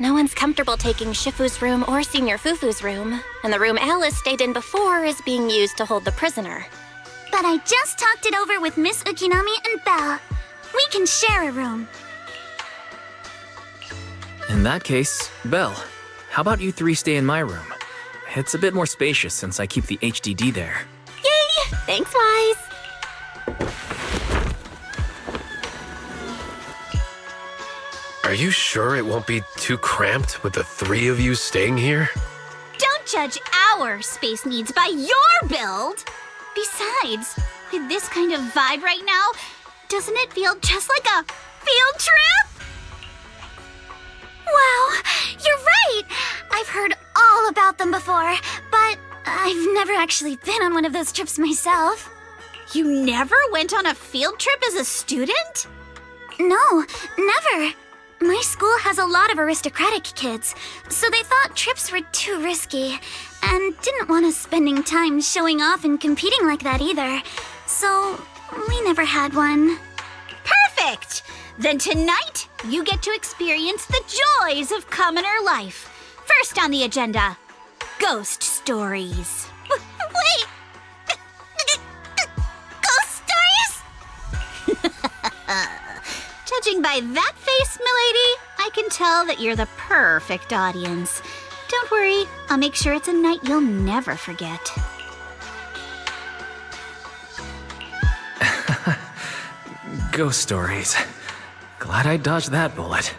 No one's comfortable taking Shifu's room or Senior Fufu's room, and the room Alice stayed in before is being used to hold the prisoner. But I just talked it over with Miss Ukinami and Belle. We can share a room. In that case, Belle, how about you three stay in my room? It's a bit more spacious since I keep the HDD there. Yay! Thanks, Wise. Are you sure it won't be too cramped with the three of you staying here? Don't judge our space needs by your build! Besides, with this kind of vibe right now, doesn't it feel just like a field trip? Wow, you're right! I've heard all about them before, but I've never actually been on one of those trips myself. You never went on a field trip as a student? No, never. My school has a lot of aristocratic kids, so they thought trips were too risky, and didn't want us spending time showing off and competing like that either. So, we never had one. Perfect! Then tonight, you get to experience the joys of commoner life. First on the agenda, ghost stories. Wait! Ghost stories? Judging by that face, milady, I can tell that you're the perfect audience. Don't worry, I'll make sure it's a night you'll never forget. Ghost stories. Glad I dodged that bullet.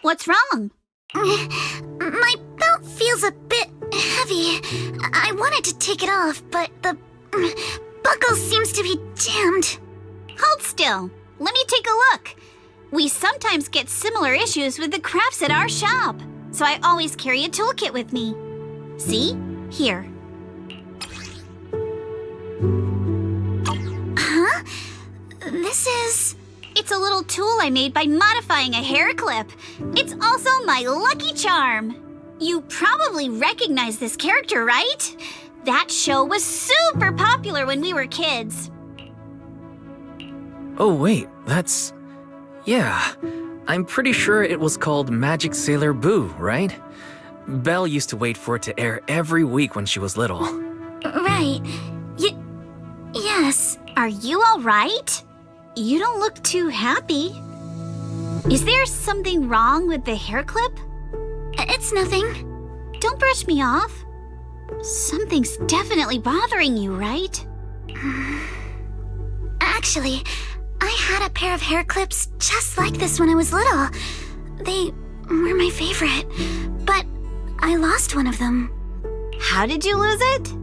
What's wrong? My belt feels a bit heavy. I wanted to take it off, but the buckle seems to be jammed. Hold still. Let me take a look. We sometimes get similar issues with the crafts at our shop, so I always carry a toolkit with me. See? Here. Huh? This is... It's a little tool I made by modifying a hair clip. It's also my lucky charm. You probably recognize this character, right? That show was super popular when we were kids. Oh wait, that's... Yeah, I'm pretty sure it was called Magic Sailor Boo, right? Belle used to wait for it to air every week when she was little. Right. Yes. Are you all right? You don't look too happy. Is there something wrong with the hair clip? It's nothing. Don't brush me off. Something's definitely bothering you, right? Actually, I had a pair of hair clips just like this when I was little. They were my favorite, but I lost one of them. How did you lose it?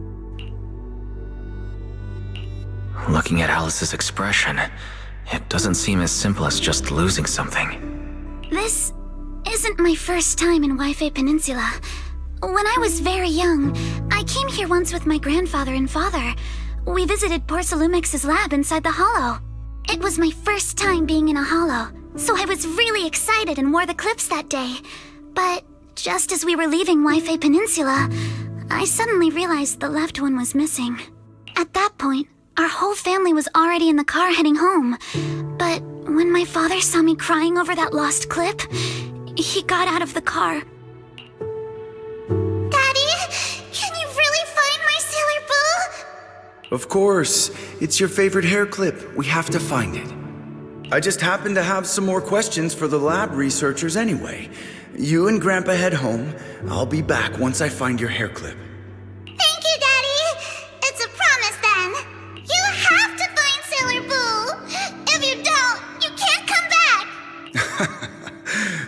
Looking at Alice's expression, it doesn't seem as simple as just losing something. This isn't my first time in Waifei Peninsula. When I was very young, I came here once with my grandfather and father. We visited Porcelumex's lab inside the hollow. It was my first time being in a hollow, so I was really excited and wore the clips that day. But just as we were leaving Waifei Peninsula, I suddenly realized the left one was missing. At that point, our whole family was already in the car heading home. But when my father saw me crying over that lost clip, he got out of the car. Daddy, can you really find my Sailor Boo? Of course. It's your favorite hair clip. We have to find it. I just happen to have some more questions for the lab researchers anyway. You and Grandpa head home. I'll be back once I find your hair clip. Thank you, Daddy. It's a promise then. You have to find Sailor Boo. If you don't, you can't come back.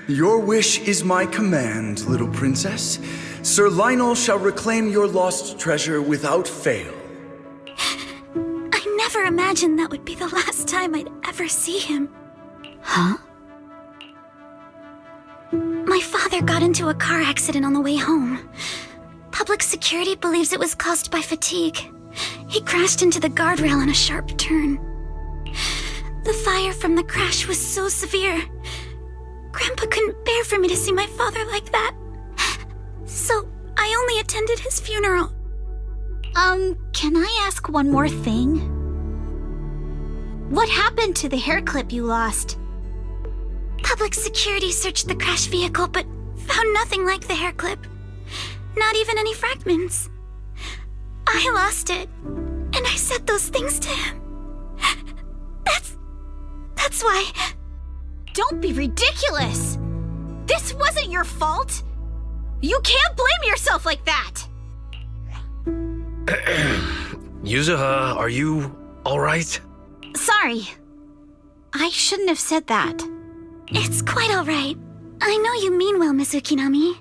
Your wish is my command, little princess. Sir Lionel shall reclaim your lost treasure without fail. I never imagined that would be the last time I'd ever see him. Huh? My father got into a car accident on the way home. Public security believes it was caused by fatigue. He crashed into the guardrail on a sharp turn. The fire from the crash was so severe. Grandpa couldn't bear for me to see my father like that. So I only attended his funeral. Can I ask one more thing? What happened to the hair clip you lost? Public security searched the crashed vehicle, but found nothing like the hair clip. Not even any fragments. I lost it, and I said those things to him. That's why... Don't be ridiculous! This wasn't your fault! You can't blame yourself like that! Yuzuha, are you alright? Sorry. I shouldn't have said that. It's quite alright. I know you mean well, Miss Ukinami.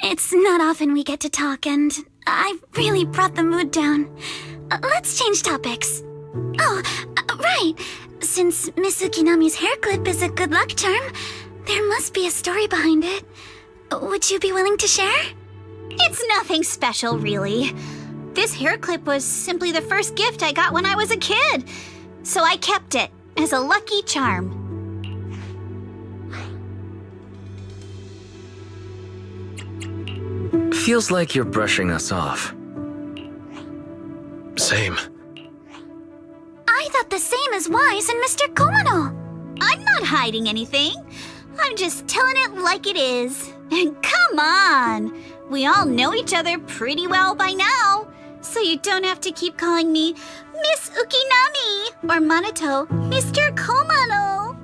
It's not often we get to talk, and I really brought the mood down. Let's change topics. Oh, right. Since Miss Ukinami's hair clip is a good luck charm, there must be a story behind it. Would you be willing to share? It's nothing special, really. This hair clip was simply the first gift I got when I was a kid, so I kept it as a lucky charm. Feels like you're brushing us off. Same. I thought the same as Wise and Mr. Komano. I'm not hiding anything. I'm just telling it like it is. And come on! We all know each other pretty well by now, so you don't have to keep calling me Miss Ukinami or Manato Mr. Komano.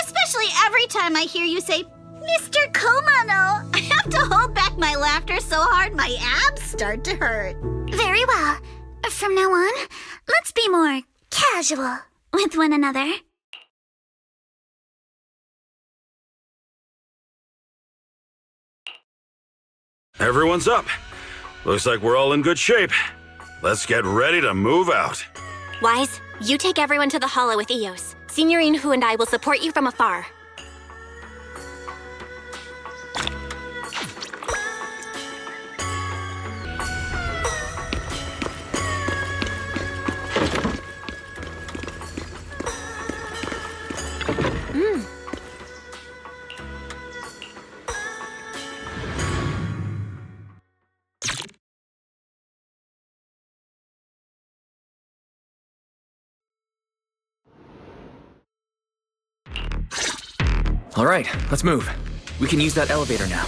Especially every time I hear you say Mr. Komano, I have to hold back my laughter so hard my abs start to hurt. Very well. From now on, let's be more casual with one another. Everyone's up. Looks like we're all in good shape. Let's get ready to move out. Wise, you take everyone to the holo with Eos. Signorine Hu and I will support you from afar. All right, let's move. We can use that elevator now.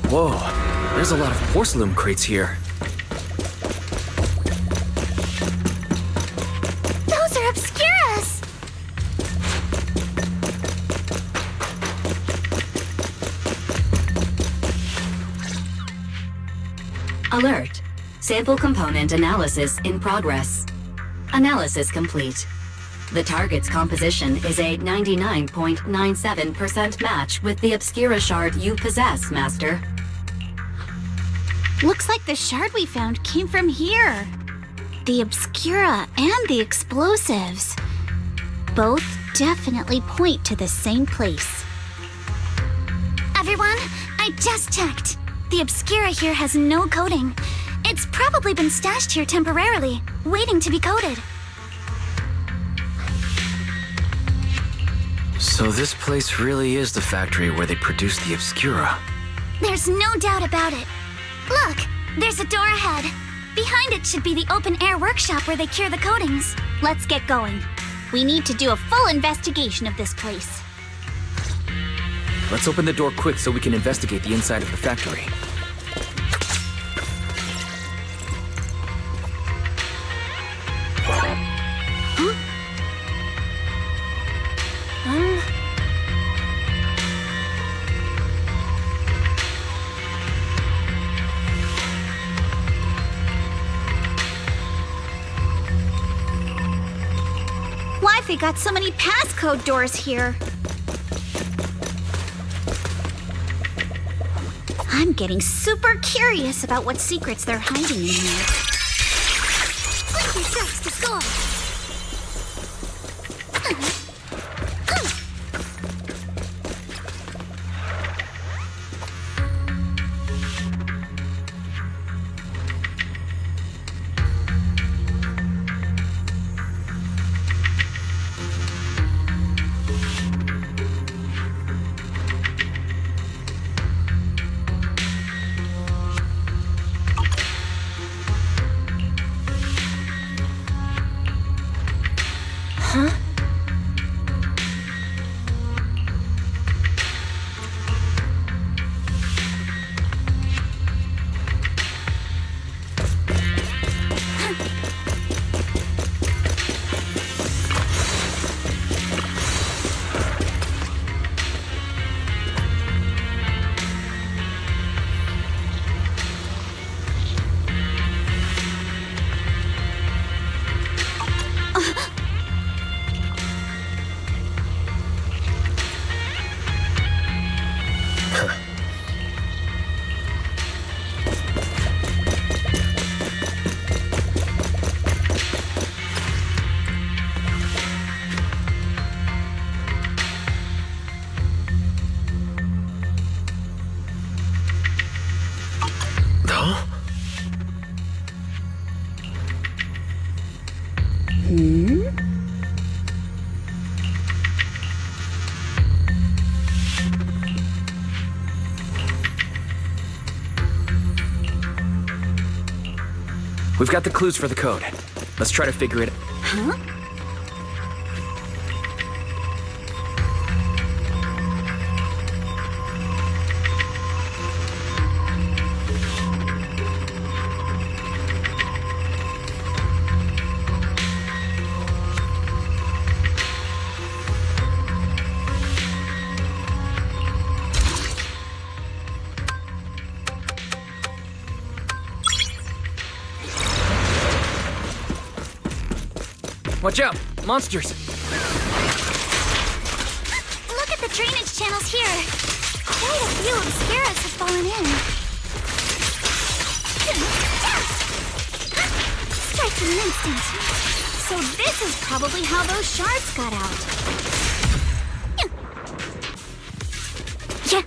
Whoa, there's a lot of porcelain crates here. Those are obscuras! Alert. Sample component analysis in progress. Analysis complete. The target's composition is a 99.97% match with the Obscura shard you possess, Master. Looks like the shard we found came from here. The Obscura and the explosives. Both definitely point to the same place. Everyone, I just checked. The Obscura here has no coding. It's probably been stashed here temporarily, waiting to be coded. So this place really is the factory where they produce the Obscura. There's no doubt about it. Look, there's a door ahead. Behind it should be the open-air workshop where they cure the coatings. Let's get going. We need to do a full investigation of this place. Let's open the door quick so we can investigate the inside of the factory. Wi-Fi got so many passcode doors here. I'm getting super curious about what secrets they're hiding in here. 2 strikes to score. We've got the clues for the code. Let's try to figure it out. Huh? Watch out! Monsters! Look at the drainage channels here. Quite a few obscuras have fallen in. Strikes in an instant. So this is probably how those shards got out. Yeah.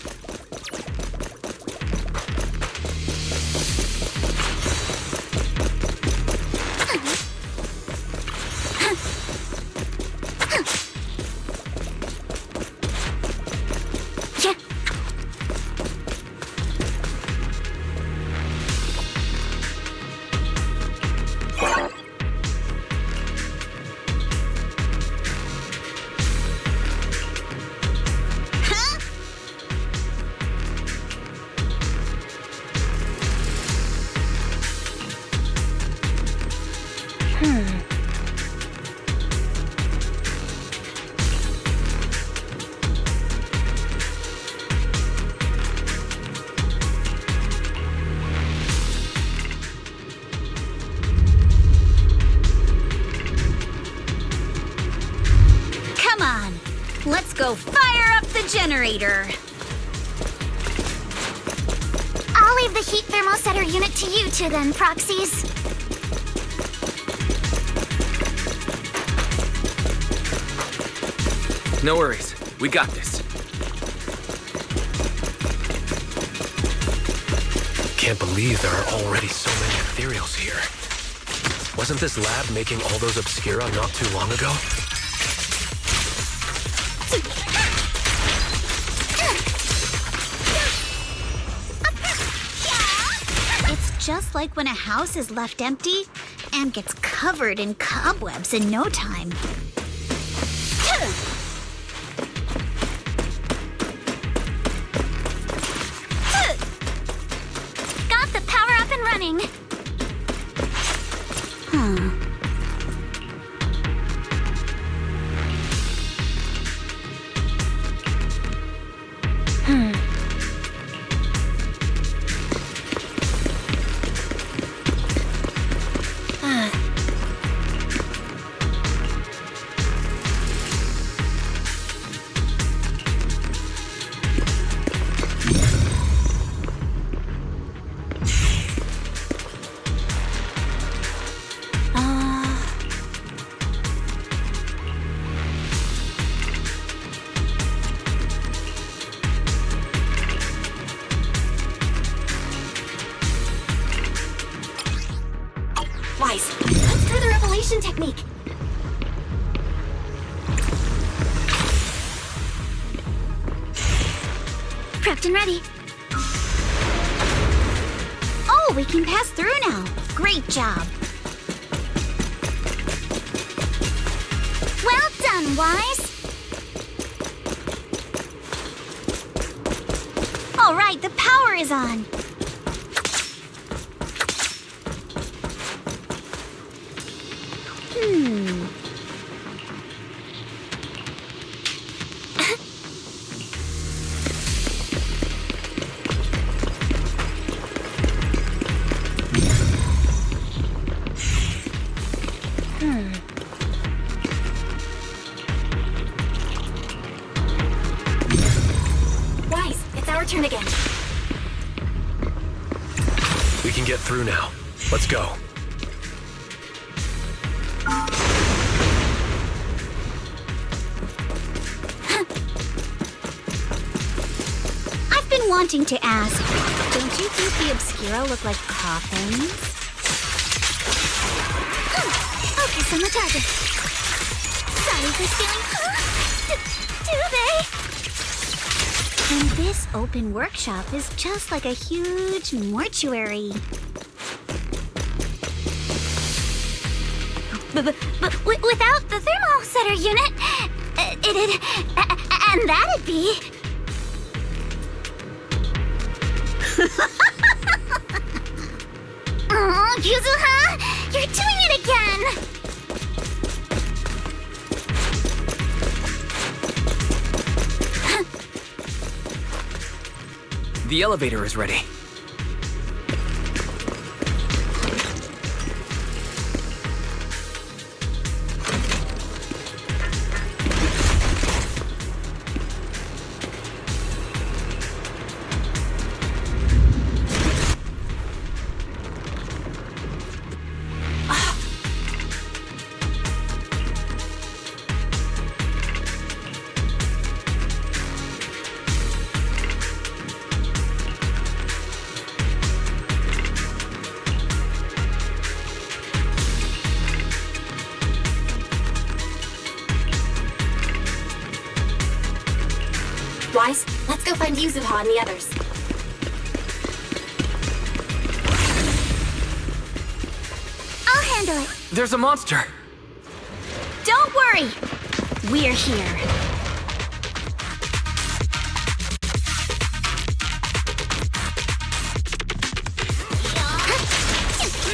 Let's go fire up the generator. I'll leave the heat thermosetter unit to you two then, proxies. No worries. We got this. Can't believe there are already so many ethereals here. Wasn't this lab making all those obscura not too long ago? It's just like when a house is left empty and gets covered in cobwebs in no time. Got the power up and running. Wise, let's try the revelation technique. Prepped and ready. Oh, we can pass through now. Great job. Well done, Wise. All right, the power is on. Wise, it's our turn again. We can get through now. Let's go. I've been wanting to ask, don't you think the Obscura look like coffins? Focus on the target. Sorry for stealing. Do they? And this open workshop is just like a huge mortuary. But without the thermal setter unit, it'd... and that'd be... Oh, Yuzuha! You're doing it again! The elevator is ready. Wise, let's go find Yuzuha and the others. I'll handle it. There's a monster. Don't worry, we're here.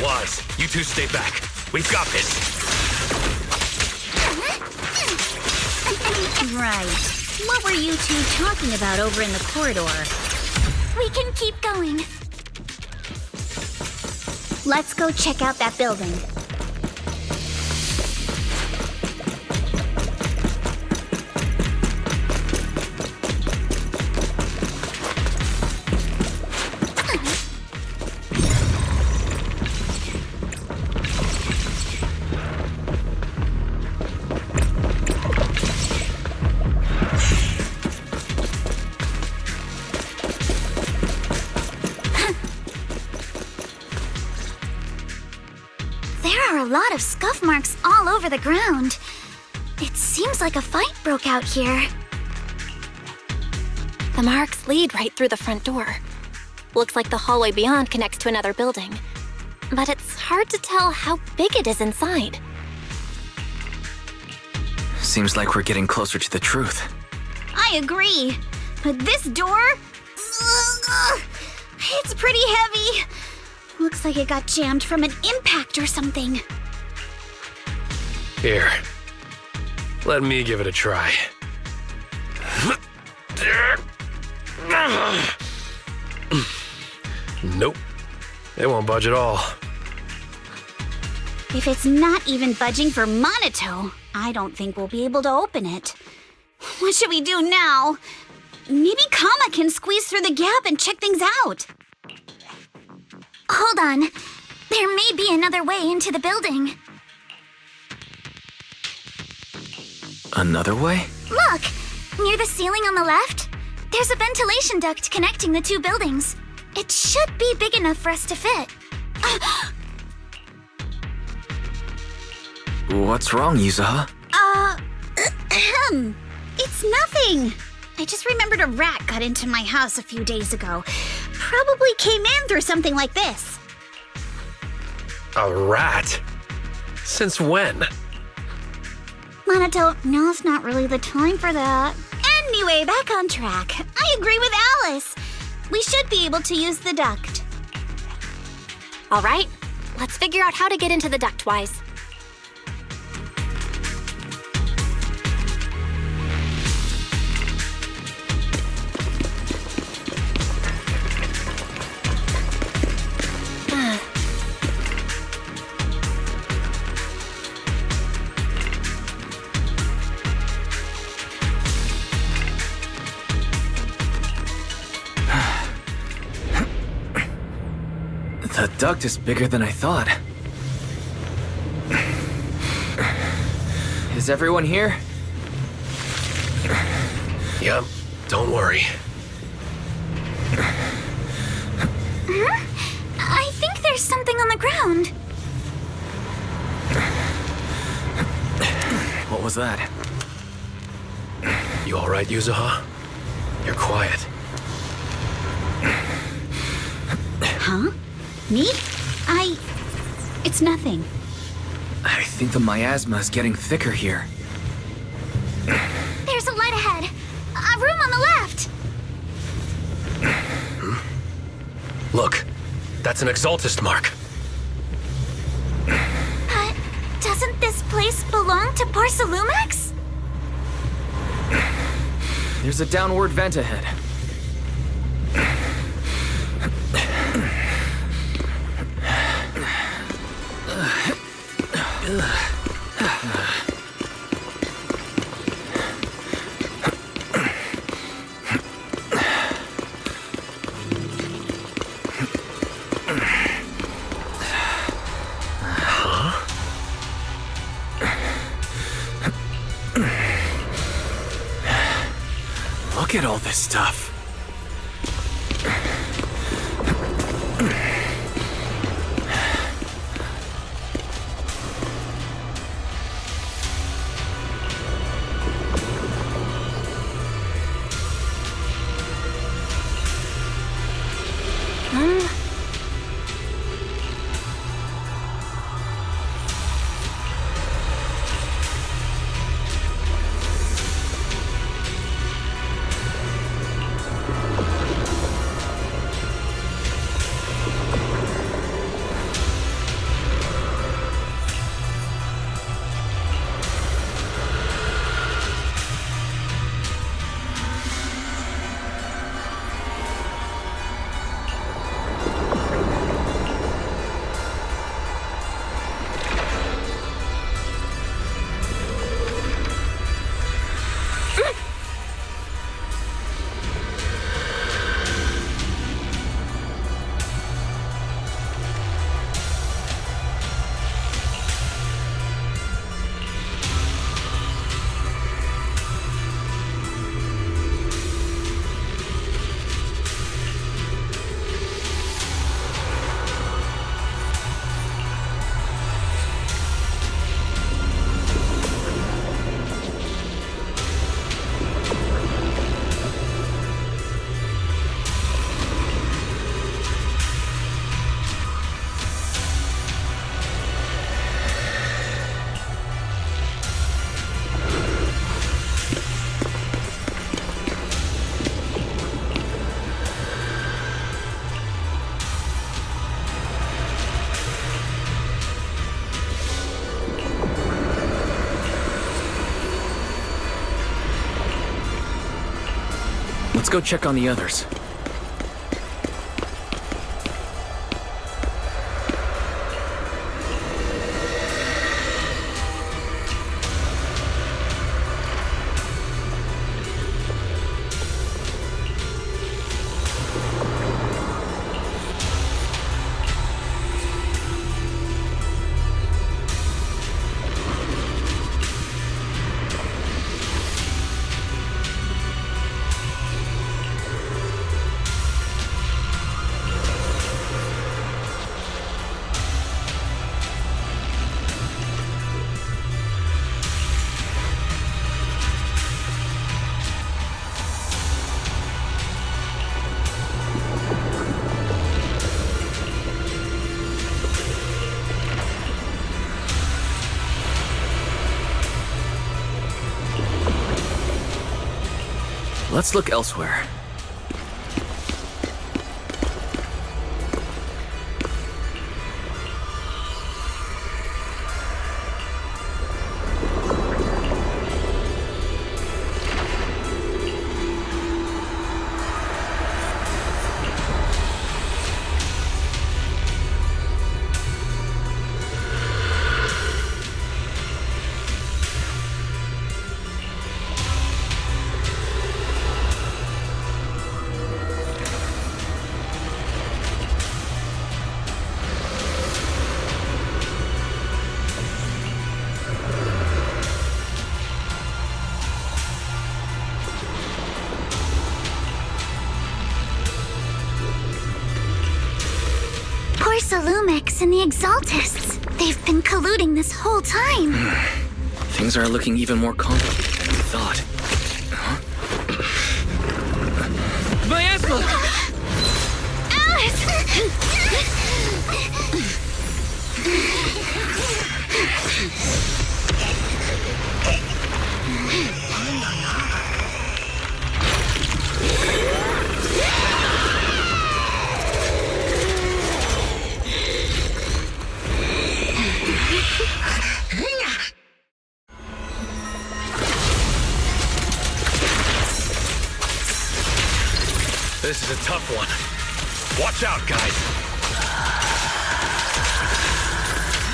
Wise, you two stay back. We've got this. Right. What were you two talking about over in the corridor? We can keep going. Let's go check out that building. A lot of scuff marks all over the ground. It seems like a fight broke out here. The marks lead right through the front door. Looks like the hallway beyond connects to another building. But it's hard to tell how big it is inside. Seems like we're getting closer to the truth. I agree. But this door... it's pretty heavy. Looks like it got jammed from an impact or something. Here. Let me give it a try. Nope. It won't budge at all. If it's not even budging for Monito, I don't think we'll be able to open it. What should we do now? Maybe Kama can squeeze through the gap and check things out. Hold on. There may be another way into the building. Another way? Look! Near the ceiling on the left, there's a ventilation duct connecting the two buildings. It should be big enough for us to fit. What's wrong, Yuzaha? It's nothing. I just remembered a rat got into my house a few days ago. Probably came in through something like this. A rat? Since when? Monato, now's not really the time for that. Anyway, back on track. I agree with Alice. We should be able to use the duct. All right, let's figure out how to get into the ductwise. The duct is bigger than I thought. Is everyone here? Yep, don't worry. I think there's something on the ground. What was that? You alright, Yuzaha? You're quiet. Huh? Me? It's nothing. I think the miasma is getting thicker here. There's a light ahead. A room on the left. Look, that's an Exaltist mark. But doesn't this place belong to Porcelumex? There's a downward vent ahead. Look at all this stuff. Let's go check on the others. Let's look elsewhere. Lumix and the Exaltists. They've been colluding this whole time. Things are looking even more complicated than we thought. Miasma! This is a tough one. Watch out, guys.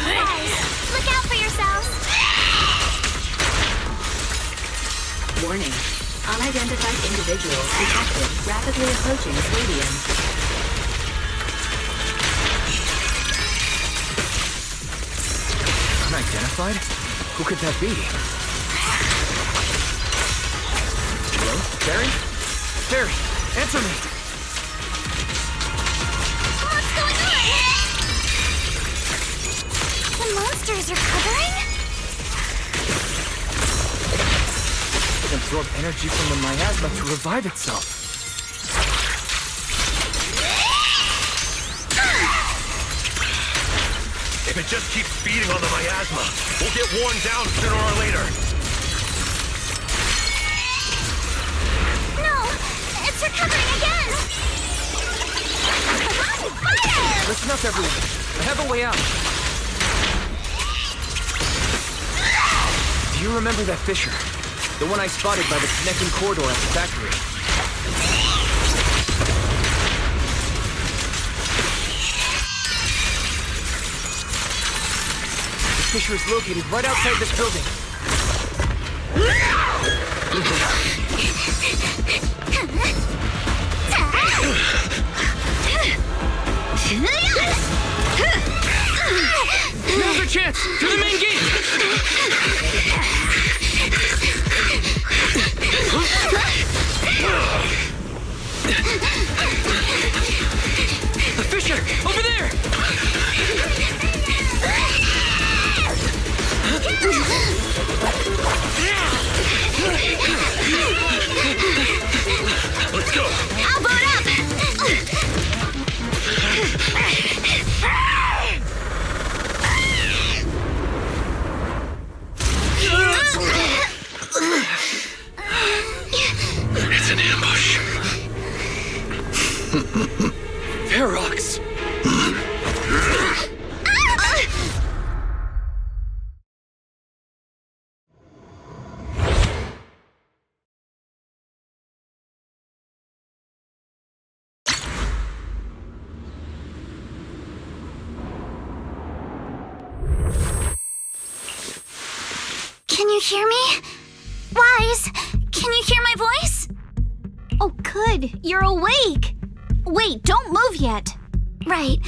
Guys, look out for yourselves. Warning. Unidentified individuals detected rapidly approaching stadium. Unidentified? Who could that be? Hello? Barry? Barry, answer me! What's going on? The monsters are covering? It absorbed energy from the miasma to revive itself. If it just keeps feeding on the miasma, we'll get worn down sooner or later. No! It's recovering again! Fire! Listen up, everyone. I have a way out. Do you remember that fissure? The one I spotted by the connecting corridor at the factory. The fissure is located right outside this building. Now's our chance! To the main gate! The fissure! Over there! Let's go! I'll boot up! It's an ambush. Ferox! Can you hear me? Wise, can you hear my voice? Oh, good. You're awake. Wait, don't move yet. Right.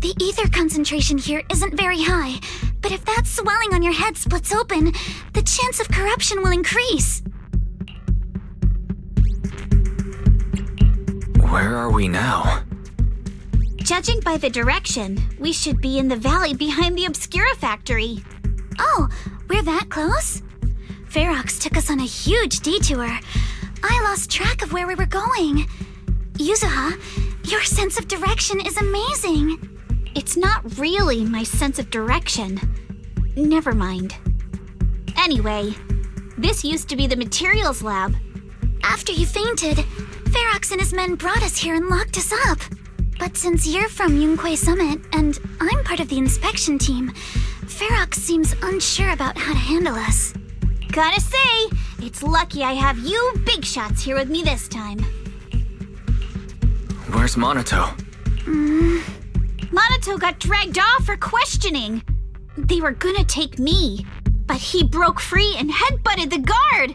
The ether concentration here isn't very high, but if that swelling on your head splits open, the chance of corruption will increase. Where are we now? Judging by the direction, we should be in the valley behind the Obscura factory. Oh, we're that close? Ferox took us on a huge detour. I lost track of where we were going. Yuzuha, your sense of direction is amazing. It's not really my sense of direction. Never mind. Anyway, this used to be the materials lab. After you fainted, Ferox and his men brought us here and locked us up. But since you're from Jué Summit, and I'm part of the inspection team, Ferox seems unsure about how to handle us. Gotta say, it's lucky I have you big shots here with me this time. Where's Monato? Monato got dragged off for questioning. They were gonna take me, but he broke free and headbutted the guard.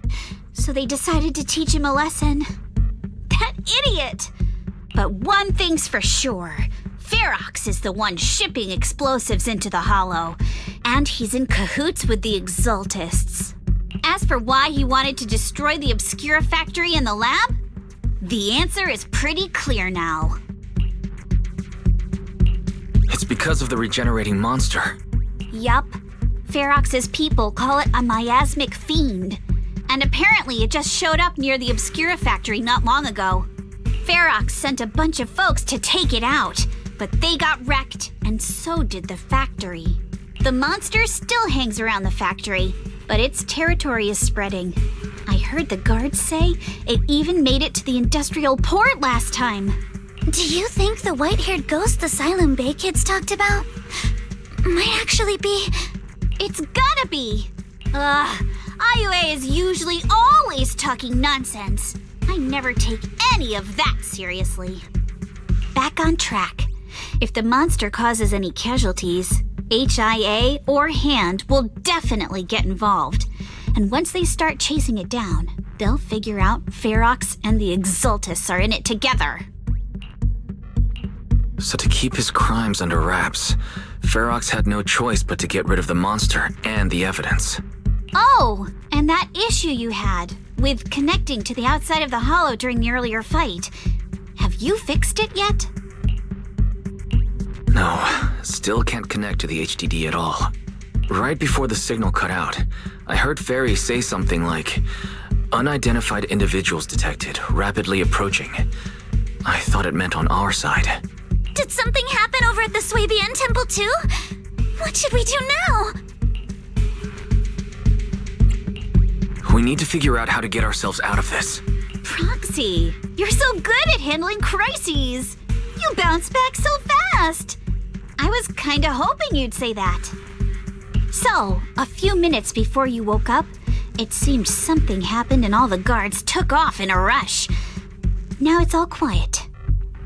So they decided to teach him a lesson. That idiot! But one thing's for sure. Ferox is the one shipping explosives into the Hollow, and he's in cahoots with the Exaltists. As for why he wanted to destroy the Obscura factory and the lab, the answer is pretty clear now. It's because of the regenerating monster. Yup. Ferox's people call it a miasmic fiend. And apparently it just showed up near the Obscura factory not long ago. Ferox sent a bunch of folks to take it out, but they got wrecked, and so did the factory. The monster still hangs around the factory, but its territory is spreading. I heard the guards say it even made it to the industrial port last time. Do you think the white-haired ghost the Siloam Bay kids talked about might actually be... It's gotta be! IUA is usually always talking nonsense. I never take any of that seriously. Back on track. If the monster causes any casualties, HIA or Hand will definitely get involved. And once they start chasing it down, they'll figure out Ferox and the Exaltists are in it together. So to keep his crimes under wraps, Ferox had no choice but to get rid of the monster and the evidence. Oh, and that issue you had with connecting to the outside of the Hollow during the earlier fight. Have you fixed it yet? No, still can't connect to the HDD at all. Right before the signal cut out, I heard Fairy say something like, "Unidentified individuals detected, rapidly approaching." I thought it meant on our side. Did something happen over at the Swabian Temple too? What should we do now? We need to figure out how to get ourselves out of this. Proxy, you're so good at handling crises. You bounce back so fast. I was kinda hoping you'd say that. So, a few minutes before you woke up, it seemed something happened and all the guards took off in a rush. Now it's all quiet.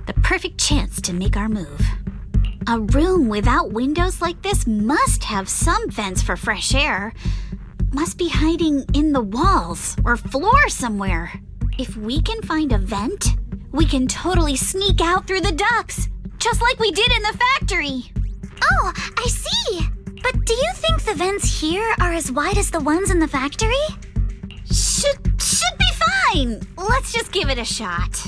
The perfect chance to make our move. A room without windows like this must have some vents for fresh air. Must be hiding in the walls or floor somewhere. If we can find a vent, we can totally sneak out through the ducts, just like we did in the factory. Oh, I see. But do you think the vents here are as wide as the ones in the factory? Should be fine. Let's just give it a shot.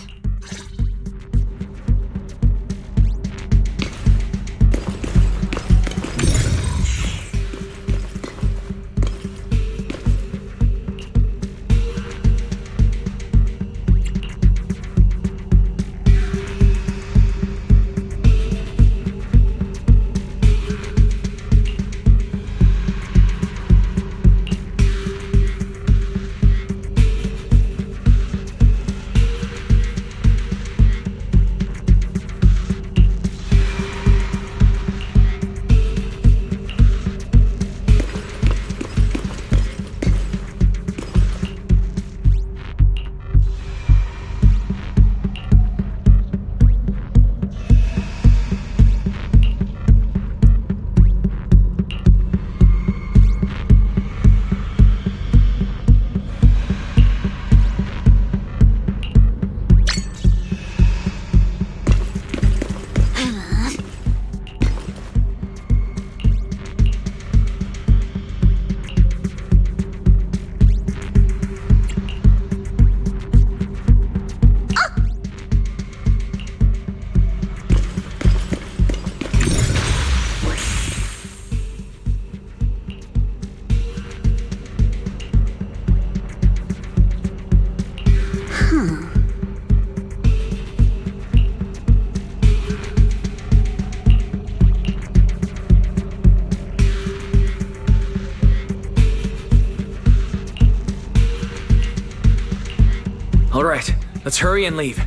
Let's hurry and leave.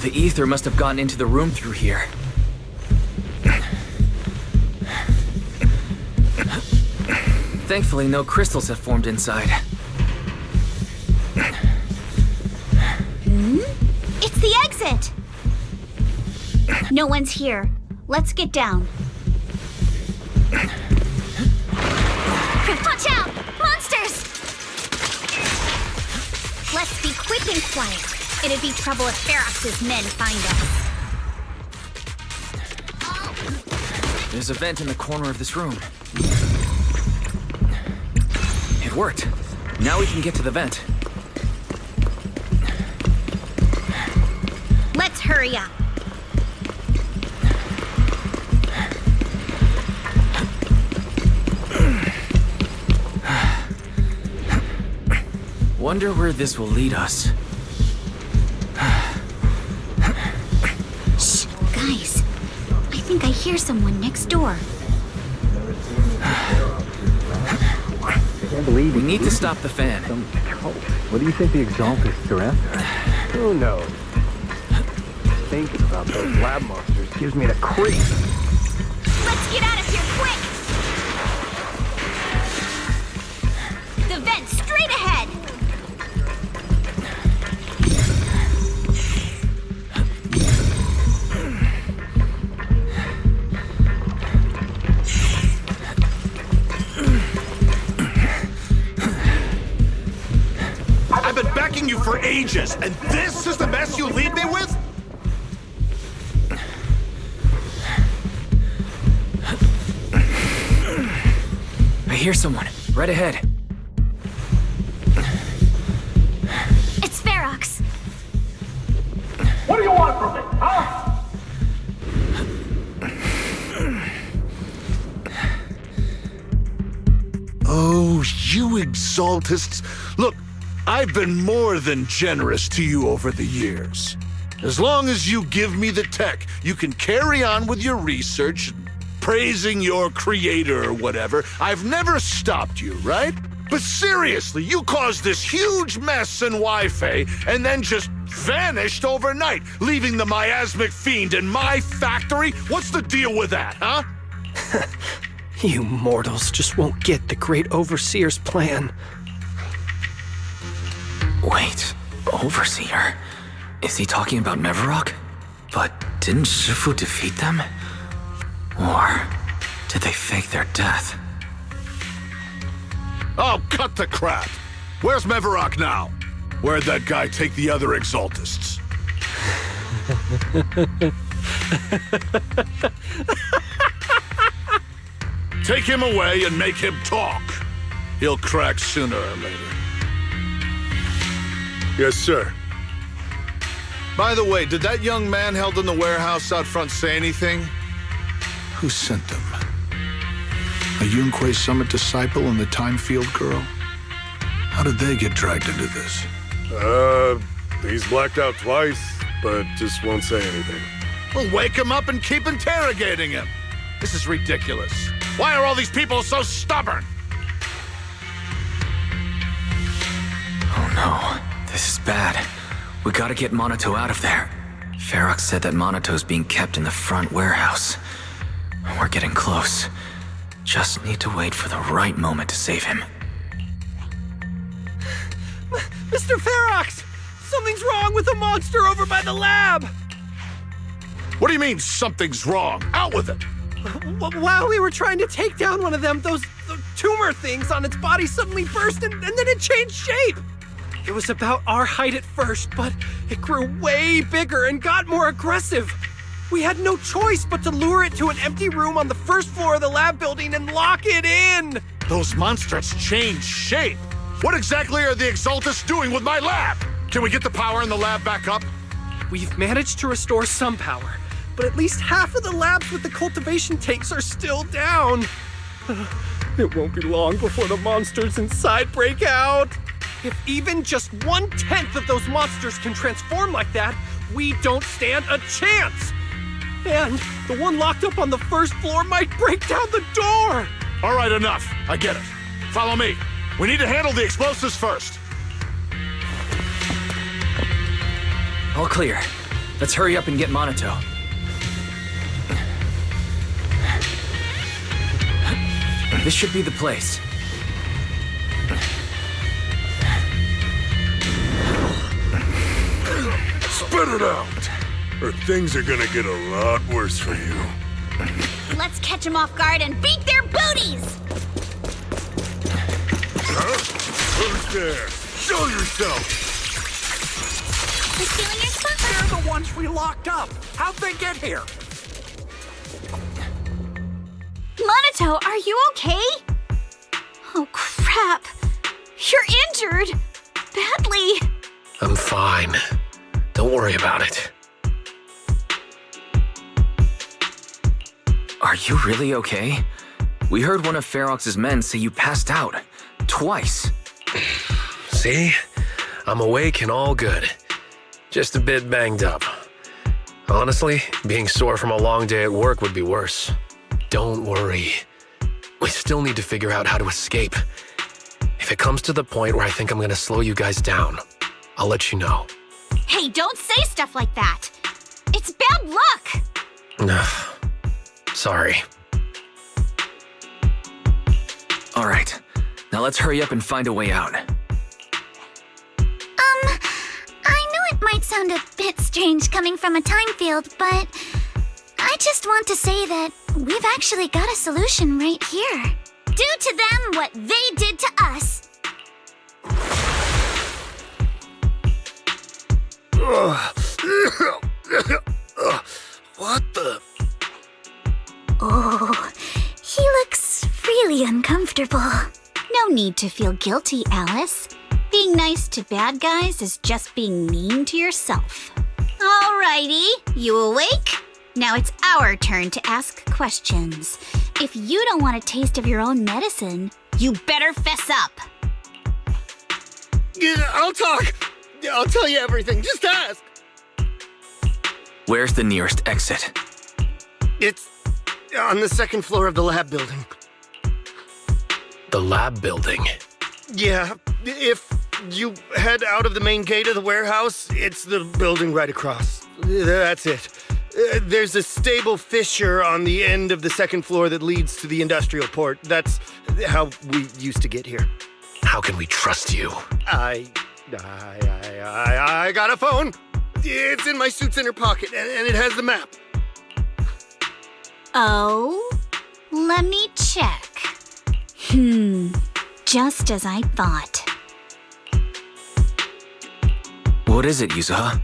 The ether must have gotten into the room through here. Thankfully, no crystals have formed inside. It's the exit! No one's here. Let's get down. Watch out! Monsters! Let's be quick and quiet. It'd be trouble if Ferox's men find us. There's a vent in the corner of this room. It worked. Now we can get to the vent. Let's hurry up. Wonder where this will lead us. Shh, guys. I think I hear someone next door. I can't believe we need to stop the fan. What do you think the Exaltists are after? Who knows? Thinking about those lab monsters gives me the creeps. Let's get out of here quick! The vent straight ahead! I've been backing you for ages, and this is the mess you leave me with? I hear someone. Right ahead. It's Ferox. What do you want from me, huh? Oh, you Exaltists. Look, I've been more than generous to you over the years. As long as you give me the tech, you can carry on with your research, praising your creator or whatever. I've never stopped you, right? But seriously, you caused this huge mess in Wi-Fi and then just vanished overnight, leaving the miasmic fiend in my factory? What's the deal with that, huh? You mortals just won't get the great overseer's plan. Wait, Overseer? Is he talking about Mevarok? But didn't Shifu defeat them? Or did they fake their death? Oh, cut the crap! Where's Mevarok now? Where'd that guy take the other Exaltists? Take him away and make him talk. He'll crack sooner or later. Yes, sir. By the way, did that young man held in the warehouse out front say anything? Who sent them? A Yunque Summit disciple and the Time Field girl? How did they get dragged into this? He's blacked out twice, but just won't say anything. Well, wake him up and keep interrogating him. This is ridiculous. Why are all these people so stubborn? Oh no, this is bad. We gotta get Monato out of there. Ferox said that Monato's being kept in the front warehouse. We're getting close. Just need to wait for the right moment to save him. Mr. Ferox! Something's wrong with the monster over by the lab! What do you mean, something's wrong? Out with it! While we were trying to take down one of them, those tumor things on its body suddenly burst and then it changed shape! It was about our height at first, but it grew way bigger and got more aggressive. We had no choice but to lure it to an empty room on the first floor of the lab building and lock it in! Those monsters changed shape! What exactly are the Exaltists doing with my lab? Can we get the power in the lab back up? We've managed to restore some power, but at least half of the labs with the cultivation tanks are still down. It won't be long before the monsters inside break out. If even just 1/10 of those monsters can transform like that, we don't stand a chance. And the one locked up on the first floor might break down the door! All right, enough. I get it. Follow me. We need to handle the explosives first. All clear. Let's hurry up and get Monato. This should be the place. Spit it out, or things are gonna get a lot worse for you. Let's catch them off guard and beat their booties! Huh? Who's there? Show yourself! Who's stealing your spot? They're the ones we locked up. How'd they get here? Monato, are you okay? Oh, crap. You're injured. Badly. I'm fine. Don't worry about it. Are you really okay? We heard one of Ferox's men say you passed out. Twice. See? I'm awake and all good. Just a bit banged up. Honestly, being sore from a long day at work would be worse. Don't worry. We still need to figure out how to escape. If it comes to the point where I think I'm gonna slow you guys down, I'll let you know. Hey, don't say stuff like that. It's bad luck. Sorry. All right. Now let's hurry up and find a way out. I know it might sound a bit strange coming from a time field, but I just want to say that we've actually got a solution right here. Do to them what they did to us. What the? Oh, he looks really uncomfortable. No need to feel guilty, Alice. Being nice to bad guys is just being mean to yourself. Alrighty, you awake? Now it's our turn to ask questions. If you don't want a taste of your own medicine, you better fess up. I'll talk. I'll tell you everything. Just ask. Where's the nearest exit? It's on the second floor of the lab building. The lab building? Yeah, if you head out of the main gate of the warehouse, it's the building right across. That's it. There's a stable fissure on the end of the second floor that leads to the industrial port. That's how we used to get here. How can we trust you? I got a phone. It's in my suit's inner pocket, and it has the map. Oh? Let me check. Just as I thought. What is it, Yuzuha?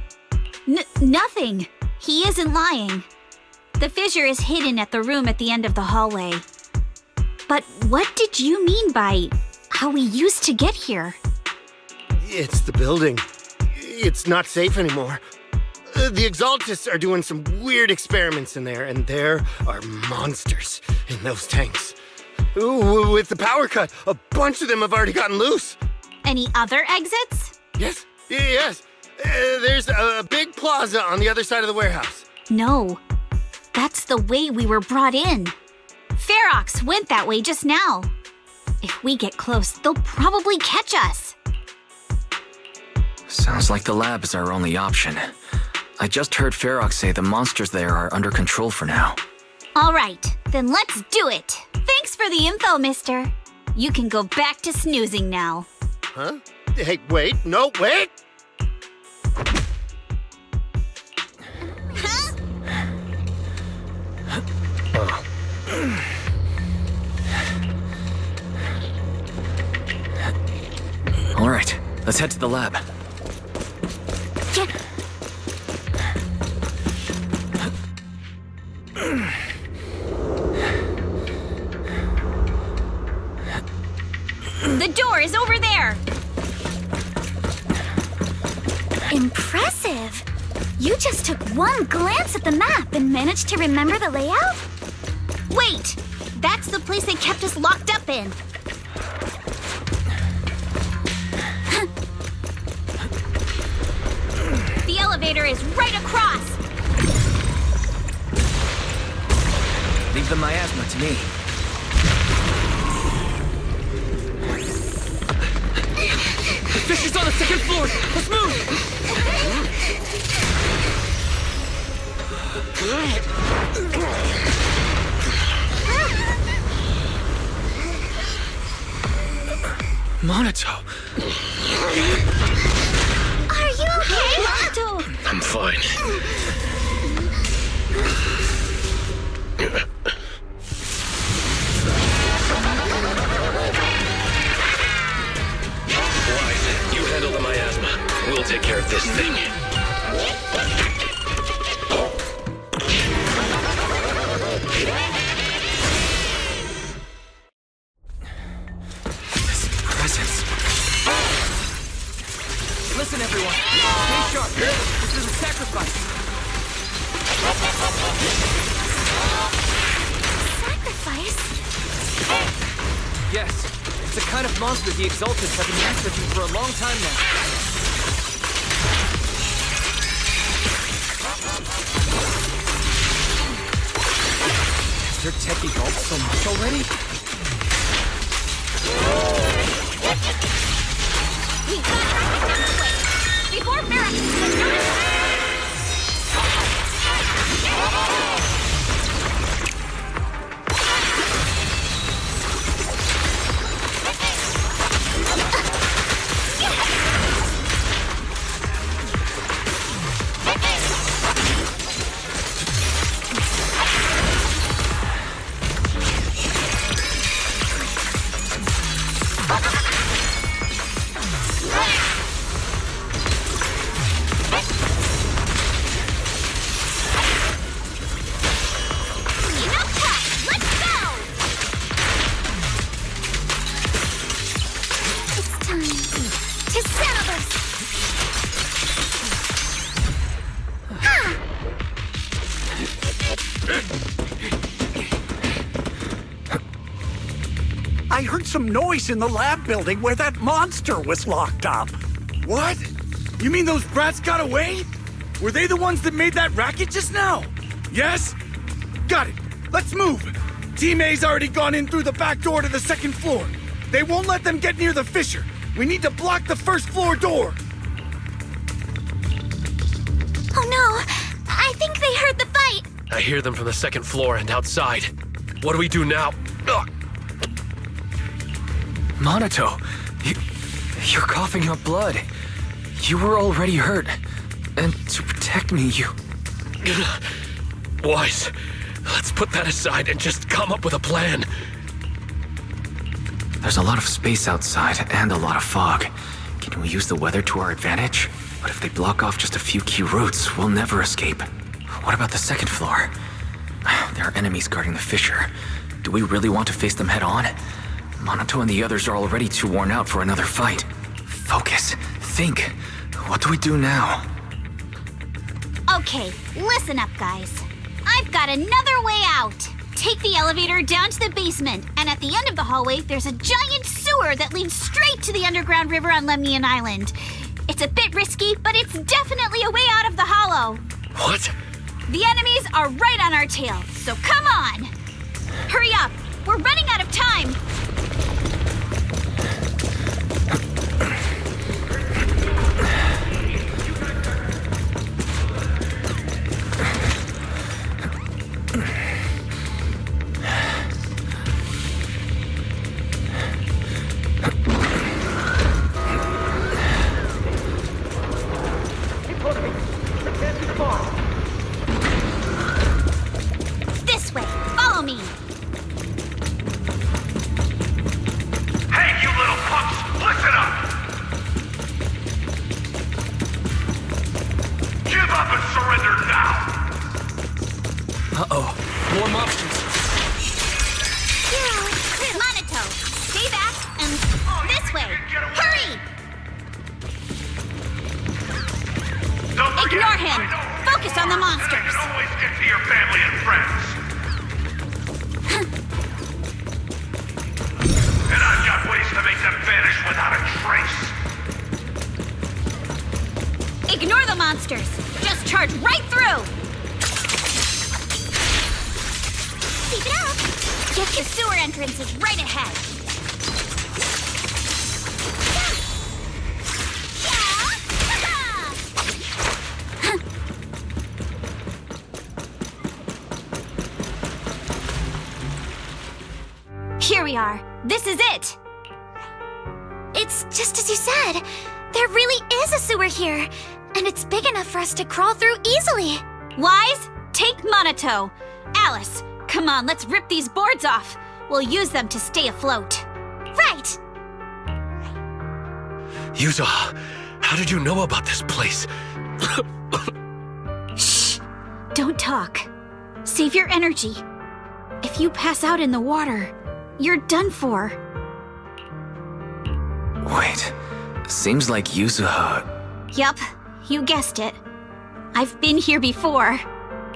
Nothing. He isn't lying. The fissure is hidden at the room at the end of the hallway. But what did you mean by how we used to get here? It's the building. It's not safe anymore. The Exaltists are doing some weird experiments in there, and there are monsters in those tanks. Ooh, with the power cut, a bunch of them have already gotten loose. Any other exits? Yes. There's a big plaza on the other side of the warehouse. No. That's the way we were brought in. Ferox went that way just now. If we get close, they'll probably catch us. Sounds like the lab is our only option. I just heard Ferox say the monsters there are under control for now. All right, then let's do it. Thanks for the info, mister. You can go back to snoozing now. Huh? Hey, wait. No, wait! All right, let's head to the lab. The door is over there! Impressive! You just took one glance at the map and managed to remember the layout? Wait! That's the place they kept us locked up in. The elevator is right across! Leave the miasma to me. The fish is on the second floor! Let's move! Monato! Are you okay, Monato? I'm fine. Wise, you handle the miasma. We'll take care of this thing. Listen, everyone. Stay sharp. This is a sacrifice. Sacrifice? Yes. It's a kind of monster the Exaltists have been researching for a long time now. Has their tech evolved so much already? Before Barracks can notice us! I heard some noise in the lab building where that monster was locked up. What? You mean those brats got away? Were they the ones that made that racket just now? Yes? Got it. Let's move. Team A's already gone in through the back door to the second floor. They won't let them get near the fissure. We need to block the first floor door. Oh no! I think they heard the fight! I hear them from the second floor and outside. What do we do now? Ugh. Monato, you're coughing up blood. You were already hurt. And to protect me, you... Wise, let's put that aside and just come up with a plan. There's a lot of space outside and a lot of fog. Can we use the weather to our advantage? But if they block off just a few key routes, we'll never escape. What about the second floor? There are enemies guarding the fissure. Do we really want to face them head on? Monato and the others are already too worn out for another fight. Focus. Think. What do we do now? Okay, listen up, guys. I've got another way out. Take the elevator down to the basement, and at the end of the hallway, there's a giant sewer that leads straight to the underground river on Lemnian Island. It's a bit risky, but it's definitely a way out of the hollow. What? The enemies are right on our tail, so come on! Hurry up! We're running out of time! This way! Follow me! Hey, you little punks! Listen up! Give up and surrender now! Uh-oh. More monsters. Monato, stay back and this way! Hurry! Ignore him! Focus on the monsters! Always get to your family and friends! And I've got ways to make them vanish without a trace! Ignore the monsters! Just charge right through! keep it up. Get the sewer entrance is right ahead. Here we are. This is it. It's just as you said. There really is a sewer here, and it's big enough for us to crawl through easily. Wise, take Monato. Alice, come on, let's rip these boards off. We'll use them to stay afloat. Right. Yuza, how did you know about this place? Shh! Don't talk. Save your energy. If you pass out in the water, you're done for. Wait, seems like Yuzuha... Yup, you guessed it. I've been here before.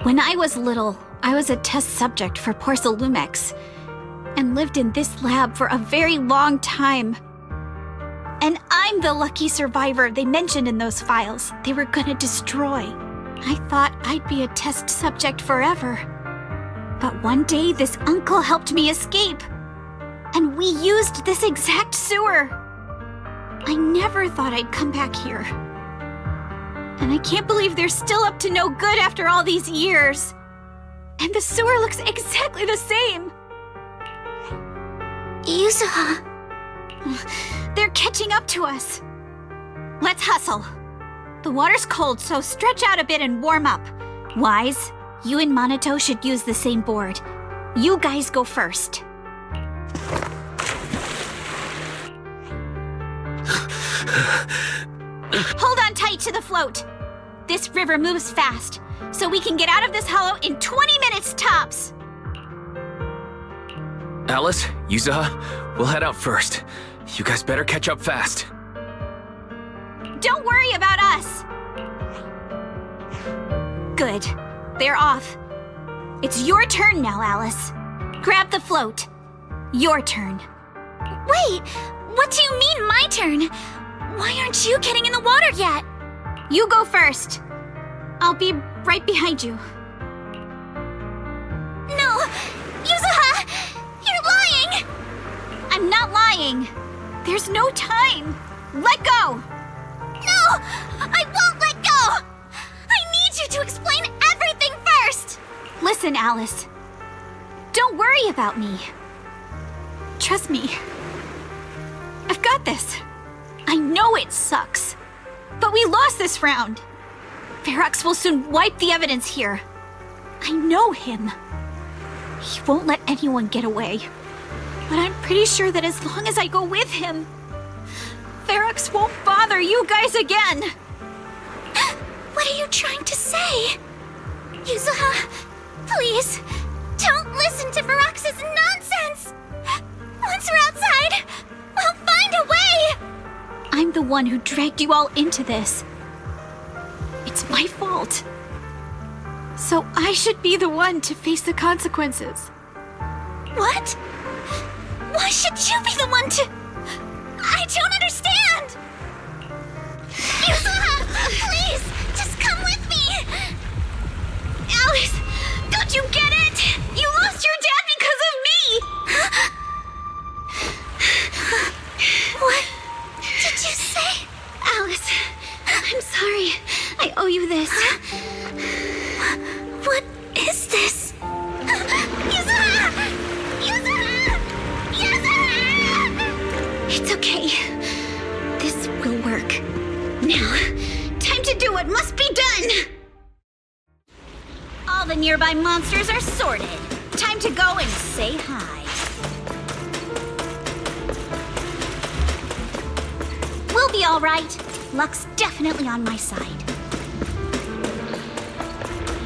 When I was little, I was a test subject for Porcelumex, and lived in this lab for a very long time. And I'm the lucky survivor they mentioned in those files they were gonna destroy. I thought I'd be a test subject forever. But one day this uncle helped me escape, and we used this exact sewer. I never thought I'd come back here. And I can't believe they're still up to no good after all these years. And the sewer looks exactly the same. Yuzuha. They're catching up to us. Let's hustle. The water's cold, so stretch out a bit and warm up. Wise, you and Monato should use the same board. You guys go first. Hold on tight to the float. This river moves fast, so we can get out of this hollow in 20 minutes tops. Alice, Yuzuha, we'll head out first. You guys better catch up fast. Don't worry about us. Good. They're off. It's your turn now, Alice. Grab the float. Your turn. Wait, what do you mean, my turn? Why aren't you getting in the water yet? You go first. I'll be right behind you. No! Yuzuha! You're lying! I'm not lying. There's no time. Let go! No! I won't let go! I need you to explain everything first! Listen, Alice. Don't worry about me. Trust me. I've got this. I know it sucks. But we lost this round. Ferox will soon wipe the evidence here. I know him. He won't let anyone get away. But I'm pretty sure that as long as I go with him, Ferox won't bother you guys again. What are you trying to say? Yuzuha, please, don't listen to Ferox's nonsense. Once we're outside, we'll find a way. I'm the one who dragged you all into this. It's my fault. So I should be the one to face the consequences. What? Why should you be the one to... I don't understand! Yuzuha, please, just come with me! Alice, don't you get it? You lost your dad because of me! What did you say? Alice, I'm sorry. I owe you this. What is this? Yuzuha! Yuzuha! Yuzuha! It's okay. This will work. Now, time to do what must be done! All the nearby monsters are sorted. Time to go and say hi. We'll be all right. Luck's definitely on my side.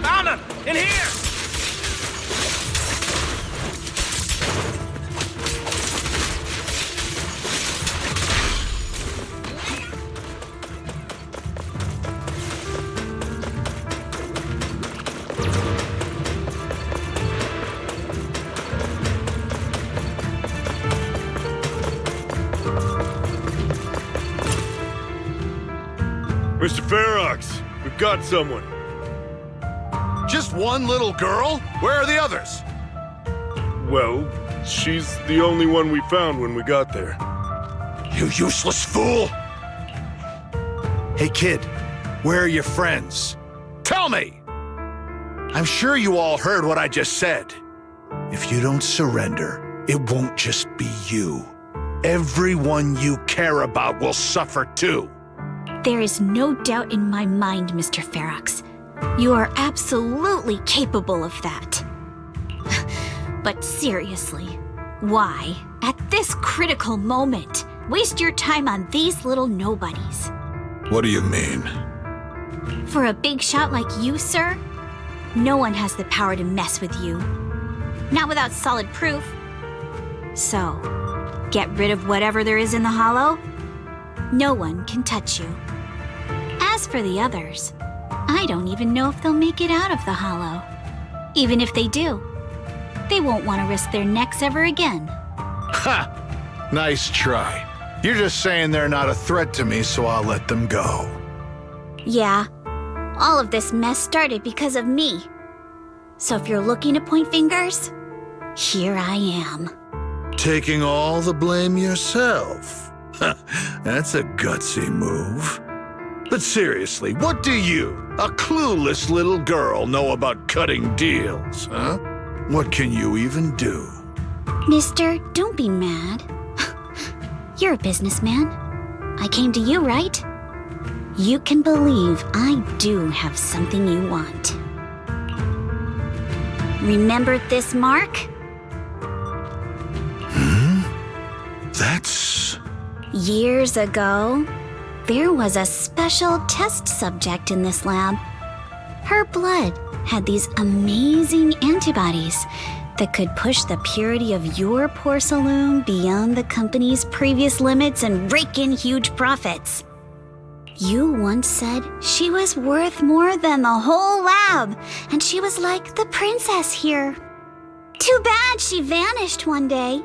Found him! In here! Mr. Ferox, we've got someone. Just one little girl? Where are the others? Well, she's the only one we found when we got there. You useless fool! Hey kid, where are your friends? Tell me! I'm sure you all heard what I just said. If you don't surrender, it won't just be you. Everyone you care about will suffer too. There is no doubt in my mind, Mr. Ferox. You are absolutely capable of that. But seriously, why, at this critical moment, waste your time on these little nobodies? What do you mean? For a big shot like you, sir, no one has the power to mess with you. Not without solid proof. So, get rid of whatever there is in the hollow. No one can touch you. As for the others, I don't even know if they'll make it out of the hollow. Even if they do, they won't want to risk their necks ever again. Ha! Nice try. You're just saying they're not a threat to me, so I'll let them go. Yeah, all of this mess started because of me. So if you're looking to point fingers, here I am. Taking all the blame yourself. That's a gutsy move. But seriously, what do you, a clueless little girl, know about cutting deals, huh? What can you even do? Mister, don't be mad. You're a businessman. I came to you, right? You can believe I do have something you want. Remember this mark? That's... Years ago, there was a special test subject in this lab. Her blood had these amazing antibodies that could push the purity of your porcelain beyond the company's previous limits and rake in huge profits. You once said she was worth more than the whole lab, and she was like the princess here. Too bad she vanished one day.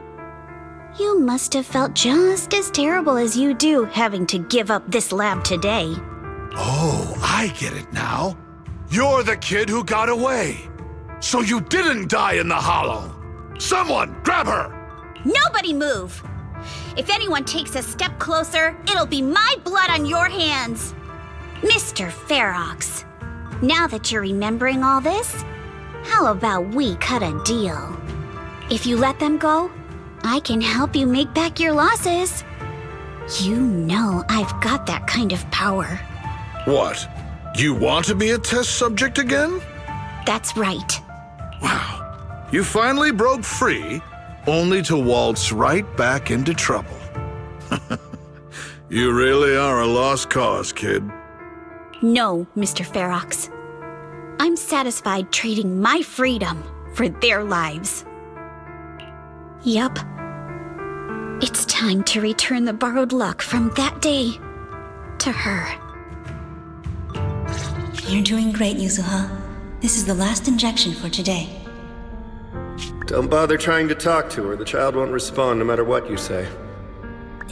You must have felt just as terrible as you do having to give up this lab today. Oh, I get it now. You're the kid who got away. So you didn't die in the hollow. Someone, grab her! Nobody move! If anyone takes a step closer, it'll be my blood on your hands. Mr. Ferox, now that you're remembering all this, how about we cut a deal? If you let them go, I can help you make back your losses. You know I've got that kind of power. What? You want to be a test subject again? That's right. Wow. You finally broke free, only to waltz right back into trouble. You really are a lost cause, kid. No, Mr. Ferox. I'm satisfied trading my freedom for their lives. Yup. It's time to return the borrowed luck from that day to her. You're doing great, Yuzuha. This is the last injection for today. Don't bother trying to talk to her. The child won't respond no matter what you say.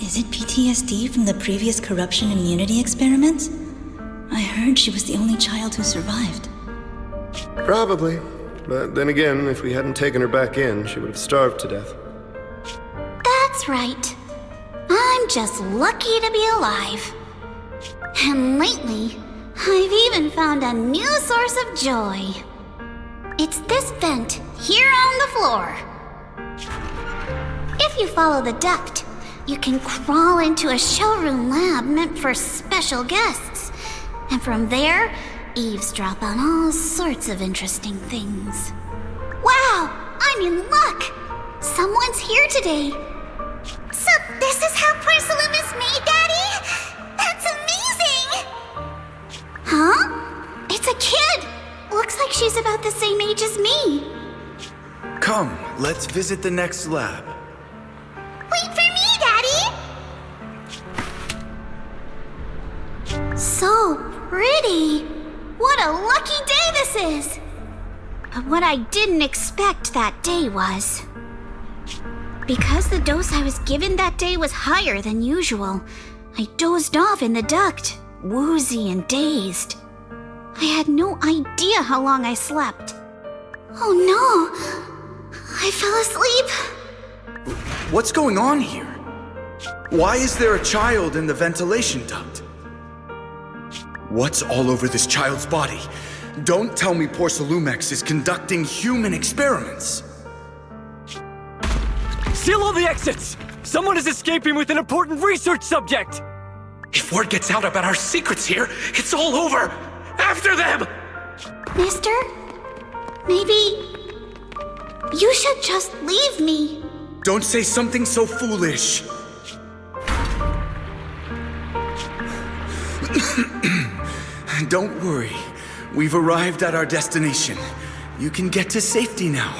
Is it PTSD from the previous corruption immunity experiments? I heard she was the only child who survived. Probably. But then again, if we hadn't taken her back in, she would have starved to death. That's right. I'm just lucky to be alive. And lately, I've even found a new source of joy. It's this vent here on the floor. If you follow the duct, you can crawl into a showroom lab meant for special guests. And from there, eavesdrop on all sorts of interesting things. Wow, I'm in luck! Someone's here today. So this is how porcelain is made, Daddy? That's amazing! Huh? It's a kid! Looks like she's about the same age as me. Come, let's visit the next lab. Wait for me, Daddy! So pretty! What a lucky day this is! But what I didn't expect that day was... Because the dose I was given that day was higher than usual, I dozed off in the duct, woozy and dazed. I had no idea how long I slept. Oh no! I fell asleep. What's going on here? Why is there a child in the ventilation duct? What's all over this child's body? Don't tell me Porcelumex is conducting human experiments. Seal all the exits! Someone is escaping with an important research subject! If word gets out about our secrets here, it's all over! After them! Mister? Maybe you should just leave me. Don't say something so foolish. Don't worry. We've arrived at our destination. You can get to safety now.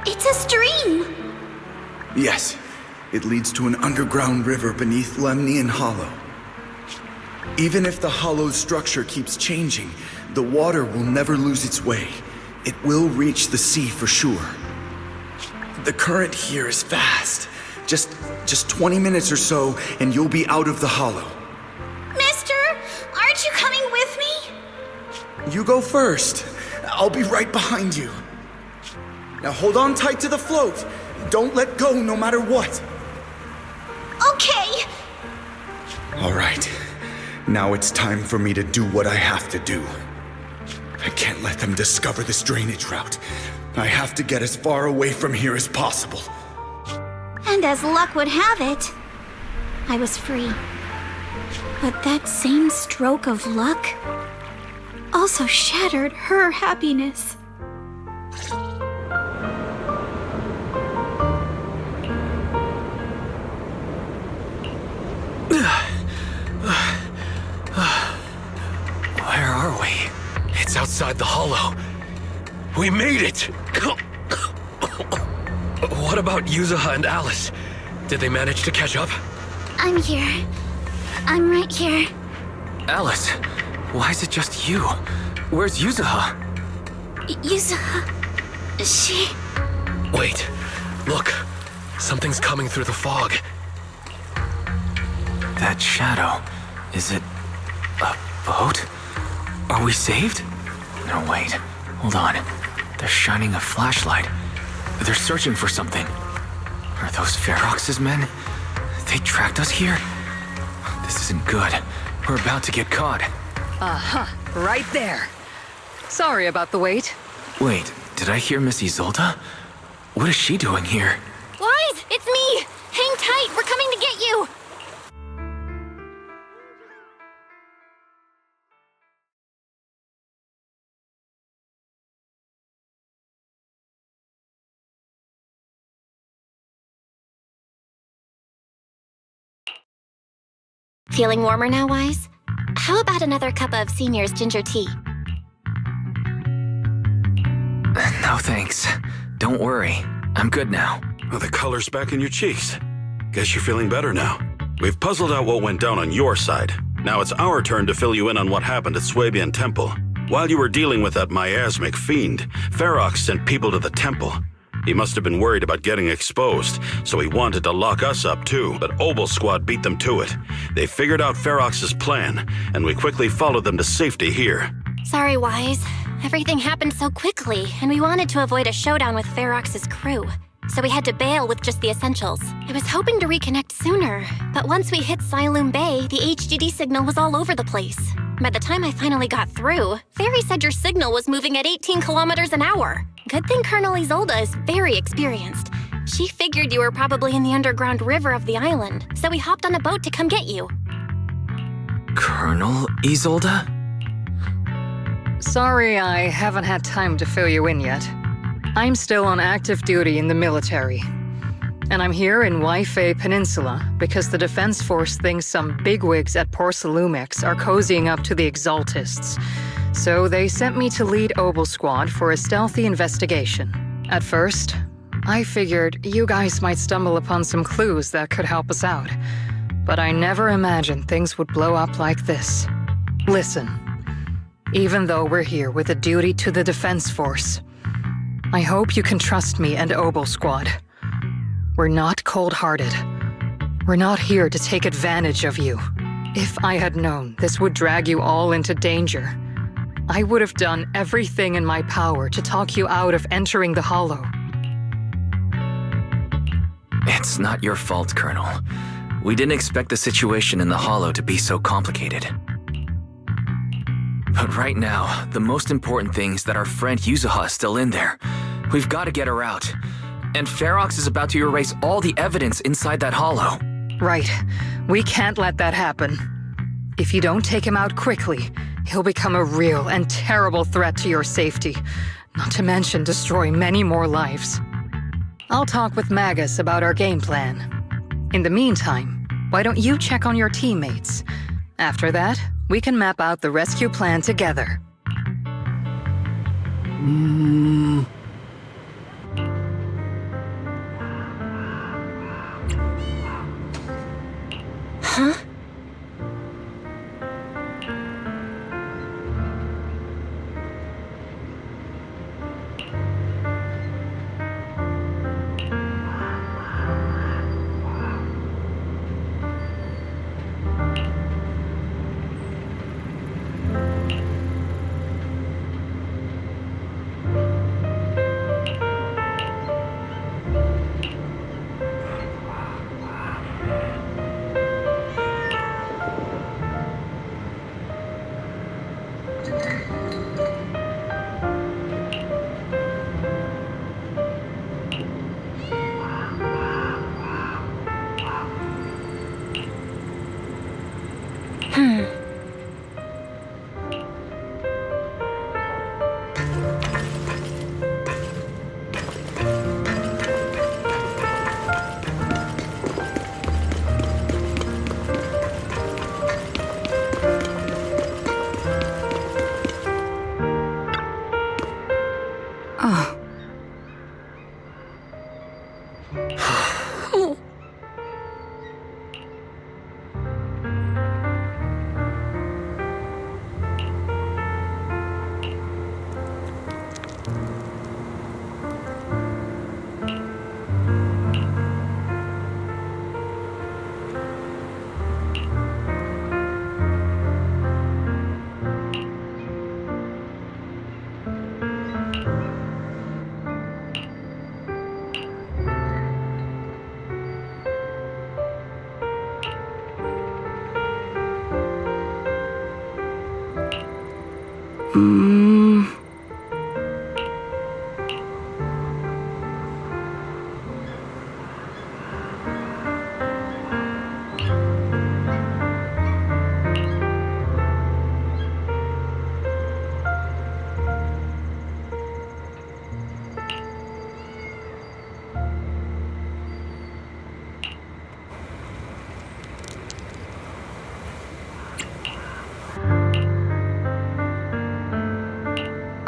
It's a stream. Yes, it leads to an underground river beneath Lemnian Hollow. Even if the hollow's structure keeps changing, the water will never lose its way. It will reach the sea for sure. The current here is fast. Just 20 minutes or so, and you'll be out of the hollow. Mister, aren't you coming with me? You go first. I'll be right behind you. Now hold on tight to the float. Don't let go no matter what. Okay. All right. Now it's time for me to do what I have to do. I can't let them discover this drainage route. I have to get as far away from here as possible. And as luck would have it, I was free. But that same stroke of luck also shattered her happiness. Where are we? It's outside the hollow. We made it! What about Yuzuha and Alice? Did they manage to catch up? I'm here. I'm right here. Alice, why is it just you? Where's Yuzuha? Yuzuha... she... Wait, look. Something's coming through the fog. That shadow, is it a boat? Are we saved? No, wait. Hold on. They're shining a flashlight. They're searching for something. Are those Ferox's men? They tracked us here? This isn't good. We're about to get caught. Uh-huh. Right there. Sorry about the wait. Wait, did I hear Miss Isolde? What is she doing here? Wise, it's me! Hang tight, we're coming to get you! Feeling warmer now, Wise? How about another cup of Senior's ginger tea? No thanks. Don't worry. I'm good now. Well, the color's back in your cheeks. Guess you're feeling better now. We've puzzled out what went down on your side. Now it's our turn to fill you in on what happened at Swabian Temple. While you were dealing with that miasmic fiend, Ferox sent people to the temple. He must have been worried about getting exposed, so he wanted to lock us up too, but Obel Squad beat them to it. They figured out Ferox's plan, and we quickly followed them to safety here. Sorry, Wise. Everything happened so quickly, and we wanted to avoid a showdown with Ferox's crew. So we had to bail with just the essentials. I was hoping to reconnect sooner, but once we hit Siloam Bay, the HDD signal was all over the place. By the time I finally got through, Fairy said your signal was moving at 18 kilometers an hour. Good thing Colonel Isolde is very experienced. She figured you were probably in the underground river of the island, so we hopped on a boat to come get you. Colonel Isolde? Sorry I haven't had time to fill you in yet. I'm still on active duty in the military. And I'm here in Hué Peninsula because the Defense Force thinks some bigwigs at Porcelumex are cozying up to the Exaltists. So they sent me to lead Obel Squad for a stealthy investigation. At first, I figured you guys might stumble upon some clues that could help us out. But I never imagined things would blow up like this. Listen, even though we're here with a duty to the Defense Force, I hope you can trust me and Obel Squad. We're not cold-hearted. We're not here to take advantage of you. If I had known this would drag you all into danger, I would have done everything in my power to talk you out of entering the Hollow. It's not your fault, Colonel. We didn't expect the situation in the Hollow to be so complicated. But right now, the most important thing is that our friend Yuzuha is still in there. We've got to get her out. And Ferox is about to erase all the evidence inside that Hollow. Right. We can't let that happen. If you don't take him out quickly, he'll become a real and terrible threat to your safety, not to mention destroy many more lives. I'll talk with Magus about our game plan. In the meantime, why don't you check on your teammates? After that, we can map out the rescue plan together. Huh?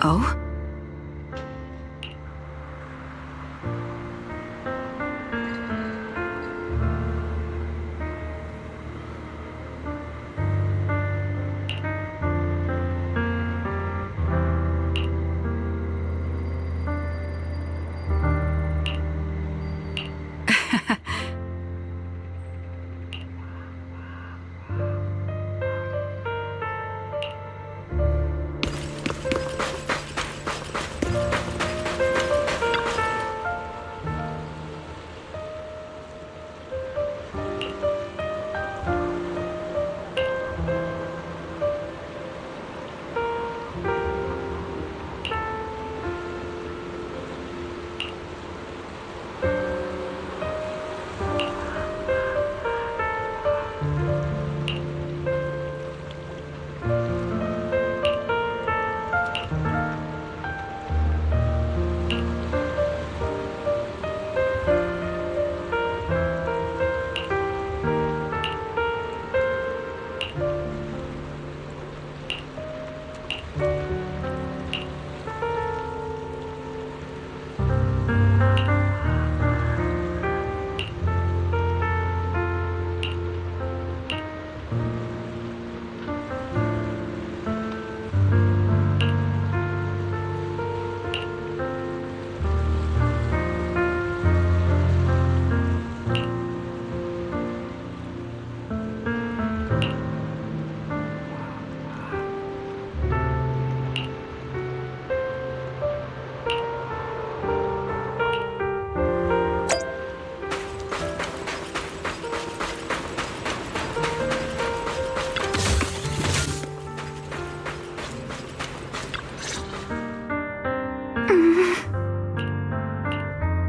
Oh?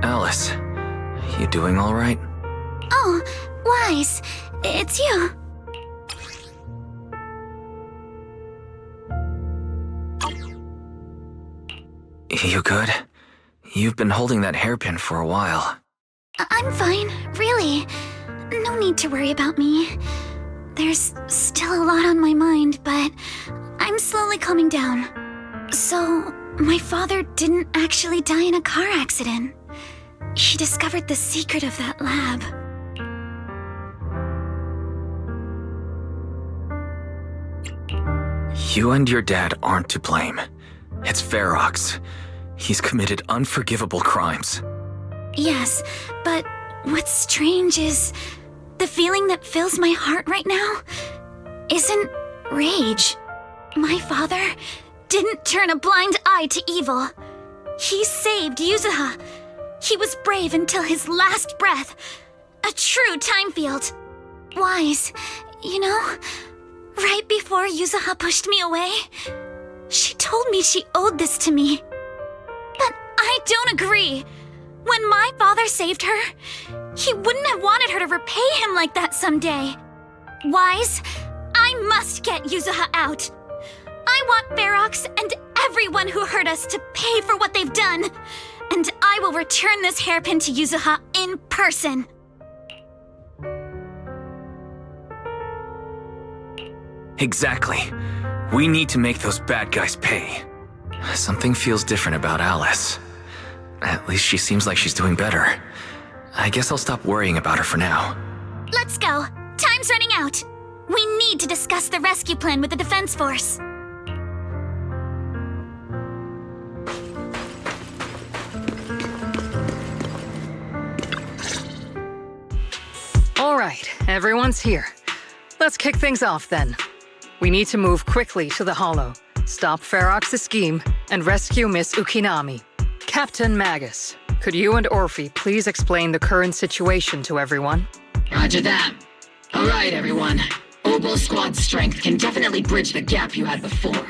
Alice, you doing all right? Oh, Wise, it's you. You good? You've been holding that hairpin for a while. I'm fine, really. No need to worry about me. There's still a lot on my mind, but I'm slowly calming down. So, my father didn't actually die in a car accident. He discovered the secret of that lab. You and your dad aren't to blame. It's Ferox. He's committed unforgivable crimes. Yes, but what's strange is the feeling that fills my heart right now isn't rage. My father didn't turn a blind eye to evil. He saved Yuzuha. He was brave until his last breath. A true time field. Wise, you know, right before Yuzuha pushed me away, she told me she owed this to me. But I don't agree. When my father saved her, he wouldn't have wanted her to repay him like that someday. Wise, I must get Yuzuha out. I want Ferox and everyone who hurt us to pay for what they've done. And I will return this hairpin to Yuzuha in person. Exactly. We need to make those bad guys pay. Something feels different about Alice. At least she seems like she's doing better. I guess I'll stop worrying about her for now. Let's go. Time's running out. We need to discuss the rescue plan with the Defense Force. All right, everyone's here. Let's kick things off then. We need to move quickly to the Hollow, stop Ferox's scheme, and rescue Miss Ukinami. Captain Magus, could you and Orphe please explain the current situation to everyone? Roger that. All right, everyone. Oboe Squad's strength can definitely bridge the gap you had before,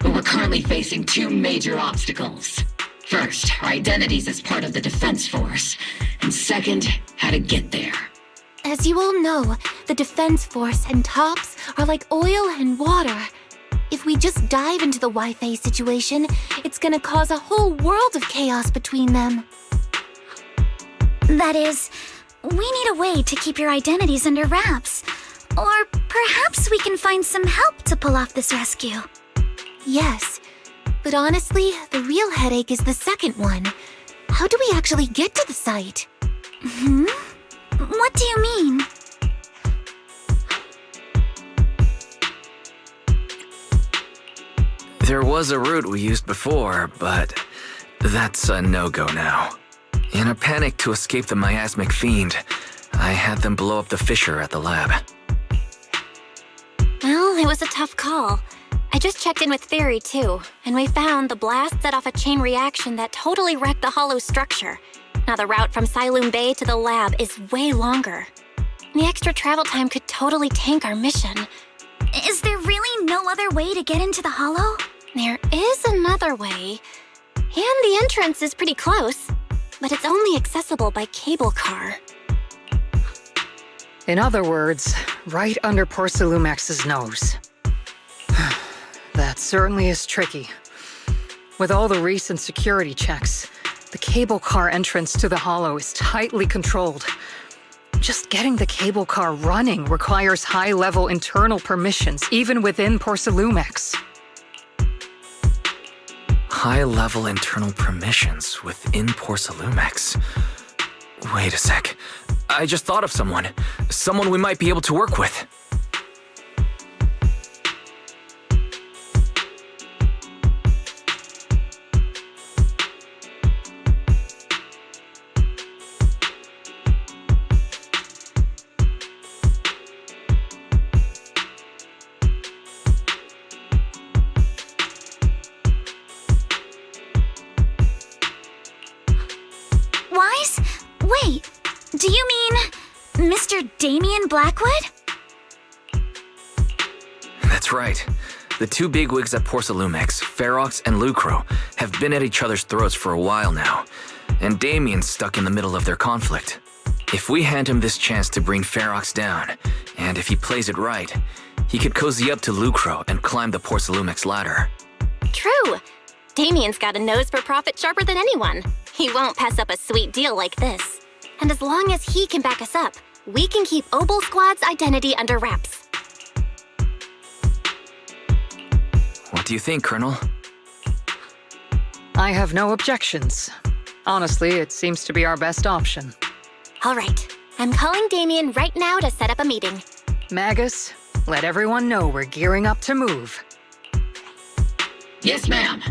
but we're currently facing two major obstacles. First, our identities as part of the Defense Force, and second, how to get there. As you all know, the Defense Force and TOPS are like oil and water. If we just dive into the Wi-Fi situation, it's gonna cause a whole world of chaos between them. That is, we need a way to keep your identities under wraps. Or perhaps we can find some help to pull off this rescue. Yes, but honestly, the real headache is the second one. How do we actually get to the site? What do you mean? There was a route we used before, but that's a no-go now. In a panic to escape the miasmic fiend, I had them blow up the fissure at the lab. Well, it was a tough call. I just checked in with Theory too, and we found the blast set off a chain reaction that totally wrecked the hollow structure. Now the route from Siloom Bay to the lab is way longer. The extra travel time could totally tank our mission. Is there really no other way to get into the hollow? There is another way, and the entrance is pretty close, but it's only accessible by cable car. In other words, right under Porcelumex's nose. That certainly is tricky. With all the recent security checks, the cable car entrance to the hollow is tightly controlled. Just getting the cable car running requires high-level internal permissions, even within Porcelumex. High-level internal permissions within Porcelumex. Wait a sec. I just thought of someone. Someone we might be able to work with. Wise? Wait, do you mean Mr. Damien Blackwood? That's right. The two bigwigs at Porcelumex, Ferox and Lucro, have been at each other's throats for a while now, and Damien's stuck in the middle of their conflict. If we hand him this chance to bring Ferox down, and if he plays it right, he could cozy up to Lucro and climb the Porcelumex ladder. True. Damien's got a nose for profit sharper than anyone. He won't pass up a sweet deal like this. And as long as he can back us up, we can keep Obol Squad's identity under wraps. What do you think, Colonel? I have no objections. Honestly, it seems to be our best option. All right. I'm calling Damien right now to set up a meeting. Magus, let everyone know we're gearing up to move. Yes, ma'am.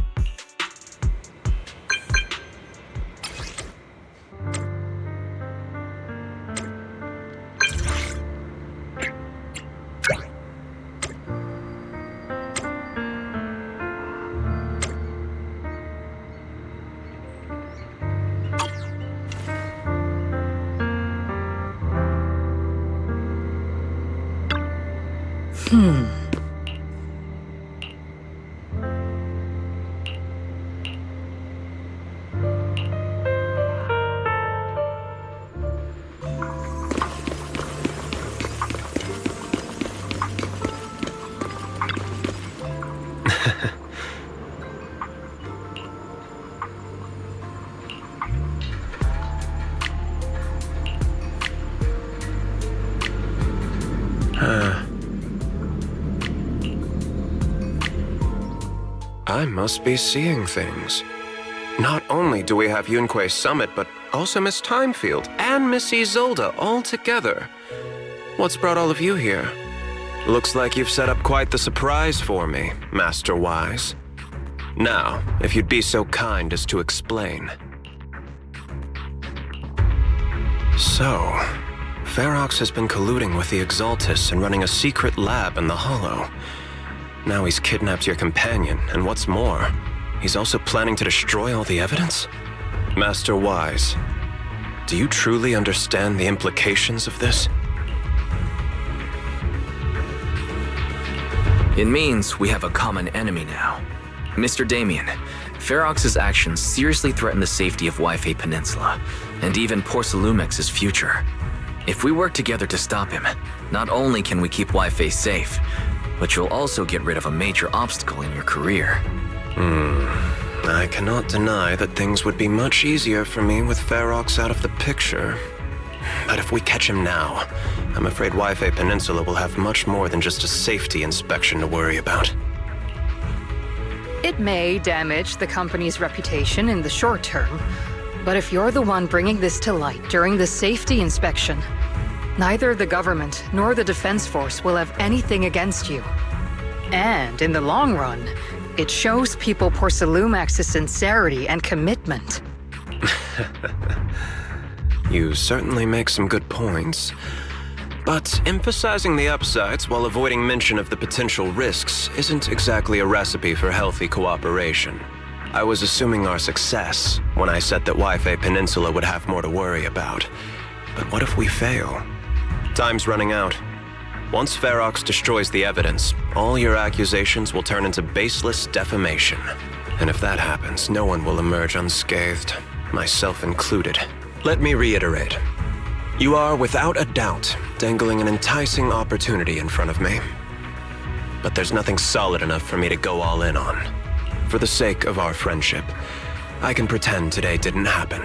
I must be seeing things. Not only do we have Yunque Summit, but also Miss Timefield and Miss Isolde all together. What's brought all of you here? Looks like you've set up quite the surprise for me, Master Wise. Now, if you'd be so kind as to explain. So, Ferox has been colluding with the Exaltus and running a secret lab in the Hollow. Now he's kidnapped your companion, and what's more, he's also planning to destroy all the evidence? Master Wise, do you truly understand the implications of this? It means we have a common enemy now. Mr. Damien, Ferox's actions seriously threaten the safety of Wi-Fi Peninsula, and even Porcelumex's future. If we work together to stop him, not only can we keep Wi-Fi safe, but you'll also get rid of a major obstacle in your career. I cannot deny that things would be much easier for me with Ferox out of the picture. But if we catch him now, I'm afraid Wi-Fi Peninsula will have much more than just a safety inspection to worry about. It may damage the company's reputation in the short term, but if you're the one bringing this to light during the safety inspection, neither the government nor the Defense Force will have anything against you. And in the long run, it shows people Porcelumex's sincerity and commitment. You certainly make some good points. But emphasizing the upsides while avoiding mention of the potential risks isn't exactly a recipe for healthy cooperation. I was assuming our success when I said that Wi-Fi Peninsula would have more to worry about. But what if we fail? Time's running out. Once Ferox destroys the evidence, all your accusations will turn into baseless defamation. And if that happens, no one will emerge unscathed, myself included. Let me reiterate. You are, without a doubt, dangling an enticing opportunity in front of me. But there's nothing solid enough for me to go all in on. For the sake of our friendship, I can pretend today didn't happen.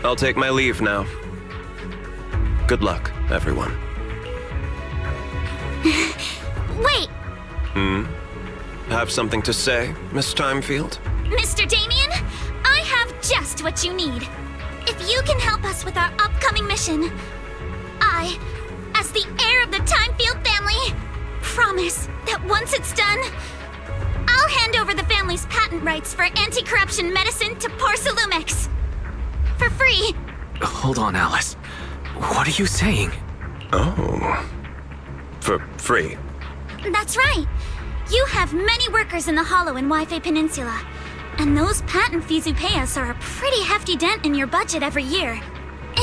I'll take my leave now. Good luck, everyone. Wait! Have something to say, Miss Timefield? Mr. Damien, I have just what you need. If you can help us with our upcoming mission, I, as the heir of the Timefield family, promise that once it's done, I'll hand over the family's patent rights for anti-corruption medicine to Porcelumex. For free. Hold on, Alice. What are you saying? Oh. For free? That's right. You have many workers in the Hollow and Wi-Fi Peninsula, and those patent fees you pay us are a pretty hefty dent in your budget every year.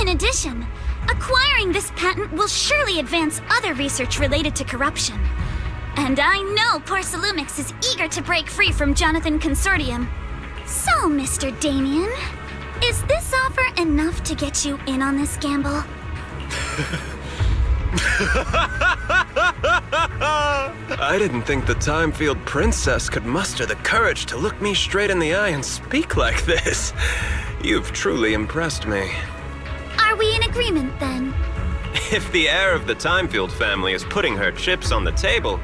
In addition, acquiring this patent will surely advance other research related to corruption. And I know Porcelumix is eager to break free from Jonathan Consortium. So, Mr. Damien, is this offer enough to get you in on this gamble? I didn't think the Time-Field Princess could muster the courage to look me straight in the eye and speak like this. You've truly impressed me. Are we in agreement, then? If the heir of the Time-Field family is putting her chips on the table,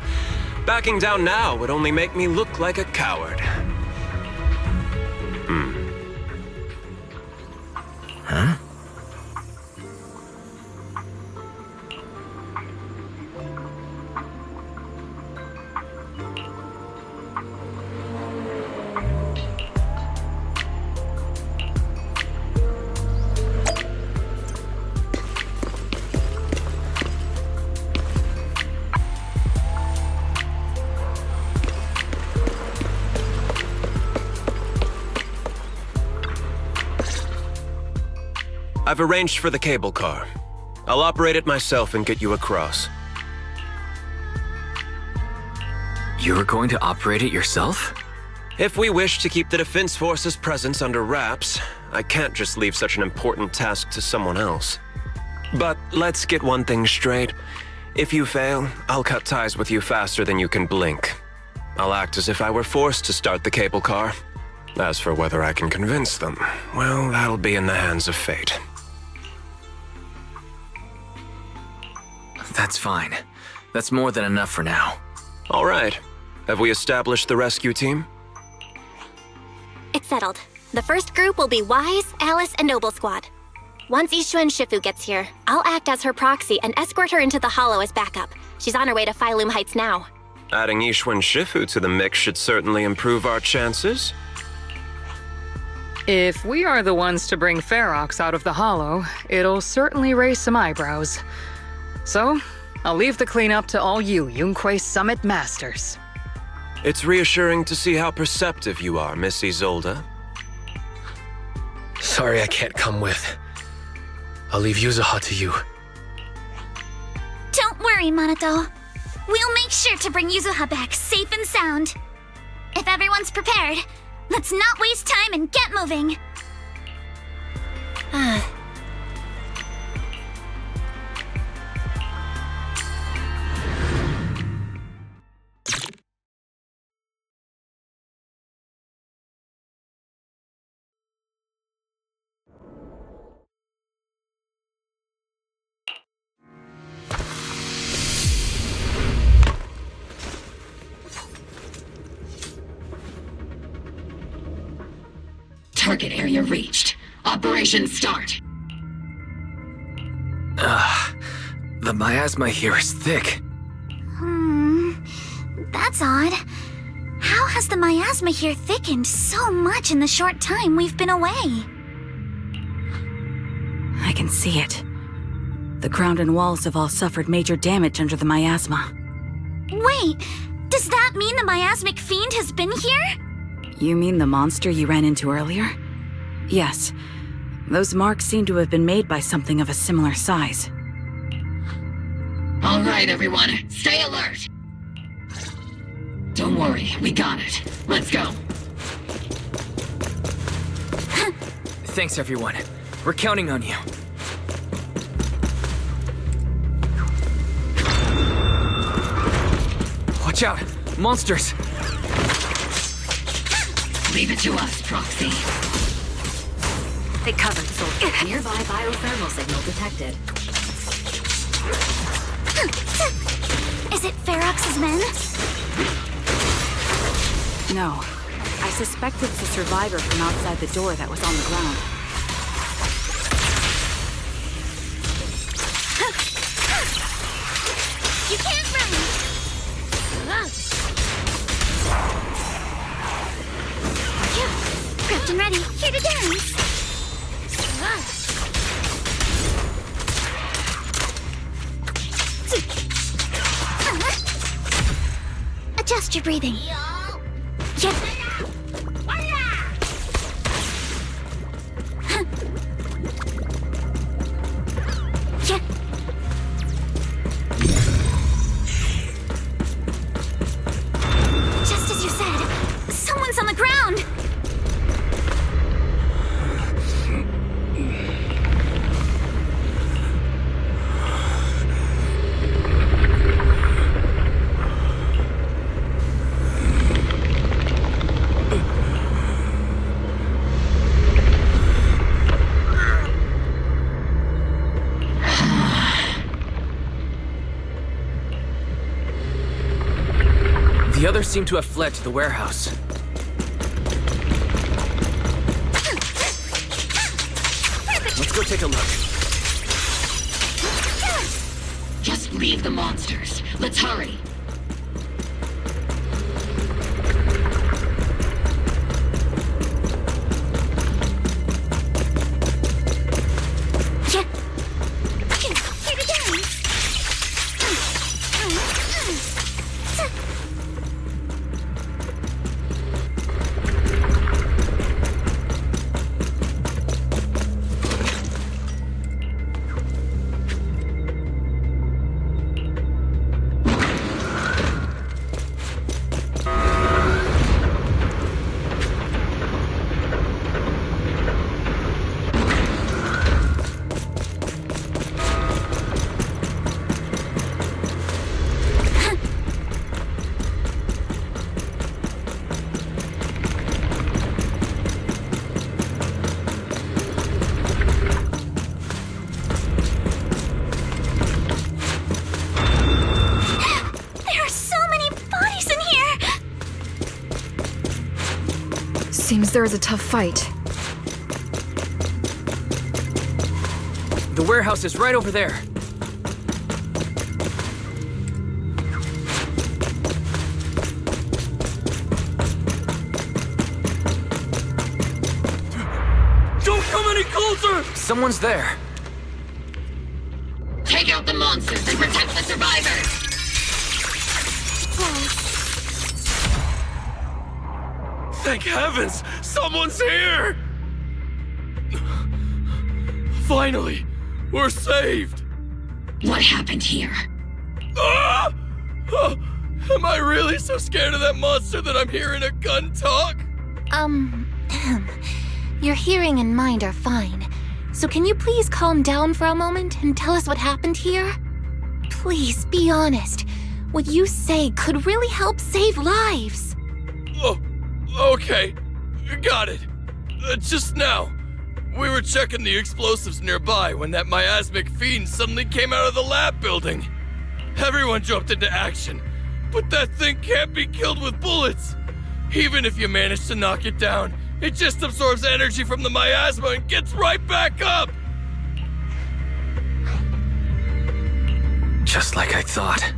backing down now would only make me look like a coward. Huh? I've arranged for the cable car. I'll operate it myself and get you across. You're going to operate it yourself? If we wish to keep the Defense Force's presence under wraps, I can't just leave such an important task to someone else. But let's get one thing straight. If you fail, I'll cut ties with you faster than you can blink. I'll act as if I were forced to start the cable car. As for whether I can convince them, well, that'll be in the hands of fate. That's fine. That's more than enough for now. All right. Have we established the rescue team? It's settled. The first group will be Wise, Alice, and Noble Squad. Once Yixuan Shifu gets here, I'll act as her proxy and escort her into the Hollow as backup. She's on her way to Phylum Heights now. Adding Yixuan Shifu to the mix should certainly improve our chances. If we are the ones to bring Ferox out of the Hollow, it'll certainly raise some eyebrows. So, I'll leave the cleanup to all you Yunque Summit Masters. It's reassuring to see how perceptive you are, Miss Isolde. Sorry I can't come with. I'll leave Yuzuha to you. Don't worry, Minato. We'll make sure to bring Yuzuha back safe and sound. If everyone's prepared, let's not waste time and get moving. Target area reached. Operation start. The miasma here is thick. That's odd. How has the miasma here thickened so much in the short time we've been away? I can see it. The ground and walls have all suffered major damage under the miasma. Wait, does that mean the miasmic fiend has been here? You mean the monster you ran into earlier? Yes. Those marks seem to have been made by something of a similar size. All right, everyone, stay alert. Don't worry, we got it. Let's go. Thanks, everyone. We're counting on you. Watch out! Monsters! Leave it to us, Proxy. They covered, soldier. Nearby biothermal signal detected. Is it Ferox's men? No. I suspect it's a survivor from outside the door that was on the ground. You can't run! Prepped and ready, here to dance! Adjust your breathing. Yep. others seem to have fled to the warehouse. Let's go take a look. Just leave the monsters. Let's hurry. Seems there is a tough fight. The warehouse is right over there. Don't come any closer! Someone's there. Take out the monsters and protect the survivors! Thank heavens! Someone's here! Finally! We're saved! What happened here? Ah! Oh, am I really so scared of that monster that I'm hearing a gun talk? Your hearing and mind are fine. So can you please calm down for a moment and tell us what happened here? Please, be honest. What you say could really help save lives. Oh, okay. Got it. Just now, we were checking the explosives nearby when that miasmic fiend suddenly came out of the lab building. Everyone jumped into action, but that thing can't be killed with bullets. Even if you manage to knock it down, it just absorbs energy from the miasma and gets right back up! Just like I thought.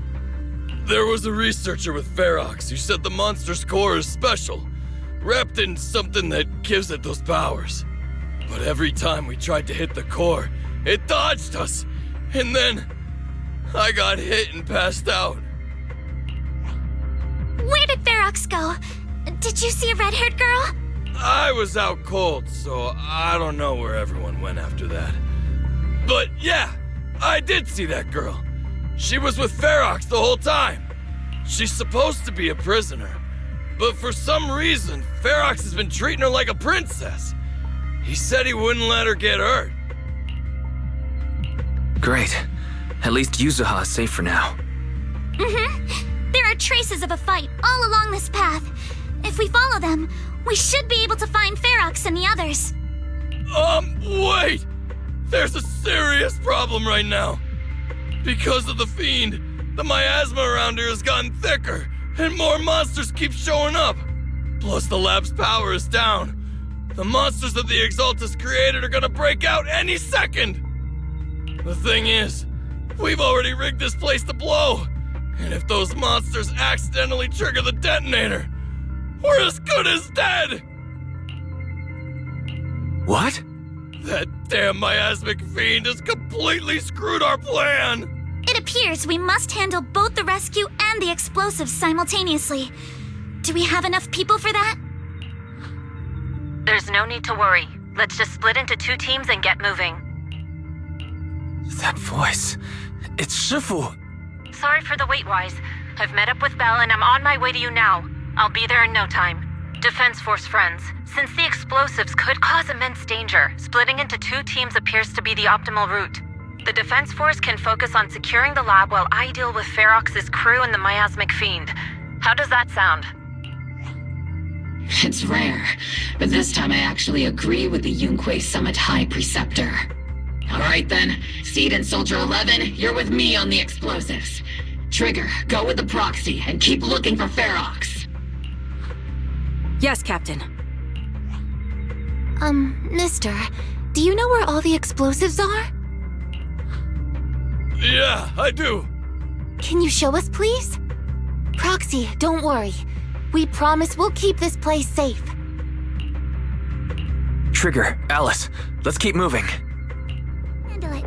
There was a researcher with Ferox who said the monster's core is special, wrapped in something that gives it those powers. But every time we tried to hit the core, it dodged us, and then I got hit and passed out. Where did Ferox go? Did you see a red-haired girl? I was out cold, so I don't know where everyone went after that. But yeah, I did see that girl. She was with Ferox the whole time. She's supposed to be a prisoner, but for some reason, Ferox has been treating her like a princess. He said he wouldn't let her get hurt. Great. At least Yuzuha is safe for now. There are traces of a fight all along this path. If we follow them, we should be able to find Ferox and the others. Wait! There's a serious problem right now. Because of the fiend, the miasma around here has gotten thicker, and more monsters keep showing up. Plus the lab's power is down. The monsters that the Exaltus created are gonna break out any second! The thing is, we've already rigged this place to blow, and if those monsters accidentally trigger the detonator, we're as good as dead! What? That damn miasmic fiend has completely screwed our plan! It appears we must handle both the rescue and the explosives simultaneously. Do we have enough people for that? There's no need to worry. Let's just split into 2 teams and get moving. That voice. It's Shifu. Sorry for the wait, Wise. I've met up with Belle and I'm on my way to you now. I'll be there in no time. Defense Force friends, since the explosives could cause immense danger, splitting into 2 teams appears to be the optimal route. The Defense Force can focus on securing the lab while I deal with Ferox's crew and the miasmic fiend. How does that sound? It's rare, but this time I actually agree with the Jué Summit High Preceptor. Alright then, Seed and Soldier 11, you're with me on the explosives. Trigger, go with the proxy and keep looking for Ferox. Yes, Captain. Mister, do you know where all the explosives are? Yeah, I do. Can you show us, please? Proxy, don't worry. We promise we'll keep this place safe. Trigger, Alice, let's keep moving. Handle it.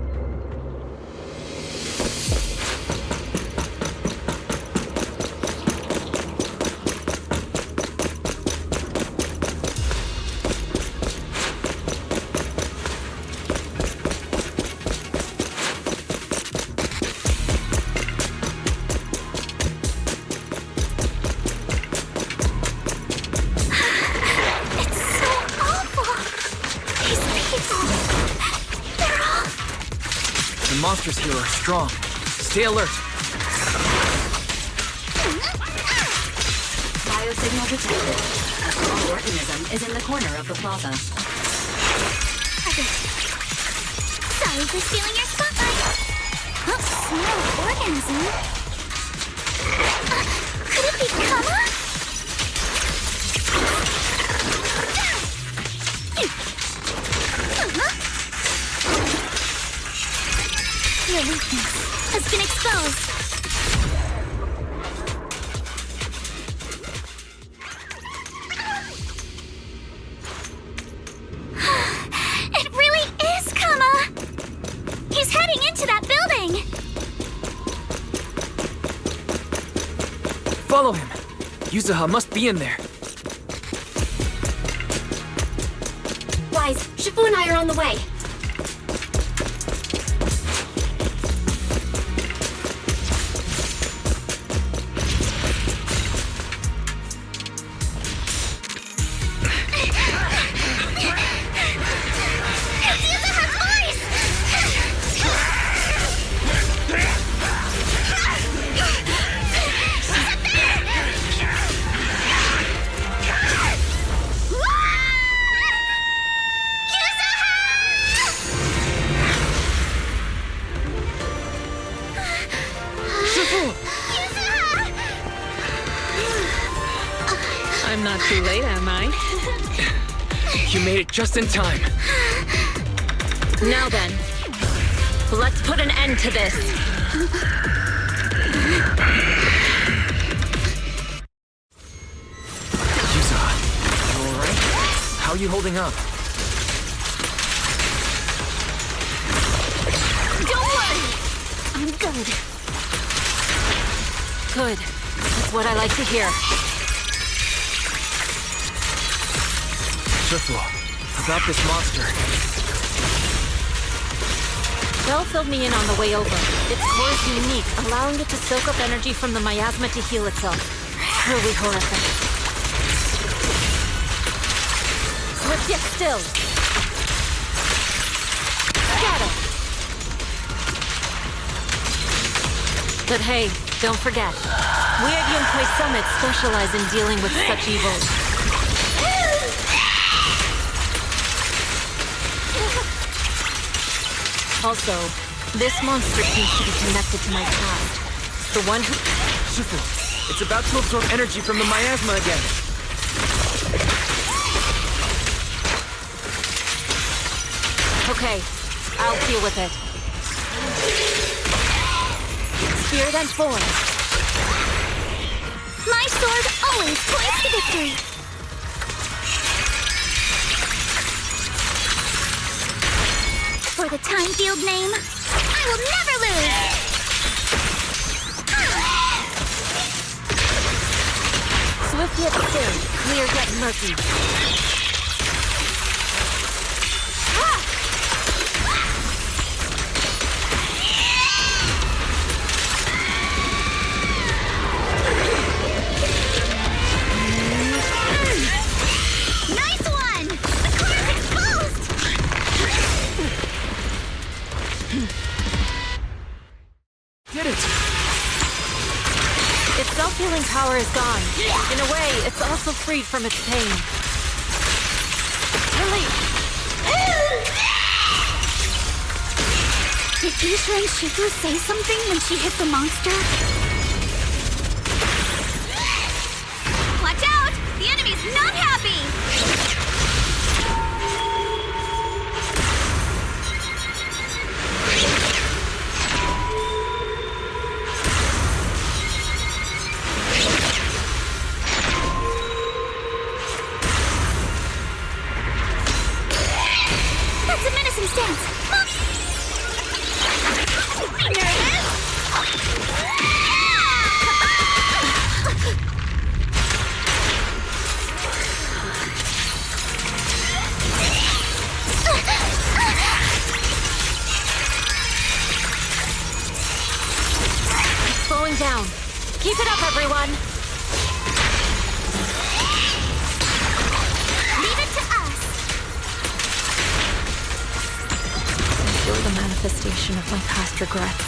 The monsters here are strong. Stay alert. Biosignal detected. A small organism is in the corner of the plaza. Sorry for stealing your spotlight. Oh, small organism. Could it be Kama? Your weakness has been exposed. It really is Kama! He's heading into that building! Follow him. Yuzuha must be in there. Wise, Shifu and I are on the way. I'm not too late, am I? You made it just in time. Now then, let's put an end to this. Yuzuha, you alright? How are you holding up? Don't worry! I'm good. Good. That's what I like to hear. Shifu, about this monster. Bell filled me in on the way over. Its core is unique, allowing it to soak up energy from the miasma to heal itself. Truly horrific. Swift yet still. Scatter! But hey, don't forget. We at Jué Summit specialize in dealing with such evils. Also, this monster seems to be connected to my past. The one who... Shifu, it's about to absorb energy from the miasma again. Okay, I'll deal with it. Spirit and form. My sword always points to victory. For the time field name, I will never lose! Swift yet still, clear yet murky. Nice one! The core is exposed! Did it! Its self-healing power is gone. In a way, it's also freed from its pain. Relief! Did Isha and Shifu say something when she hit the monster? memories, not happy! That's a menacing stance. Here it is. Slowing down. Keep it up, everyone. Leave it to us. You're the manifestation of my past regrets.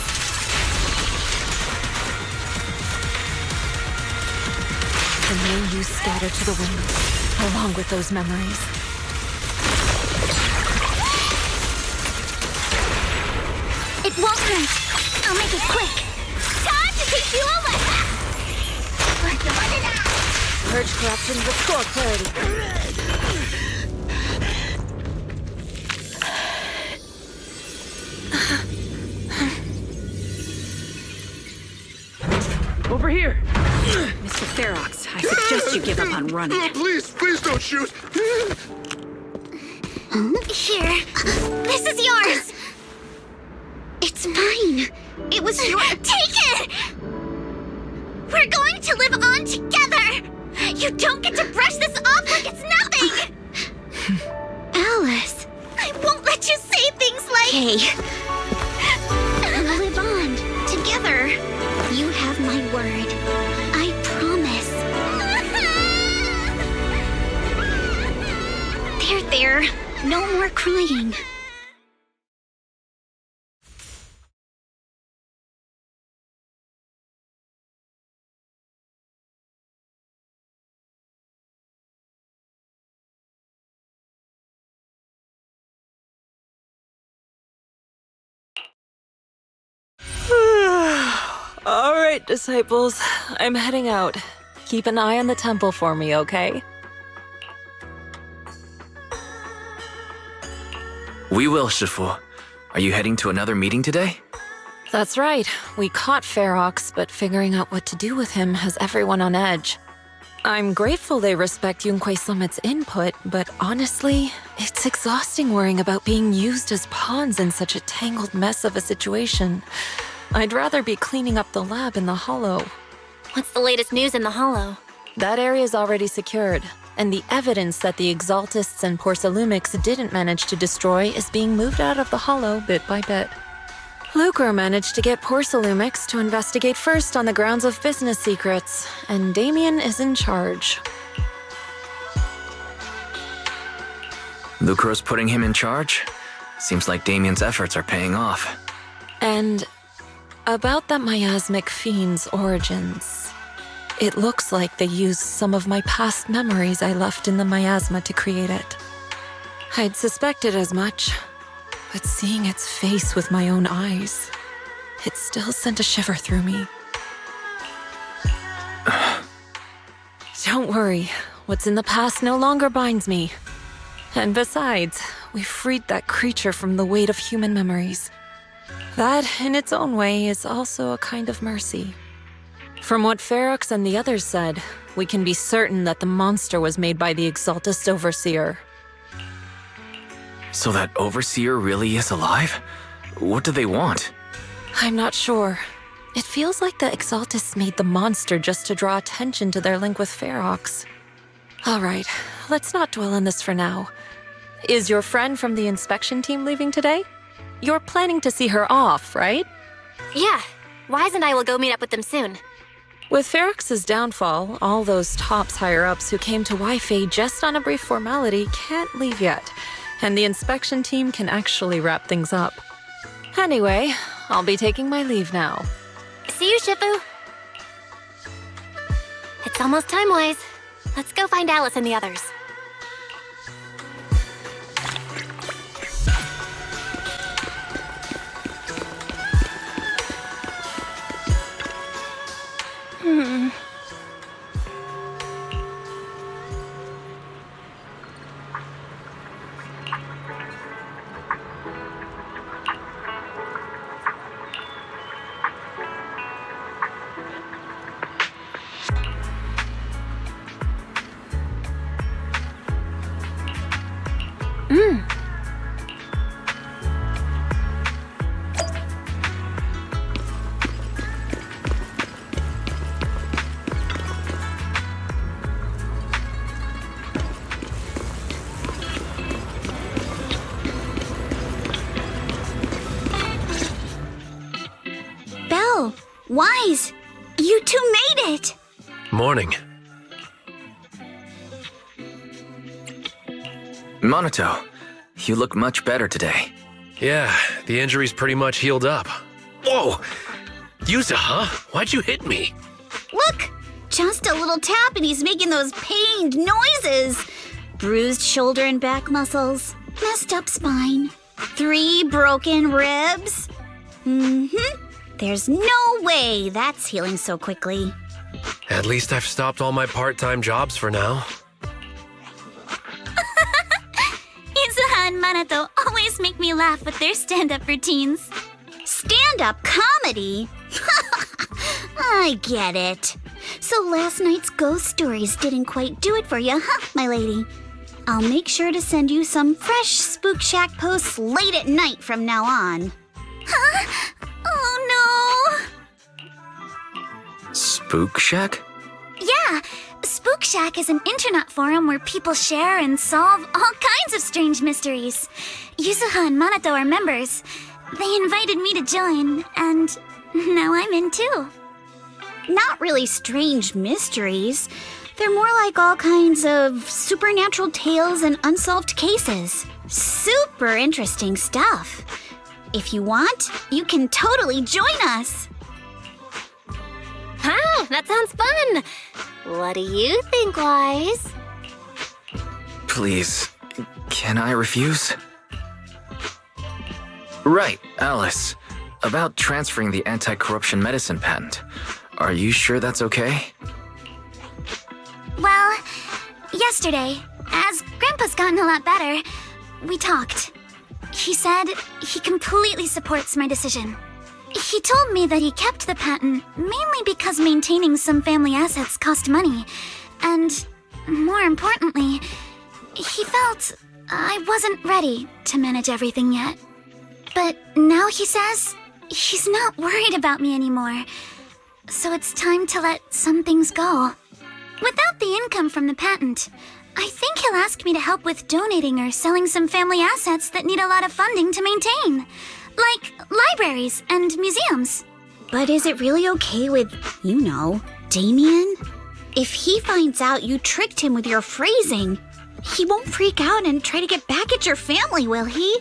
And may you scatter to the wind, along with those memories. It won't hurt. I'll make it quick. Time to teach you a lesson. Purge corruption, restore clarity. Over here! Mr. Ferox, I suggest you give up on running. Please don't shoot! Here. This is yours. It's mine. It was your... Take it! We're going to live on together! You don't get to brush this off like it's nothing! Alice, I won't let you say things like... Hey. We'll live on, together. You have my word. I promise. There. No more crying. All right, disciples. I'm heading out. Keep an eye on the temple for me, okay? We will, Shifu. Are you heading to another meeting today? That's right. We caught Ferox, but figuring out what to do with him has everyone on edge. I'm grateful they respect Yunquei Summit's input, but honestly, it's exhausting worrying about being used as pawns in such a tangled mess of a situation. I'd rather be cleaning up the lab in the Hollow. What's the latest news in the Hollow? That area's already secured, and the evidence that the Exaltists and Porcelumics didn't manage to destroy is being moved out of the Hollow bit by bit. Lucre managed to get Porcelumics to investigate first on the grounds of business secrets, and Damien is in charge. Lucre's putting him in charge? Seems like Damien's efforts are paying off. And about that miasmic fiend's origins. It looks like they used some of my past memories I left in the miasma to create it. I'd suspected as much, but seeing its face with my own eyes, it still sent a shiver through me. Don't worry, what's in the past no longer binds me. And besides, we freed that creature from the weight of human memories. That, in its own way, is also a kind of mercy. From what Ferox and the others said, we can be certain that the monster was made by the Exaltist Overseer. So that Overseer really is alive? What do they want? I'm not sure. It feels like the Exaltists made the monster just to draw attention to their link with Ferox. Alright, let's not dwell on this for now. Is your friend from the inspection team leaving today? You're planning to see her off, right? Yeah. Wise and I will go meet up with them soon. With Ferox's downfall, all those tops higher-ups who came to Wi-Fi just on a brief formality can't leave yet, and the inspection team can actually wrap things up. Anyway, I'll be taking my leave now. See you, Shifu. It's almost time, Wise. Let's go find Alice and the others. Belle, Wise, you two made it! Morning. Monato, you look much better today. Yeah, the injury's pretty much healed up. Whoa! Yuza, huh? Why'd you hit me? Look! Just a little tap and he's making those pained noises. Bruised shoulder and back muscles, messed up spine, 3 broken ribs. There's no way that's healing so quickly. At least I've stopped all my part-time jobs for now. Izuha and Manato always make me laugh with their stand-up routines. Stand-up comedy? I get it. So last night's ghost stories didn't quite do it for you, huh, my lady? I'll make sure to send you some fresh Spook Shack posts late at night from now on. Huh? Oh no! Spook Shack? Yeah, Spook Shack is an internet forum where people share and solve all kinds of strange mysteries. Yuzuha and Manato are members. They invited me to join, and now I'm in too. Not really strange mysteries. They're more like all kinds of supernatural tales and unsolved cases. Super interesting stuff. If you want, you can totally join us. Ah, that sounds fun. What do you think, Wise? Please, can I refuse? Right, Alice. About transferring the anti-corruption medicine patent. Are you sure that's okay? Well, yesterday, as Grandpa's gotten a lot better, we talked. He said he completely supports my decision. He told me that he kept the patent mainly because maintaining some family assets cost money, and more importantly, he felt I wasn't ready to manage everything yet. But now he says he's not worried about me anymore, so it's time to let some things go. Without the income from the patent, I think he'll ask me to help with donating or selling some family assets that need a lot of funding to maintain, like libraries and museums. But is it really okay with, Damien? If he finds out you tricked him with your phrasing, he won't freak out and try to get back at your family, will he?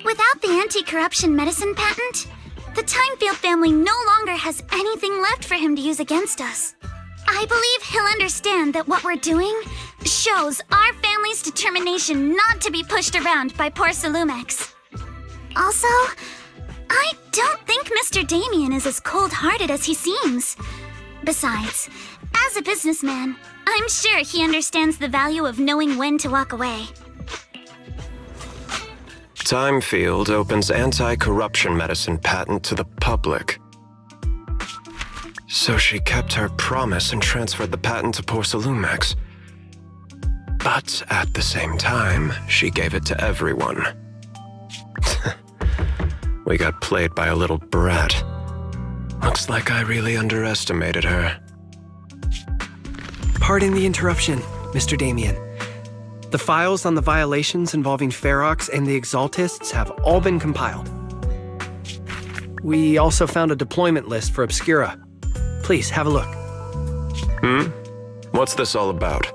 Without the anti-corruption medicine patent, the Timefield family no longer has anything left for him to use against us. I believe he'll understand that what we're doing shows our family's determination not to be pushed around by poor Salumex. Also, I don't think Mr. Damien is as cold-hearted as he seems. Besides, as a businessman, I'm sure he understands the value of knowing when to walk away. Timefield opens anti-corruption medicine patent to the public. So she kept her promise and transferred the patent to poor Salumex. But at the same time, she gave it to everyone. We got played by a little brat. Looks like I really underestimated her. Pardon the interruption, Mr. Damien. The files on the violations involving Ferox and the Exaltists have all been compiled. We also found a deployment list for Obscura. Please, have a look. What's this all about?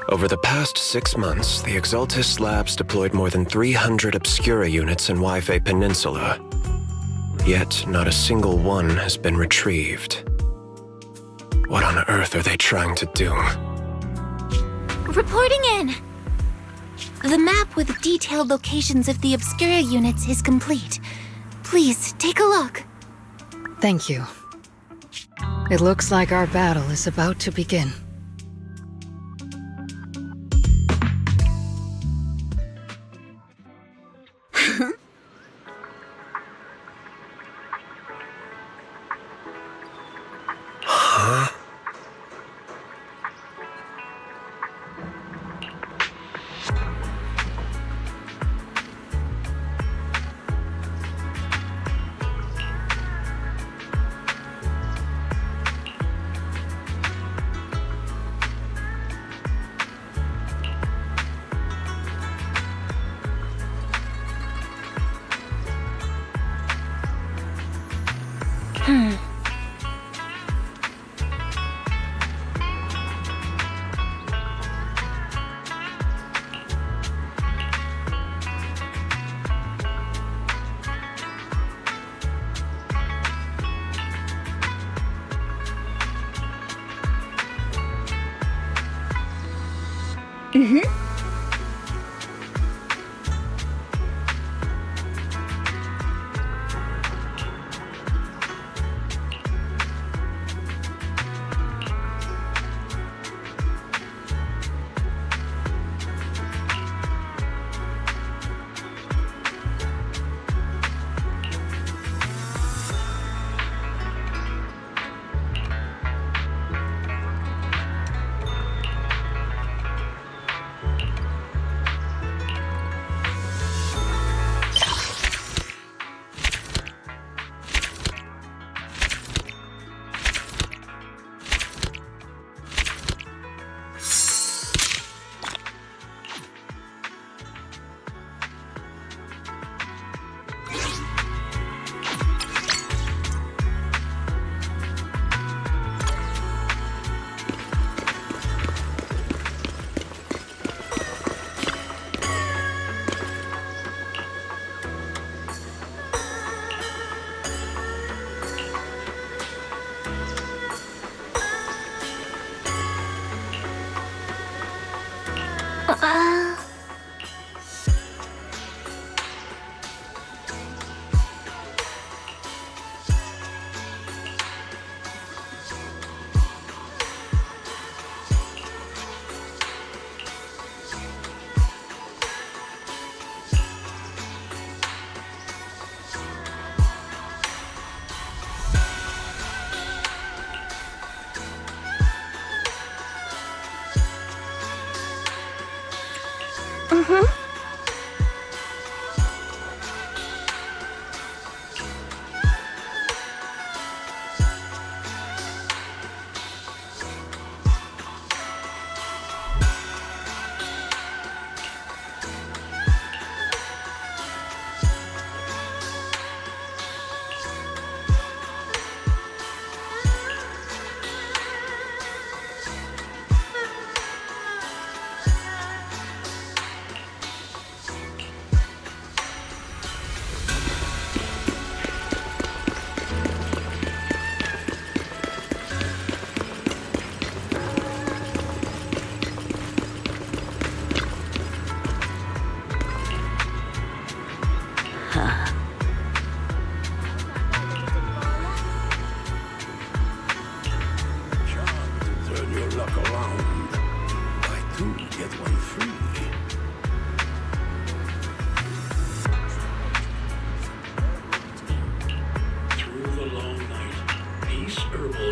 Over the past 6 months, the Exaltist Labs deployed more than 300 Obscura units in Jué Peninsula. Yet, not a single one has been retrieved. What on earth are they trying to do? Reporting in. The map with detailed locations of the Obscura units is complete. Please, take a look. Thank you. It looks like our battle is about to begin. Huh?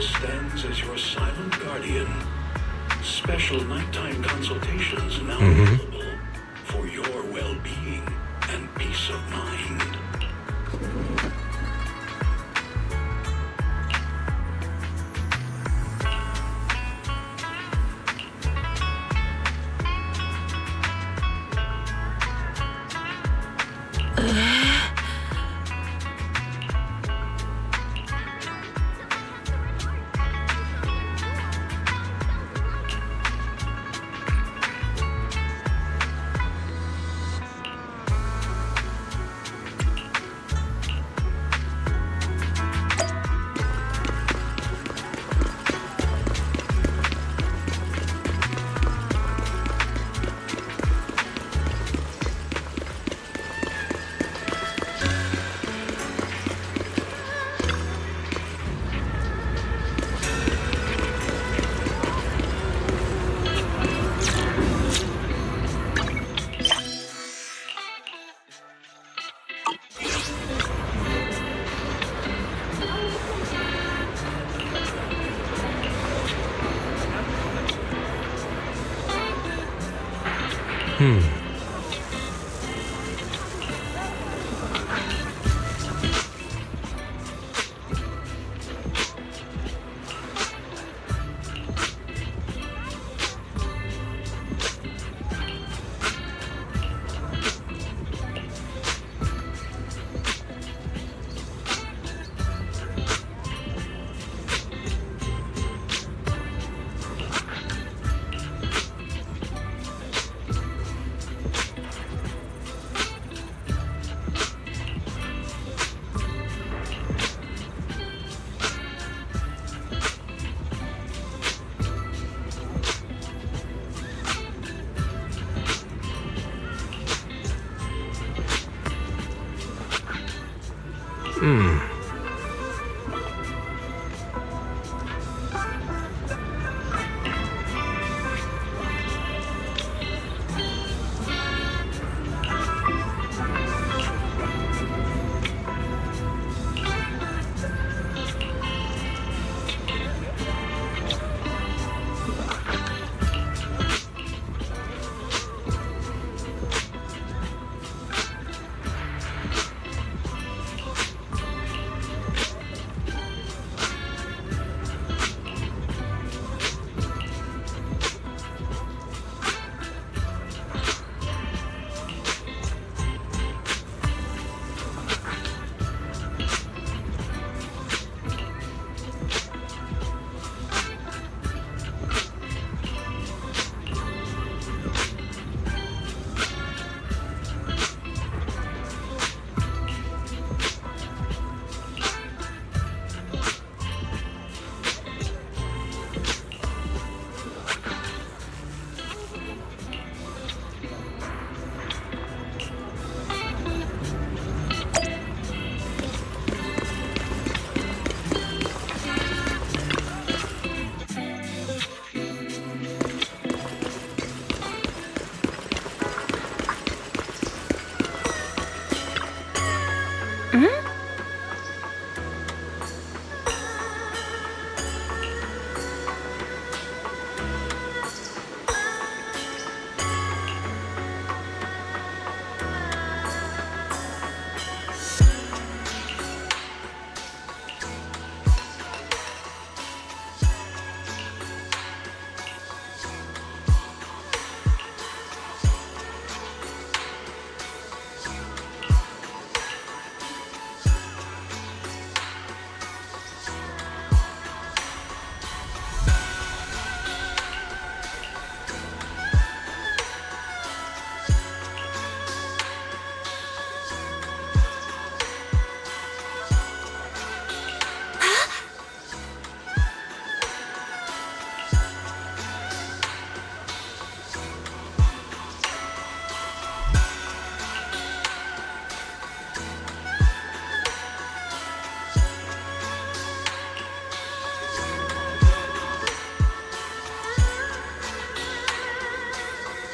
Stands as your silent guardian. Special nighttime consultations now available for your well-being and peace of mind.